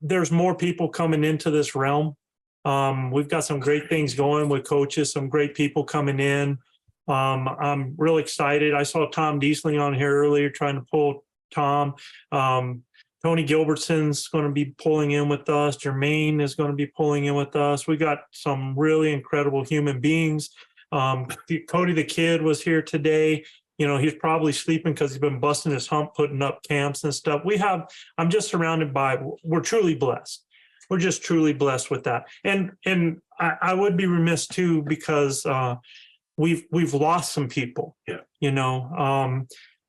there's more people coming into this realm. We've got some great things going with coaches, some great people coming in. I'm really excited. I saw Tom Diesling on here earlier trying to pull Tom. Tony Gilbertson's going to be pulling in with us. Jermaine is going to be pulling in with us. We got some really incredible human beings. Cody the Kid was here today. He's probably sleeping because he's been busting his hump, putting up camps and stuff. I'm just surrounded we're truly blessed. We're just truly blessed with that. And I would be remiss too, because we've lost some people. Yeah.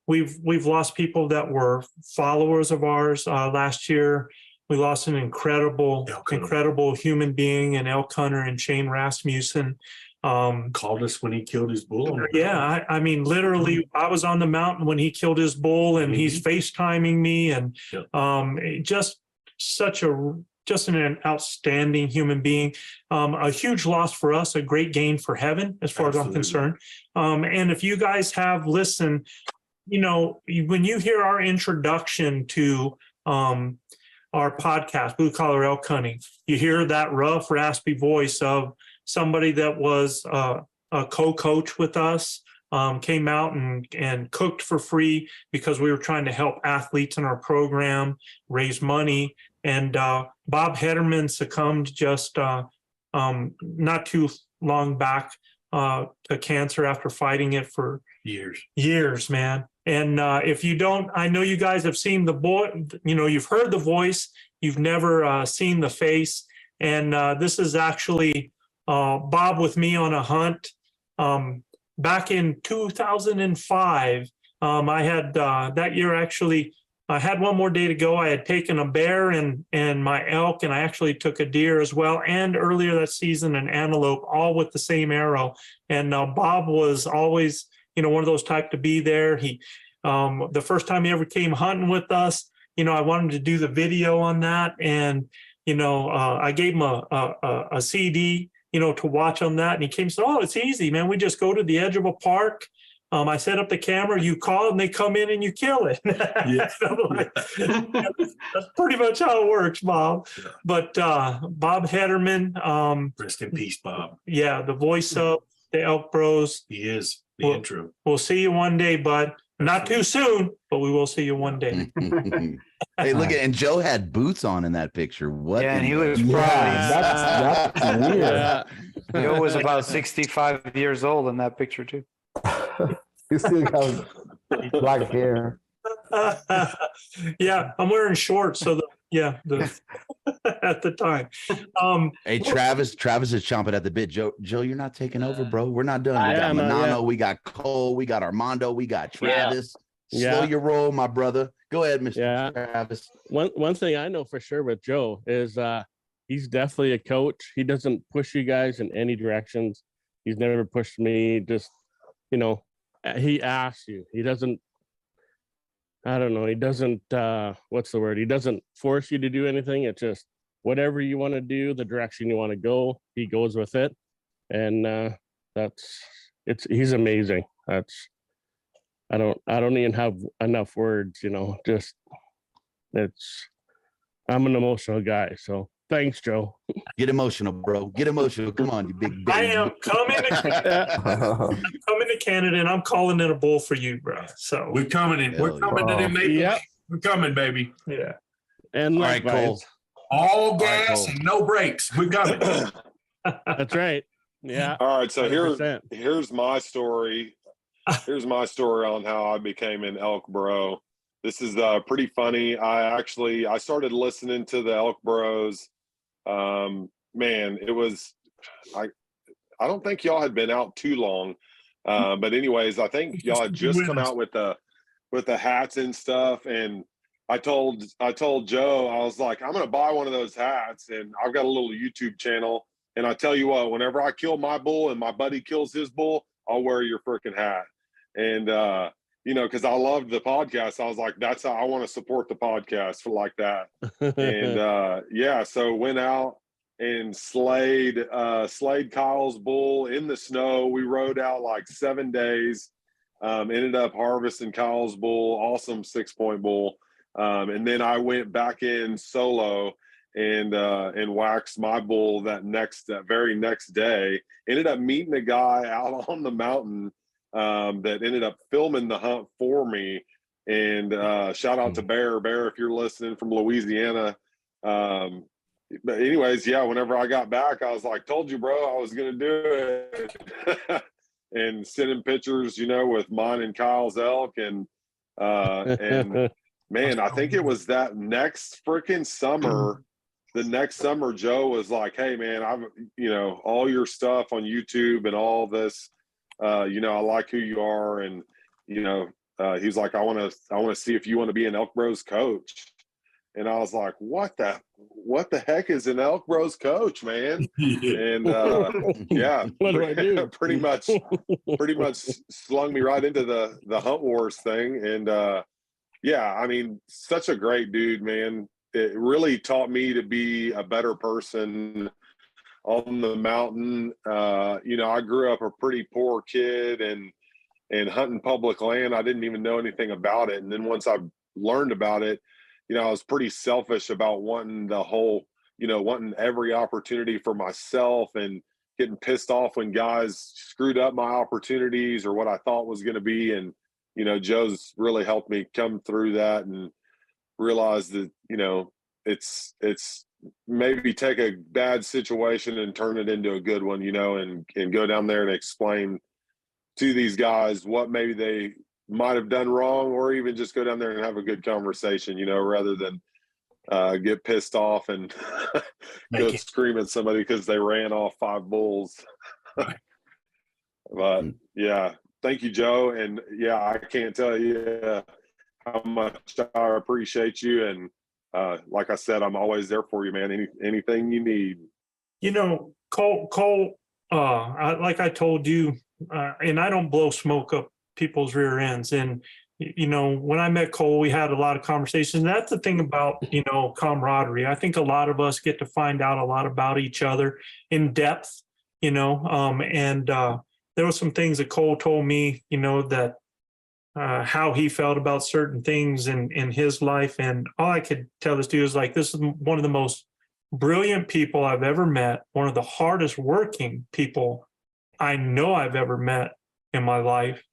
We've lost people that were followers of ours last year. We lost an incredible human being, an elk hunter, and Shane Rasmussen. Called us when he killed his bull. Yeah, I mean, literally, I was on the mountain when he killed his bull, and he's FaceTiming me, and just an outstanding human being. A huge loss for us, a great gain for heaven, as far as I'm concerned. And if you guys have listened, when you hear our introduction to our podcast, Blue Collar Elk Hunting, you hear that rough, raspy voice of somebody that was a co-coach with us, came out and cooked for free because we were trying to help athletes in our program raise money. And Bob Hederman succumbed just not too long back to cancer after fighting it for years, man. And if you don't, I know you guys have seen the boy, you've heard the voice, you've never seen the face. And this is actually Bob with me on a hunt. Back in 2005, I had that year actually, I had one more day to go. I had taken a bear and my elk, and I actually took a deer as well. And earlier that season, an antelope, all with the same arrow. And Bob was always, one of those type to be there. He, the first time he ever came hunting with us, I wanted to do the video on that. And, I gave him a CD, to watch on that. And he came and said, "Oh, it's easy, man. We just go to the edge of a park. I set up the camera, you call and they come in and you kill it." That's pretty much how it works, Bob. Yeah. But Bob Hederman, rest in peace, Bob. Yeah, the voice of the ElkBros. He is the intro. We'll see you one day, bud. Not too soon, but we will see you one day. Hey, look at, and Joe had boots on in that picture. What? Yeah, and in he the- was That's weird. Yeah. Joe was about 65 years old in that picture too. You still have black hair. Yeah, I'm wearing shorts, so at the time. Hey, Travis is chomping at the bit. Joe, you're not taking over, bro. We're not done. We got not Manano, yet. we got Cole, we got Armando, we got Yeah. Travis. Yeah. Slow your roll, my brother. Go ahead, Mr. Yeah. Travis. One thing I know for sure with Joe is he's definitely a coach. He doesn't push you guys in any directions. He's never pushed me. Just, he asks you. He doesn't, I don't know. He doesn't, what's the word? He doesn't force you to do anything. It's just whatever you want to do, the direction you want to go, he goes with it. And he's amazing. I don't even have enough words, just I'm an emotional guy. So thanks, Joe. Get emotional, bro. Get emotional. Come on, you big I baby. am coming to Canada, and I'm calling in a bull for you, bro. So We're coming in. We're coming to them. Yep. We're coming, baby. yeah. And All right, likewise. Cole. All gas Cole. and no brakes. We're coming. That's right. Yeah. All right, so 100%. here's my story. Here's my story on how I became an elk bro. This is pretty funny. I started listening to the Elk Bros. Man, it was I don't think y'all had been out too long. But anyways, I think y'all had just come out with the hats and stuff. And I told Joe, I was like, I'm gonna buy one of those hats, and I've got a little YouTube channel. And I tell you what, whenever I kill my bull and my buddy kills his bull, I'll wear your freaking hat. And because I loved the podcast, I was like, that's how I want to support the podcast for like that. And so went out and slayed Kyle's bull in the snow. We rode out like 7 days, ended up harvesting Kyle's bull, awesome 6-point bull. And then I went back in solo and waxed my bull that very next day. Ended up meeting a guy out on the mountain that ended up filming the hunt for me. And shout out to Bear, if you're listening from Louisiana. But anyways, yeah, whenever I got back, I was like, told you, bro, I was going to do it. And sending pictures, with mine and Kyle's elk. And man, I think it was that next freaking summer. The next summer, Joe was like, hey, man, I've, all your stuff on YouTube and all this, I like who you are. And, he's like, I want to see if you want to be an Elk Bros coach. And I was like, what the heck is an Elk Bros coach, man? And yeah, What do I do? pretty much slung me right into the Hunt Wars thing. And yeah, I mean, such a great dude, man. It really taught me to be a better person on the mountain. I grew up a pretty poor kid and hunting public land. I didn't even know anything about it. And then once I learned about it, I was pretty selfish about wanting wanting every opportunity for myself and getting pissed off when guys screwed up my opportunities or what I thought was going to be. And, Joe's really helped me come through that and realize that, it's maybe take a bad situation and turn it into a good one, and go down there and explain to these guys what maybe they might have done wrong, or even just go down there and have a good conversation, rather than get pissed off and go scream at somebody because they ran off 5 bulls. But yeah, thank you, Joe. And yeah, I can't tell you how much I appreciate you. And like I said, I'm always there for you, man. Anything you need. Cole, like I told you, and I don't blow smoke up people's rear ends. And, when I met Cole, we had a lot of conversations. That's the thing about, camaraderie. I think a lot of us get to find out a lot about each other in depth, and there were some things that Cole told me, that how he felt about certain things in his life. And all I could tell this dude is like, this is one of the most brilliant people I've ever met, one of the hardest working people I know I've ever met in my life.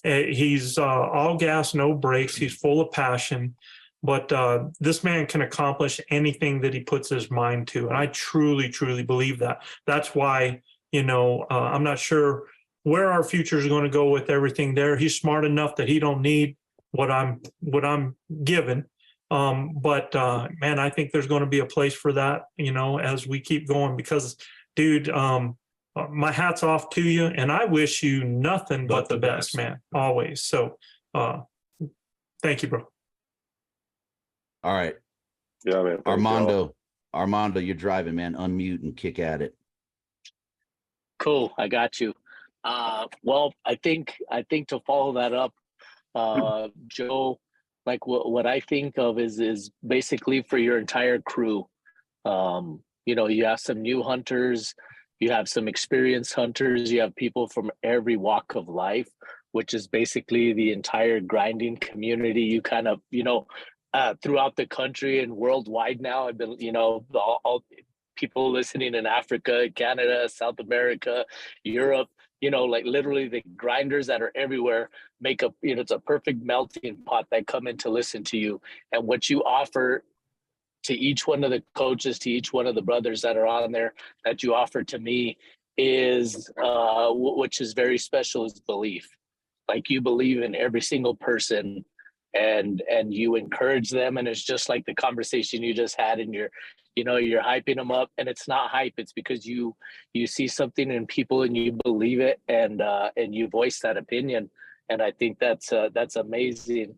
He's all gas, no brakes. He's full of passion. But this man can accomplish anything that he puts his mind to. And I truly, truly believe that. That's why, I'm not sure where our future is going to go with everything there. He's smart enough that he don't need what I'm given. But man, I think there's going to be a place for that, as we keep going, because dude, my hat's off to you, and I wish you nothing but the best, man, always. So thank you, bro. All right. Yeah, man. Armando, you're driving, man. Unmute and kick at it. Cool. I got you. Well, I think to follow that up, Joe, like what I think of is basically for your entire crew. You have some new hunters, you have some experienced hunters, you have people from every walk of life, which is basically the entire grinding community. You kind of, throughout the country and worldwide now. I've been, all people listening in Africa, Canada, South America, Europe, like literally the grinders that are everywhere make up, it's a perfect melting pot that come in to listen to you. And what you offer to each one of the coaches, to each one of the brothers that are on there, that you offer to me is, which is very special, is belief. Like you believe in every single person, and you encourage them, and it's just like the conversation you just had, and you're hyping them up, and it's not hype, it's because you see something in people and you believe it, and you voice that opinion. And I think that's amazing.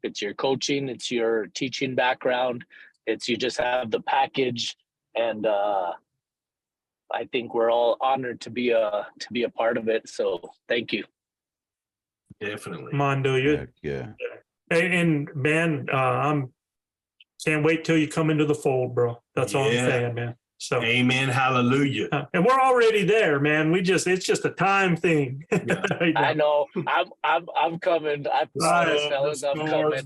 It's your coaching, it's your teaching background, you just have the package, and I think we're all honored to be a part of it. So thank you. Definitely. Mondo, yeah. And man, I'm can't wait till you come into the fold, bro. That's all I'm saying, man. So amen, hallelujah. And we're already there, man. It's just a time thing. I know. I'm coming. I promise, fellas, I'm coming.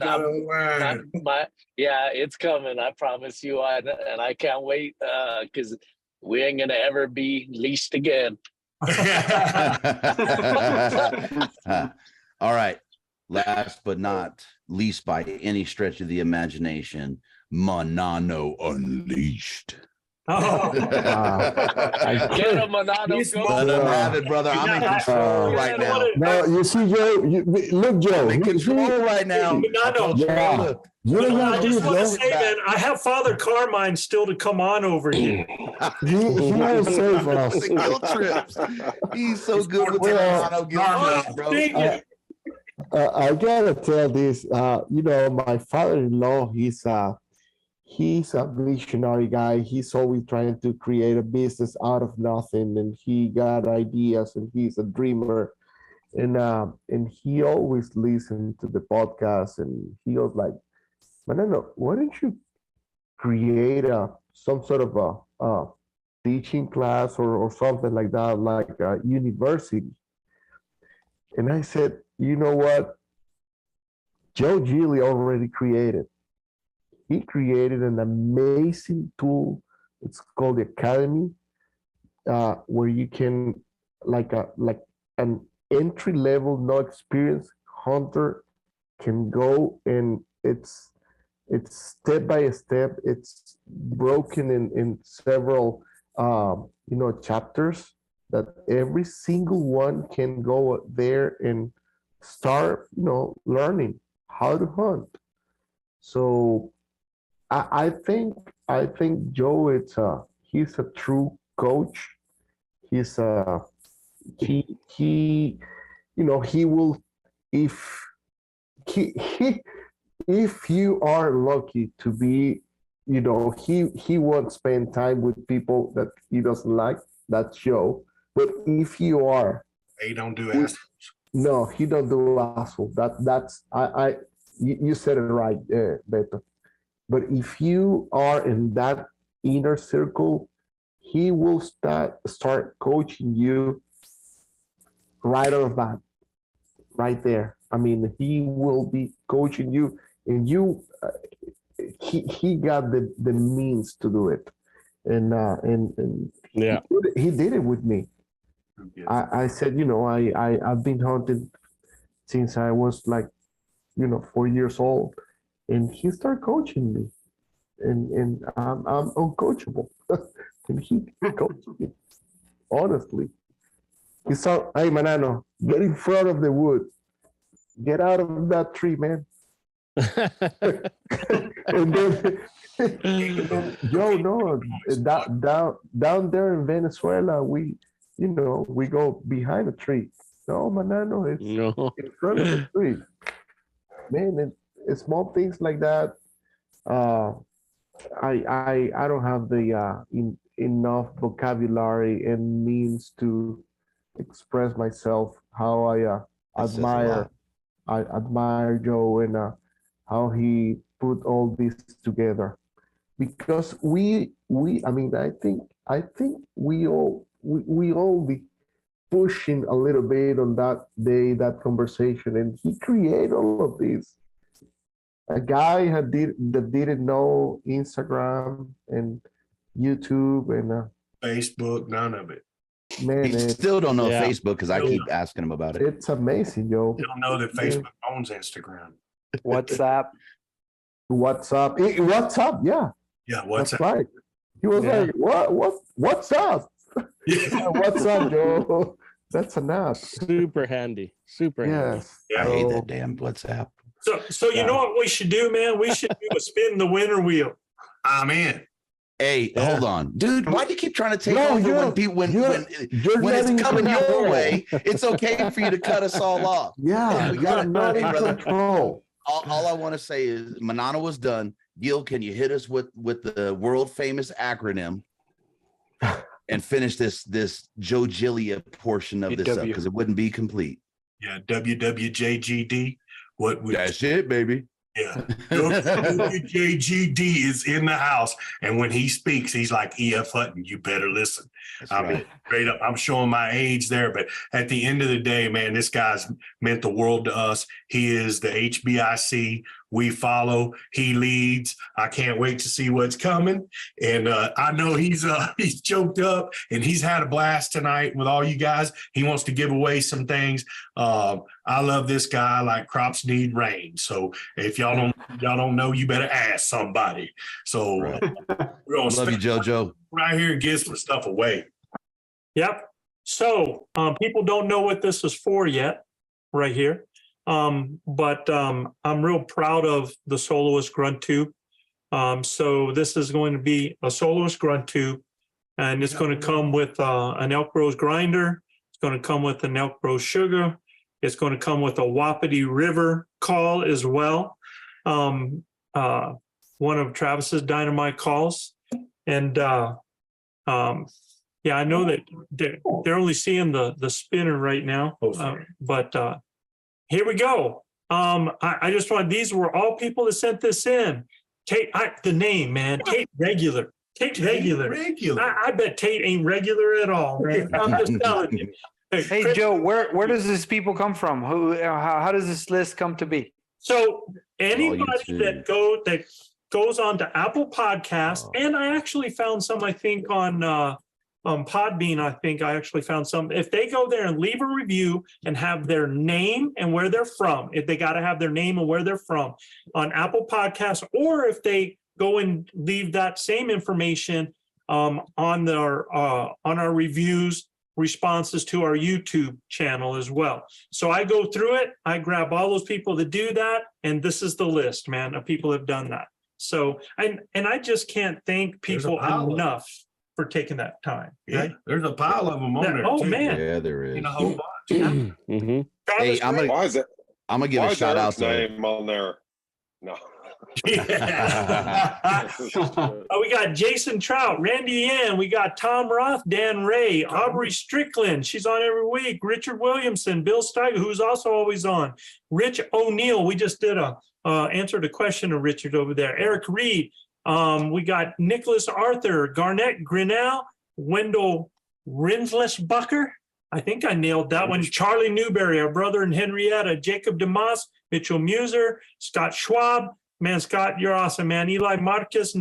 It's coming. I promise you. And I can't wait because we ain't gonna ever be leashed again. All right. Last but not least by any stretch of the imagination, Manano Unleashed. Oh. Get him, Manano. Let him have it, brother. I'm in control right now. No, you see, Joe. Look, Joe. I'm in control right now. I just want to say, man, I have Father Carmine still to come on over here. He has saved us. Guilt trips. He's so good with Manano guilt trips, bro. I gotta tell this. My father-in-law, he's a visionary guy. He's always trying to create a business out of nothing, and he got ideas, and he's a dreamer. And he always listens to the podcast, and he goes like, "Manano, why don't you create some sort of a teaching class or something like that, like a university?" And I said, you know what? Joe Gillia already created. He created an amazing tool. It's called the Academy, where you can, like an entry level, no experienced hunter can go, and it's step by step. It's broken in several chapters that every single one can go there and start, learning how to hunt. So I think Joe, he's a true coach. He will, if you are lucky to be, he won't spend time with people that he doesn't like. That's Joe. But if you are, they don't do assholes. No, he don't do asshole. You said it right, Beto. But if you are in that inner circle, he will start coaching you right off the bat, right there. I mean, he will be coaching you, and he got the means to do it, and yeah, he did it with me. I said, I've been hunting since I was like, 4 years old, and he started coaching me, and I'm uncoachable, and he coached me. Honestly, he saw, hey Manano, get in front of the wood, get out of that tree, man. And then, down there in Venezuela, we go behind a tree. No, Manano, it's in front of the tree. Man, it's small things like that. I don't have the enough vocabulary and means to express myself how I admire Joe and how he put all this together, because I think we all be pushing a little bit on that day, that conversation, and he created all of this. A guy that didn't know Instagram and YouTube and Facebook, none of it. Man, he still don't know Facebook because I keep asking him about it. It's amazing, yo. You don't know that Facebook owns Instagram. WhatsApp. WhatsApp, yeah. Yeah, WhatsApp. That's right. He was like, what's up? What's up, Joe? That's an app. Super handy. Super handy. Yes. I hate that damn WhatsApp. So you know what we should do, man? We should do a spin the winner wheel. I'm in. Hey, hold on, dude. Why do you keep trying to take over when people when it's coming your way? It's okay for you to cut us all off. Yeah, we got not in control. All I want to say is Manano was done. Gil, can you hit us with the world famous acronym and finish this Joe Gillia portion of this up, because it wouldn't be complete. Yeah, WWJGD. That's it, baby. Yeah, WWJGD is in the house, and when he speaks, he's like E.F. Hutton. You better listen. Straight up, I'm showing my age there, but at the end of the day, man, this guy's meant the world to us. He is the HBIC. We follow. He leads. I can't wait to see what's coming. And I know he's choked up, and he's had a blast tonight with all you guys. He wants to give away some things. I love this guy like crops need rain. So if y'all don't know, you better ask somebody. So we're gonna love you, JoJo. Right here and give some stuff away. Yep. So people don't know what this is for yet, right here. But I'm real proud of the Soloist Grunt Tube. So this is going to be a Soloist Grunt Tube, and it's going to come with an ElkBros grinder. It's going to come with an ElkBros sugar. It's going to come with a Wapiti River call as well. One of Travis's dynamite calls. And yeah, I know that they're only seeing the spinner right now, but here we go. I just want, these were all people that sent this in. Tate, the name, man, Tate Regular. Tate Regular. I bet Tate ain't regular at all, man. I'm just telling you. Hey, Chris, Joe, where does this people come from? How does this list come to be? So anybody that goes on to Apple Podcasts, and I actually found some, I think, on Podbean, I think I actually found some. If they go there and leave a review and have their name and where they're from, if they got to have their name and where they're from on Apple Podcasts, or if they go and leave that same information on our reviews, responses to our YouTube channel as well. So I go through it, I grab all those people that do that, and this is the list, man, of people that have done that. So, and I just can't thank people enough for taking that time. Yeah, right? There's a pile of them on there. Oh, too. man. Yeah, there is. In a whole bunch. Hey, I'm gonna give a shout out to name on there. No. We got Jason Trout, Randy Ann, we got Tom Roth, Dan Ray, Aubrey Strickland, she's on every week, Richard Williamson, Bill Steiger, who's also always on, Rich O'Neill, we just did answered a question to Richard over there, Eric Reed, we got Nicholas Arthur, Garnett Grinnell, Wendell Rinsless-Bucker, I think I nailed that one, Charlie Newberry, our brother in Henrietta, Jacob DeMoss, Mitchell Muser, Scott Schwab. Man, Scott, you're awesome, man. Eli Marquez,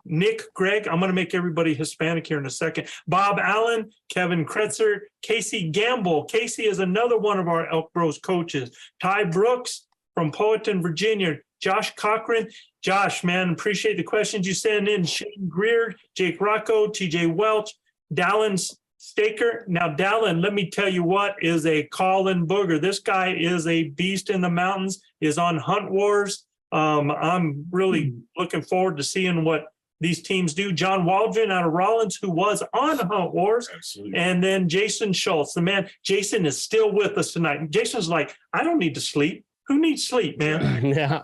Nick, Greg, I'm going to make everybody Hispanic here in a second. Bob Allen, Kevin Kretzer, Casey Gamble. Casey is another one of our ElkBros coaches. Ty Brooks from Powhatan, Virginia. Josh Cochran. Josh, man, appreciate the questions you send in. Shane Greer, Jake Rocco, TJ Welch, Dallin Staker. Now, Dallin, let me tell you what is a call-in booger. This guy is a beast in the mountains, is on Hunt Wars. I'm really looking forward to seeing what these teams do. John Waldron out of Rollins, who was on Hunt Wars. Absolutely. And then Jason Schultz, the man. Jason is still with us tonight. Jason's like, I don't need to sleep. Who needs sleep, man? Yeah.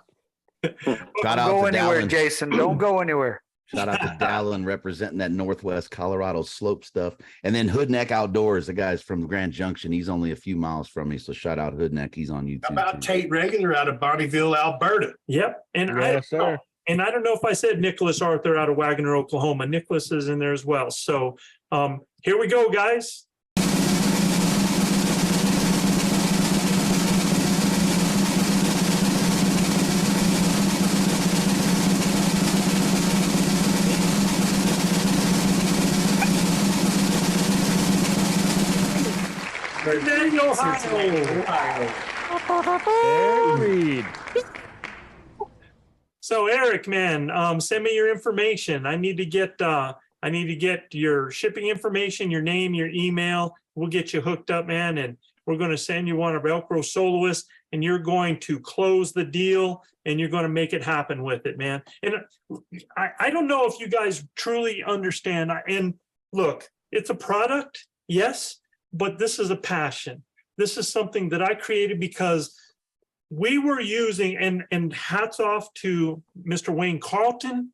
Shout out Don't go to anywhere, Dallin. Jason. Don't go anywhere. Shout out to Dallin representing that Northwest Colorado slope stuff. And then Hoodneck Outdoors, the guy's from Grand Junction. He's only a few miles from me. So shout out Hoodneck. He's on YouTube. How about Tate Regular out of Bonneville, Alberta? Yep. And Yes, sir. And I don't know if I said Nicholas Arthur out of Wagoner, Oklahoma. Nicholas is in there as well. So here we go, guys. Daniel Ohio. Reed. So Eric, man, send me your information. I need to get your shipping information, your name, your email. We'll get you hooked up, man, and we're going to send you one of ElkBros soloists, and you're going to close the deal, and you're going to make it happen with it, man. And I don't know if you guys truly understand. And look, it's a product, yes, but this is a passion. This is something that I created because we were using, and hats off to Mr. Wayne Carlton,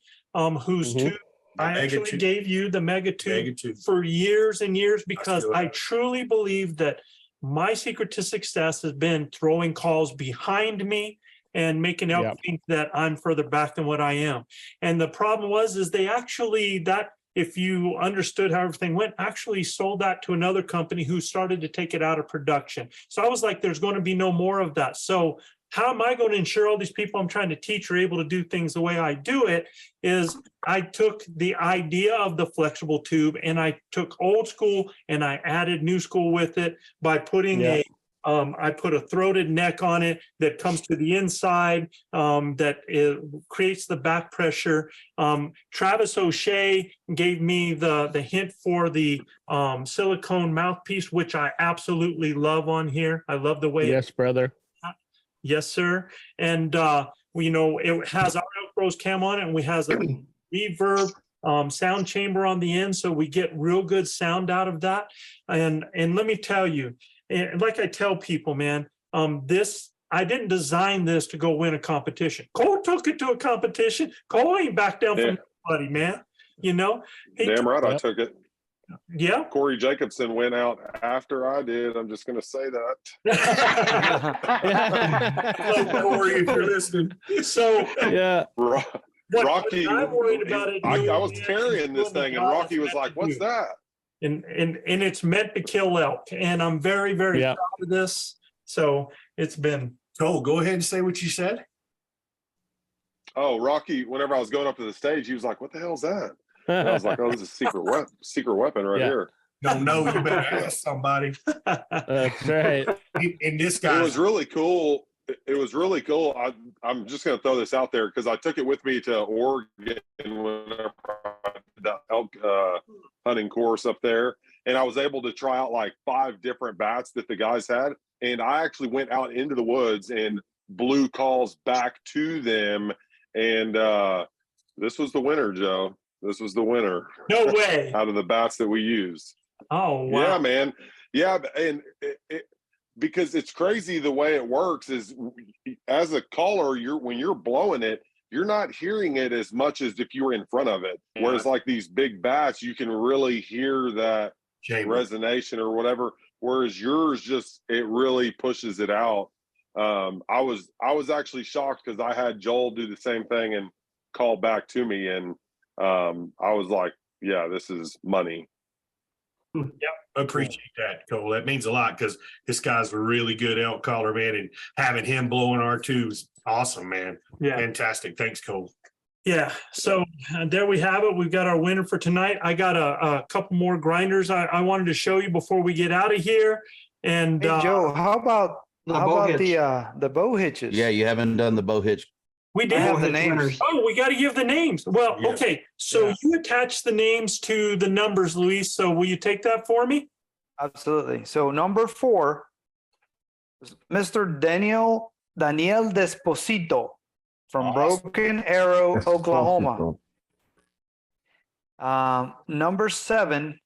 whose tube, I actually gave you the Mega Tube for years and years, because I truly believe that my secret to success has been throwing calls behind me and making elk think that I'm further back than what I am. And the problem is they actually, that if you understood how everything went, actually sold that to another company who started to take it out of production. So I was like, there's going to be no more of that. So how am I going to ensure all these people I'm trying to teach are able to do things the way I do it? Is I took the idea of the flexible tube and I took old school and I added new school with it by putting I put a throated neck on it that comes to the inside, that creates the back pressure. Travis O'Shea gave me the hint for the silicone mouthpiece, which I absolutely love on here. I love the way. Yes, brother. Yes, sir. And, it has our ElkBros cam on it, and we has a reverb sound chamber on the end. So we get real good sound out of that. And let me tell you, and like I tell people, man, I didn't design this to go win a competition. Cole took it to a competition. Cole ain't back down from anybody, man. Damn right, I took it. Yeah. Corey Jacobson went out after I did. I'm just going to say that. Hello, Corey, if you're listening. So, yeah. Rocky, I'm worried about it. I was carrying this thing, and Rocky was like, "What's that?" And it's meant to kill elk, and I'm very, very proud of this. So it's been. Cole, go ahead and say what you said. Oh, Rocky! Whenever I was going up to the stage, he was like, "What the hell's that?" And I was like, "Oh, this is a secret weapon right here." Don't know, you better ask somebody. That's right. And this guy, it was really cool. It was really cool. I'm just going to throw this out there because I took it with me to Oregon whenever I did the elk hunting course up there. And I was able to try out like 5 different bats that the guys had. And I actually went out into the woods and blew calls back to them. And this was the winner, Joe. This was the winner. No way. Out of the bats that we used. Oh, wow. Yeah, man. Yeah. And because it's crazy the way it works is as a caller, when you're blowing it, you're not hearing it as much as if you were in front of it. Yeah. Whereas like these big bats, you can really hear that resonation or whatever. Whereas yours it really pushes it out. I was actually shocked because I had Joel do the same thing and call back to me. And I was like, yeah, this is money. Yep, appreciate that, Cole. That means a lot because this guy's a really good elk caller, man, and having him blowing R2's awesome, man. Yeah, fantastic. Thanks, Cole. Yeah. So there we have it. We've got our winner for tonight. I got a couple more grinders I wanted to show you before we get out of here. And Hey, Joe, how about the bow hitches? Yeah, you haven't done the bow hitch. we did have the names. Oh, we got to give the names. Well, okay. So you attach the names to the numbers, Luis. So will you take that for me? Absolutely. So number 4 is Mr. Daniel Desposito from Broken Arrow, Oklahoma. Number 7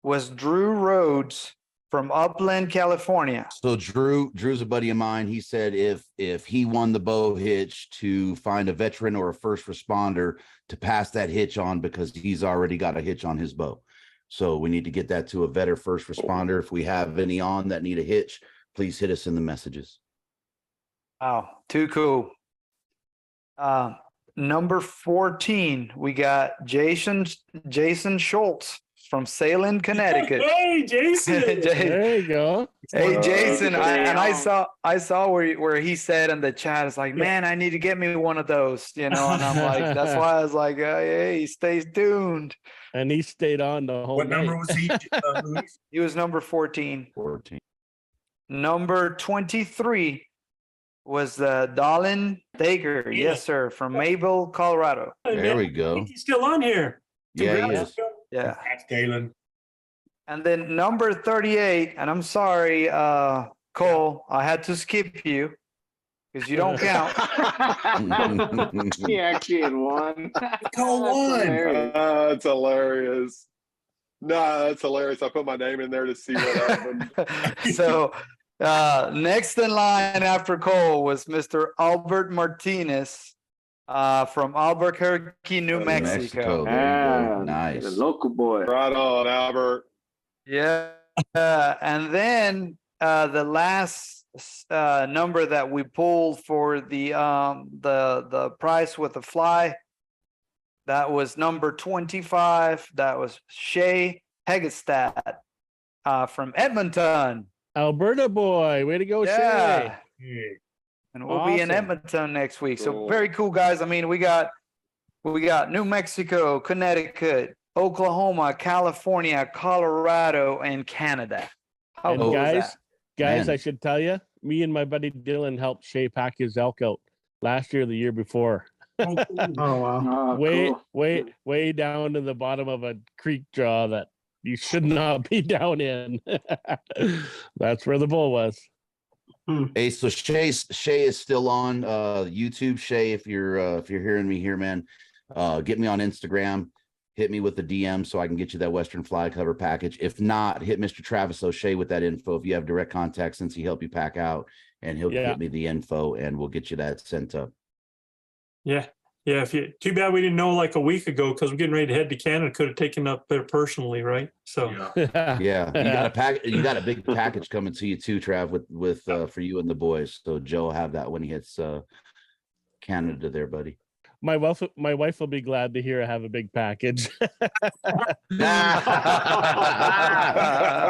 was Drew Rhodes from Upland, California. So Drew's a buddy of mine. He said if he won the bow hitch, to find a veteran or a first responder to pass that hitch on, because he's already got a hitch on his bow. So we need to get that to a veteran first responder. If we have any on that need a hitch, please hit us in the messages. Wow, too cool. Number 14, we got Jason Schultz from Salem, Connecticut. Hey, Jason. There you go. Hey, Jason, I saw where he said in the chat, it's like, man, I need to get me one of those, and I'm like, that's why I was like, hey, stay tuned. And he stayed on the whole What night. number was he? Luis? He was number 14. Number 23 was Dallin Thaker. Yes, sir, from Mayville, Colorado. There we go. He's still on here. Yeah, he is. Yeah. That's Galen. And then number 38, and I'm sorry, Cole, I had to skip you because you don't count. He actually had one. Cole won. That's hilarious. No, that's hilarious. I put my name in there to see what happened. So next in line after Cole was Mr. Albert Martinez from Albuquerque, New Mexico. Nice. The local boy. Right on, Albert. Yeah. And then the last number that we pulled for the price with the fly, that was number 25. That was Shay Hegestad from Edmonton. Alberta boy. Way to go, Yeah. Shay. And we'll be in Edmonton next week. So very cool, guys. I mean, we got New Mexico, Connecticut, Oklahoma, California, Colorado, and Canada. How And cool is guys, that? I should tell you, me and my buddy Dylan helped Shay pack his elk out last year or the year before. Oh, wow. way down to the bottom of a creek draw that you should not be down in. That's where the bull was. Hey, so Shay is still on YouTube. Shay, if you're hearing me here, man, get me on Instagram. Hit me with the DM so I can get you that Western fly cover package. If not, hit Mr. Travis O'Shea with that info. If you have direct contact, since he helped you pack out, and he'll get me the info, and we'll get you that sent up. Yeah. Yeah. Too bad we didn't know like a week ago, because we're getting ready to head to Canada. Could have taken up there personally, right? So Yeah, you got a big package coming to you too, Trav, with for you and the boys. So Joe will have that when he hits Canada there, buddy. My wife will be glad to hear I have a big package.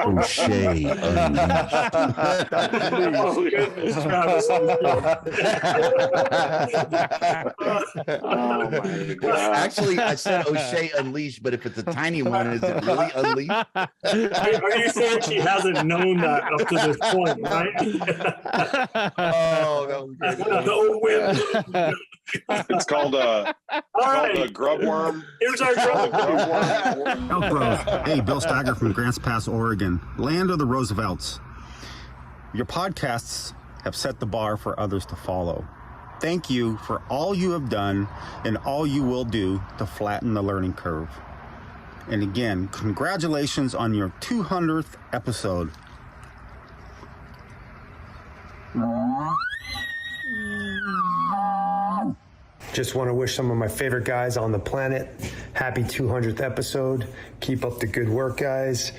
O'Shea Oh, goodness, Travis. Oh my God. Actually, I said O'Shea Unleashed, but if it's a tiny one, is it really unleashed? Are you saying she hasn't known that up to this point, right? Oh, that was good. No win. It's called a grub worm. Here's our grub worm. Elk Bros. Hey, Bill Steiger from Grants Pass, Oregon, land of the Roosevelts. Your podcasts have set the bar for others to follow. Thank you for all you have done and all you will do to flatten the learning curve. And again, congratulations on your 200th episode. Just want to wish some of my favorite guys on the planet happy 200th episode. Keep up the good work, guys,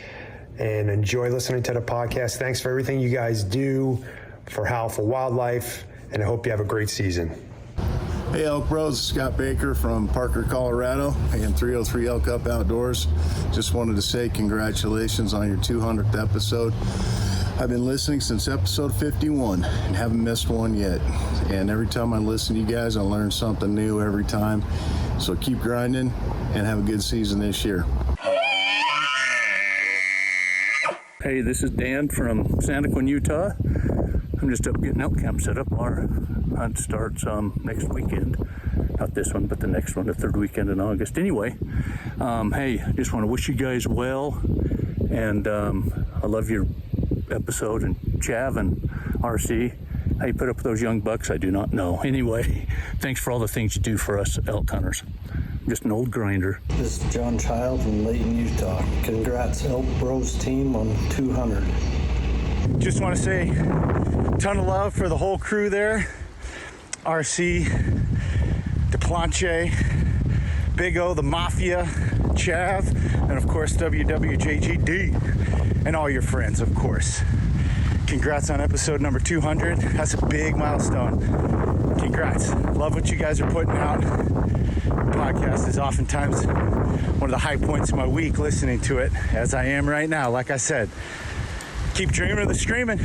and enjoy listening to the podcast. Thanks for everything you guys do for Howl for Wildlife, and I hope you have a great season. Hey, Elk Bros. Scott Baker from Parker, Colorado, and 303 Elk Up Outdoors. Just wanted to say congratulations on your 200th episode. I've been listening since episode 51 and haven't missed one yet. And every time I listen to you guys, I learn something new every time. So keep grinding and have a good season this year. Hey, this is Dan from Santaquin, Utah. I'm just up getting elk camp set up. Our hunt starts next weekend. Not this one, but the next one, the third weekend in August. Anyway, hey, just want to wish you guys well. And I love your episode. And Chav and RC, how you put up with those young bucks, I do not know. Anyway, thanks for all the things you do for us elk hunters. I'm just an old grinder. This is John Child from Layton, Utah. Congrats, ElkBros team on 200. Just want to say a ton of love for the whole crew there. RC, Duplantier, Big O, the Mafia, Chav, and of course WWJGD, and all your friends, of course. Congrats on episode number 200. That's a big milestone. Congrats. Love what you guys are putting out. The podcast is oftentimes one of the high points of my week, listening to it, as I am right now. Like I said, keep dreaming of the streaming.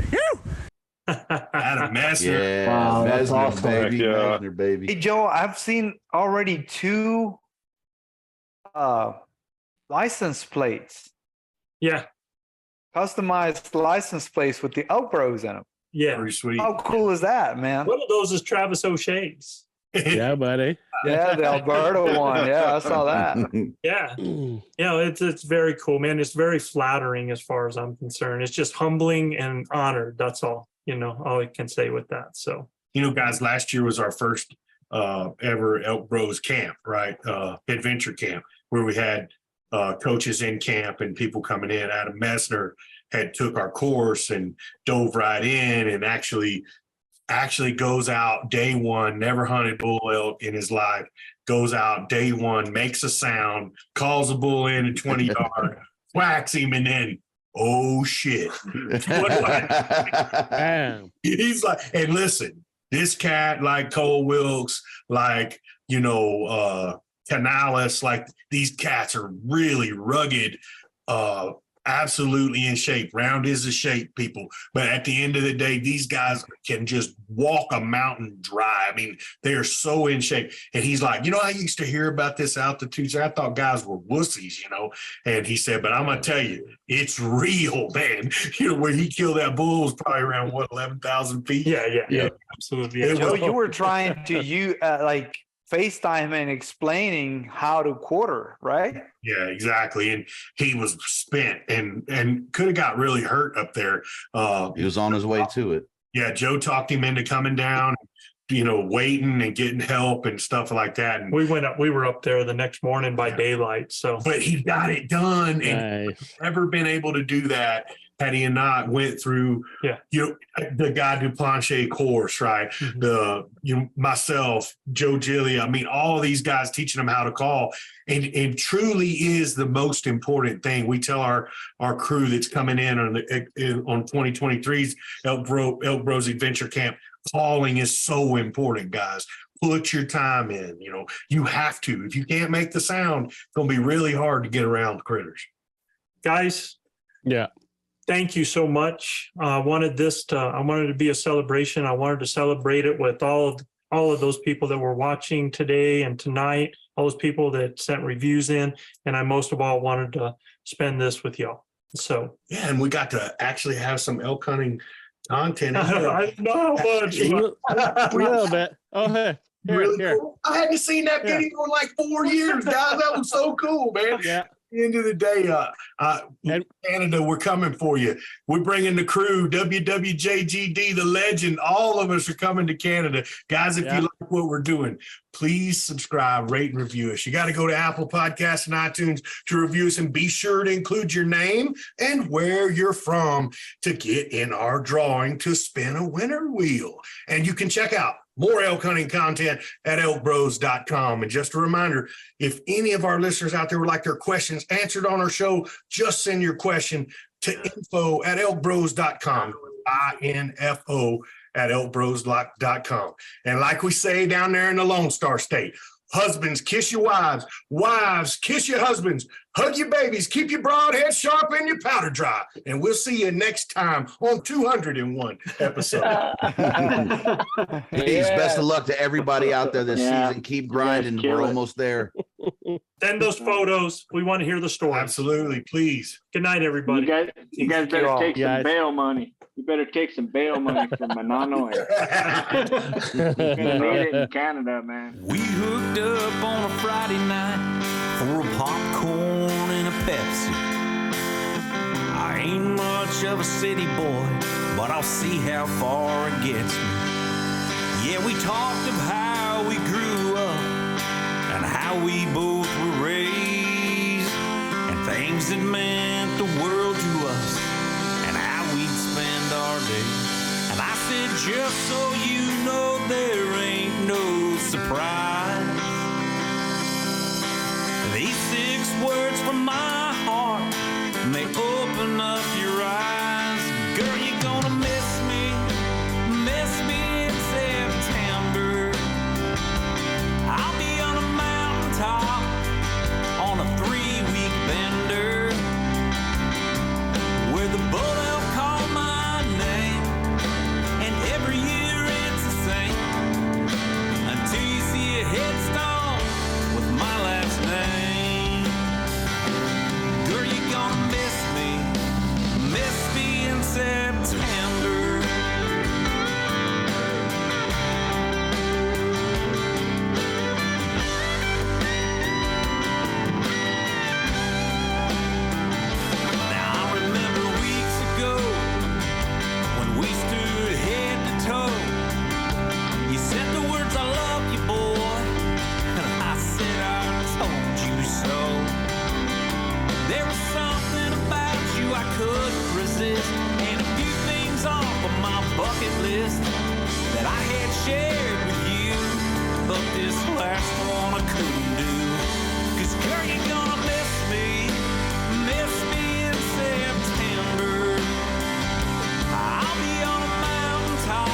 Adam Messner. Yeah, Wow, that's Messner, awesome. baby. Yeah. Messner, baby. Hey, Joe, I've seen already 2 license plates, Yeah. customized license plates with the ElkBros in them. Yeah. Pretty sweet. How cool is that, man? One of those is Travis O'Shea's. Yeah, buddy. Yeah, the Alberta one. Yeah, I saw that. Yeah. It's very cool, man. It's very flattering as far as I'm concerned. It's just humbling and honored. That's all, all I can say with that. So, Guys, last year was our first ever ElkBros camp, right? Adventure camp, where we had coaches in camp and people coming in. Adam Messner had took our course and dove right in and actually goes out day one, never hunted bull elk in his life, goes out day one, makes a sound, calls a bull in at 20 yards, whacks him, and then, oh shit. Damn. He's like, and listen, this cat, like Cole Wilks, like, Ornelas, like these cats are really rugged, absolutely in shape. Round is a shape, people. But at the end of the day, these guys can just walk a mountain dry. I mean, they are so in shape. And he's like, I used to hear about this altitude. I thought guys were wussies, And he said, but I'm going to tell you, it's real, man. Where he killed that bull was probably around, 11,000 feet? Yeah. Absolutely. Joe, you were trying to FaceTime and explaining how to quarter, right? Yeah, exactly. And he was spent and could have got really hurt up there. He was on his way to it. Yeah, Joe talked him into coming down, waiting and getting help and stuff like that. And we were up there the next morning by daylight. So, but he got it done, and never been able to do that had he not went through, the guy Duplantier course, right? Mm-hmm. Myself, Joe Gillia. I mean, all of these guys teaching them how to call, and truly is the most important thing. We tell our crew that's coming in on 2023's ElkBros Adventure Camp, calling is so important, guys. Put your time in. You have to. If you can't make the sound, it's gonna be really hard to get around the critters, guys. Yeah. Thank you so much. I wanted it to be a celebration. I wanted to celebrate it with all of those people that were watching today and tonight, all those people that sent reviews in, and I most of all wanted to spend this with y'all. So yeah, and we got to actually have some elk hunting content. I know how much. A little bit. Oh, hey. Here. Cool. I hadn't seen that video in like 4 years, guys. That was so cool, man. Yeah. At the end of the day, Canada, we're coming for you. We're bringing the crew, WWJGD, the legend. All of us are coming to Canada. Guys, if you like what we're doing, please subscribe, rate, and review us. You got to go to Apple Podcasts and iTunes to review us, and be sure to include your name and where you're from to get in our drawing to spin a winner wheel. And you can check out more elk hunting content at ElkBros.com. And just a reminder, if any of our listeners out there would like their questions answered on our show, just send your question to info@ElkBros.com, info@ElkBros.com. And like we say down there in the Lone Star State, Husbands, kiss your wives. Wives, kiss your husbands. Hug your babies. Keep your broad head sharp and your powder dry. And we'll see you next time on 201 episode. Peace. Best of luck to everybody out there this season. Keep grinding. We're almost there. Send those photos. We want to hear the story. Absolutely. Please. Good night, everybody. You guys better take some bail money. You better take some bail money from Manano. You're gonna need it in Canada, man. We hooked up on a Friday night for a popcorn and a Pepsi. I ain't much of a city boy, but I'll see how far it gets me. Yeah, we talked of how we grew up and how we both were raised, and things that meant the world to us, and how we'd spend our days. And I said, just so you know, there ain't no surprise. These 6 words from my heart may open up your eyes. Girl, you're gonna miss me in September. I'll be on a mountaintop on a 3-week bender, where the bull elk call my name, and every year it's the same, until you see a headstone with my last name. Girl, you're gonna miss me in September. Now I remember weeks ago when we stood head to toe. You said the words, I love you, boy, and I said, I told you so. There was something about you I couldn't resist, and a few things off of my bucket list that I had shared with you, but this last one I couldn't do. 'Cause girl, you're gonna miss me in September. I'll be on a mountaintop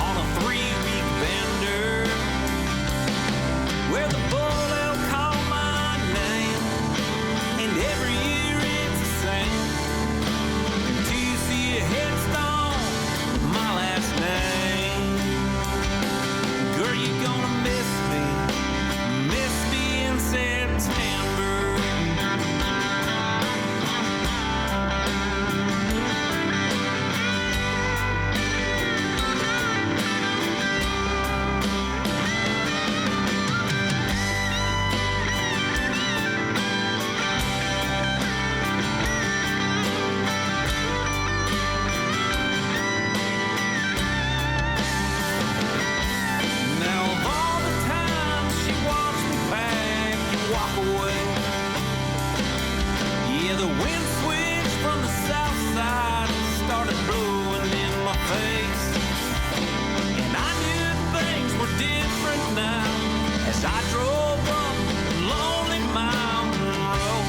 on a 3-week bender, where the bull elk call my name, and every year it's the same, until you see a headstone with my last name. Girl, you're gonna miss me in September. Now of all the times she watched me pack and walk away, yeah, the wind switched from the south side and started blowing in my face, and I knew things were different now as I drove up lonely mountain road.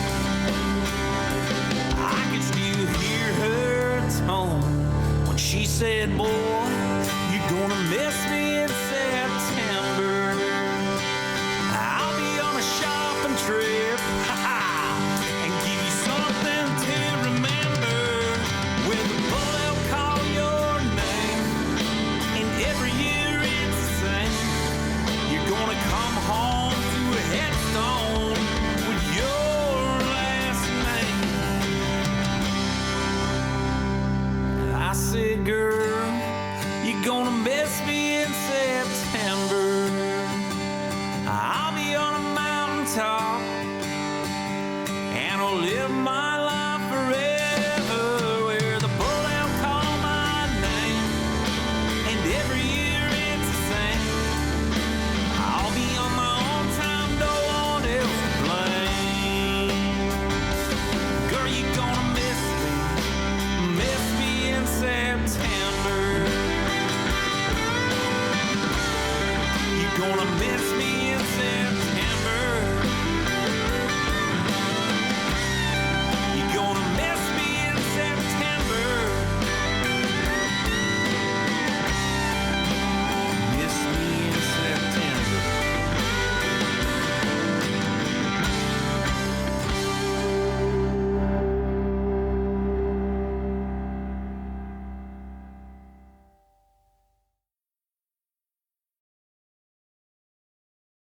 I could still hear her tone when she said, boy,